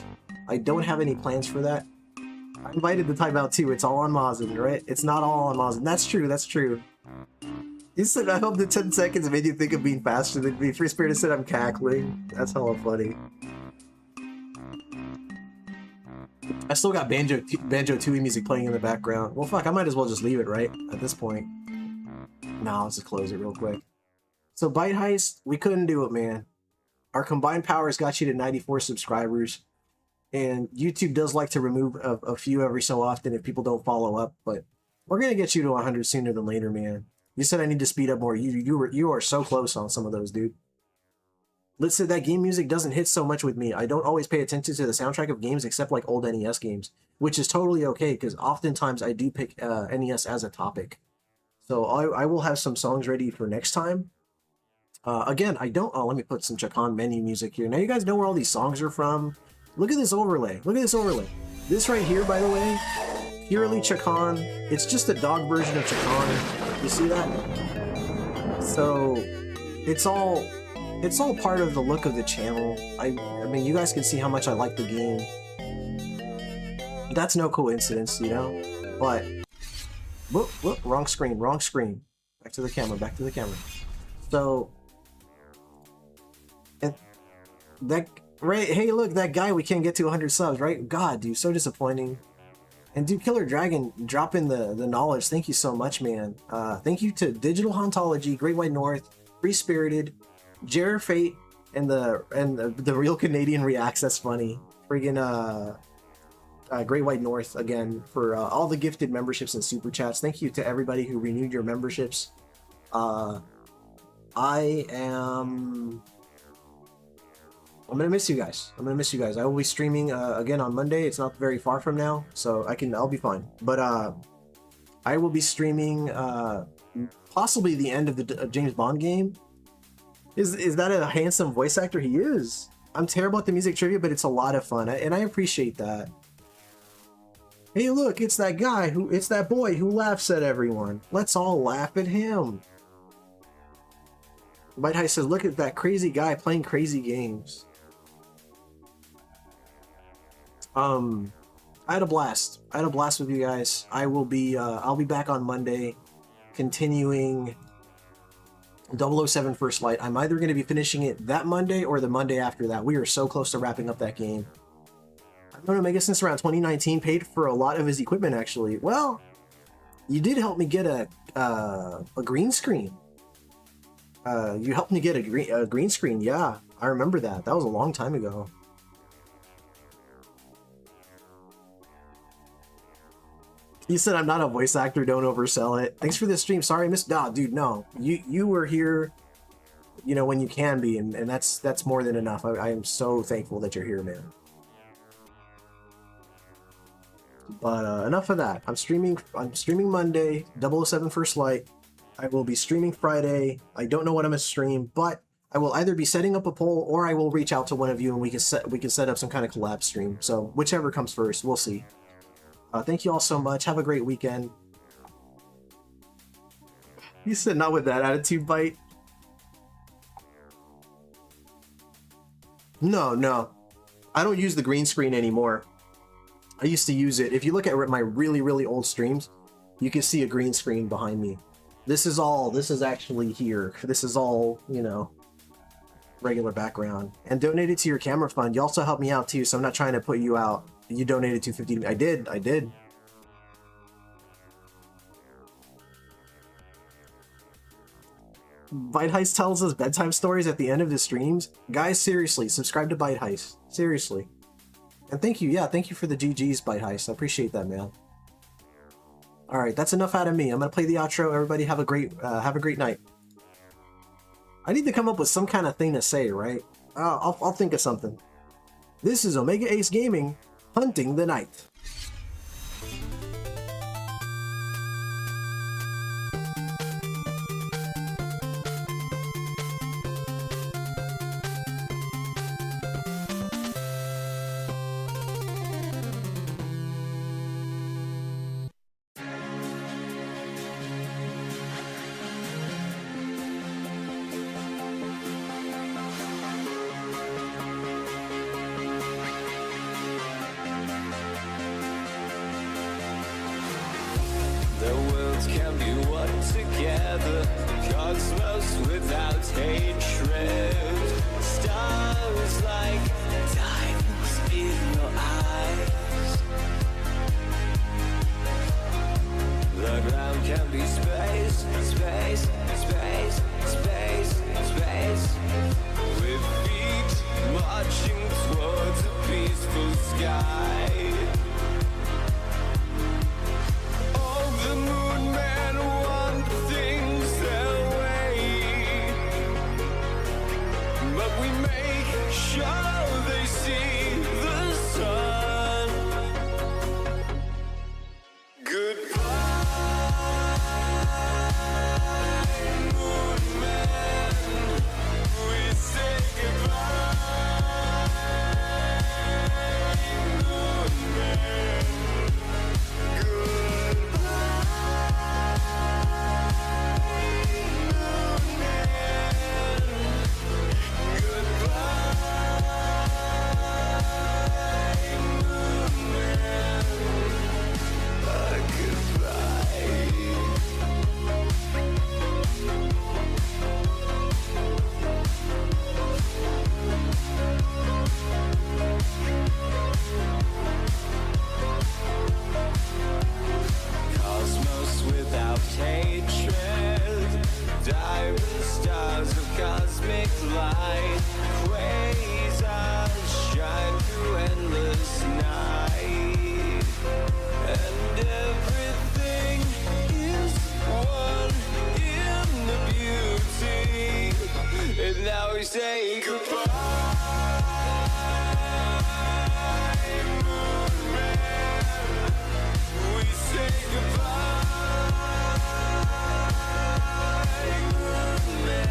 I don't have any plans for that. I invited the timeout too. It's all on Mazin, right? It's not all on Mazin. That's true. That's true. You said, I hope the 10 seconds made you think of being faster than me. Free Spirit said I'm cackling. That's hella funny. I still got Banjo Tooie music playing in the background. Well, fuck, I might as well just leave it, right? At this point. Nah, let's just close it real quick. So, Bite Heist, we couldn't do it, man. Our combined powers got you to 94 subscribers. And YouTube does like to remove a few every so often if people don't follow up. But we're going to get you to 100 sooner than later, man. You said I need to speed up more. You are so close on some of those, dude. Let's say that game music doesn't hit so much with me. I don't always pay attention to the soundtrack of games except like old NES games, which is totally okay because oftentimes I do pick NES as a topic. So I will have some songs ready for next time. Again, I don't... Oh, let me put some Chakan menu music here. Now you guys know where all these songs are from. Look at this overlay. Look at this overlay. This right here, by the way, purely Chakan. It's just a dog version of Chakan. You see that? So it's all part of the look of the channel. I mean, you guys can see how much I like the game. That's no coincidence, you know? But, whoop, wrong screen. Back to the camera. So, and that, right, hey look, that guy, we can't get to 100 subs, right? God, dude, so disappointing. And dude, Killer Dragon, drop in the knowledge. Thank you so much, man. Thank you to Digital Hauntology, Great White North, Free Spirited, Jer Fate, and the Real Canadian Reacts. That's funny. Friggin' Great White North again for all the gifted memberships and super chats. Thank you to everybody who renewed your memberships. I'm gonna miss you guys. I will be streaming again on Monday. It's not very far from now, so I'll be fine. But I will be streaming possibly the end of the James Bond game. Is that a handsome voice actor? He is. I'm terrible at the music trivia, but it's a lot of fun, and I appreciate that. Hey, look, it's that boy who laughs at everyone. Let's all laugh at him. Bite High says, look at that crazy guy playing crazy games. I had a blast. With you guys. I'll be back on Monday, continuing 007 First Light. I'm either going to be finishing it that Monday or the Monday after that. We are so close to wrapping up that game. I've known Omega since around 2019, paid for a lot of his equipment, actually. Well, you did help me get a green screen. You helped me get a green screen, yeah. I remember that. That was a long time ago. You said I'm not a voice actor, don't oversell it. Thanks for this stream. Sorry I missed. Nah, dude, no. You were here, you know, when you can be, and that's more than enough. I am so thankful that you're here, man. But enough of that. I'm streaming Monday, 007 First Light. I will be streaming Friday. I don't know what I'm gonna stream, but I will either be setting up a poll or I will reach out to one of you and we can set up some kind of collab stream. So whichever comes first, we'll see. Thank you all so much. Have a great weekend. You said not with that attitude, Bite. No. I don't use the green screen anymore. I used to use it. If you look at my really, really old streams, you can see a green screen behind me. This is actually here. This is all, you know, regular background. And donated to your camera fund. You also helped me out too, so I'm not trying to put you out. You donated $250. I did. Bite Heist tells us bedtime stories at the end of the streams. Guys, seriously, subscribe to Bite Heist. Seriously. And thank you, thank you for the GGs, Bite Heist. I appreciate that, man. Alright, that's enough out of me. I'm gonna play the outro. Everybody have a great night. I need to come up with some kind of thing to say, right? I'll think of something. This is Omega Ace Gaming, hunting the night. The worlds can be one together, cosmos without hatred. Stars like diamonds in your eyes. The ground can be space, space, space, space, space. With feet marching towards a peaceful sky. The moon men want things their way, but we make sure they see the sun. Goodbye, moon men. We say goodbye, moon men. Goodbye, light, quasars shine through endless night, and everything is one in the beauty. And now we say goodbye, moon man. We say goodbye, moon man.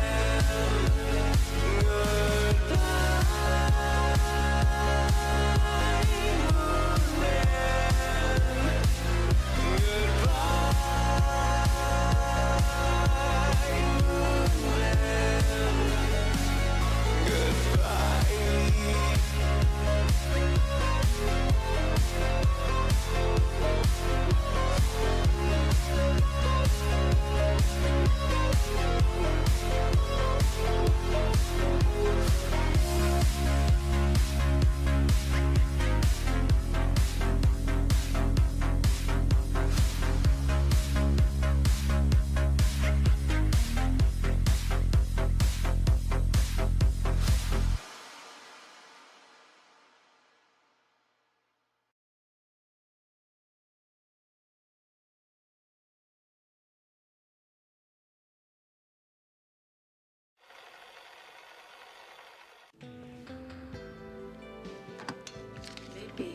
Baby.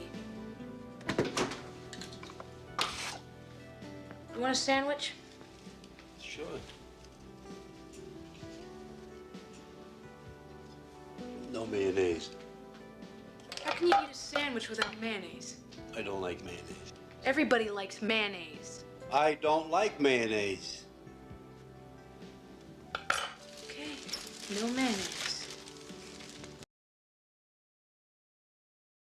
You want a sandwich? Sure. No mayonnaise. How can you eat a sandwich without mayonnaise? I don't like mayonnaise. Everybody likes mayonnaise. I don't like mayonnaise. Okay, no mayonnaise.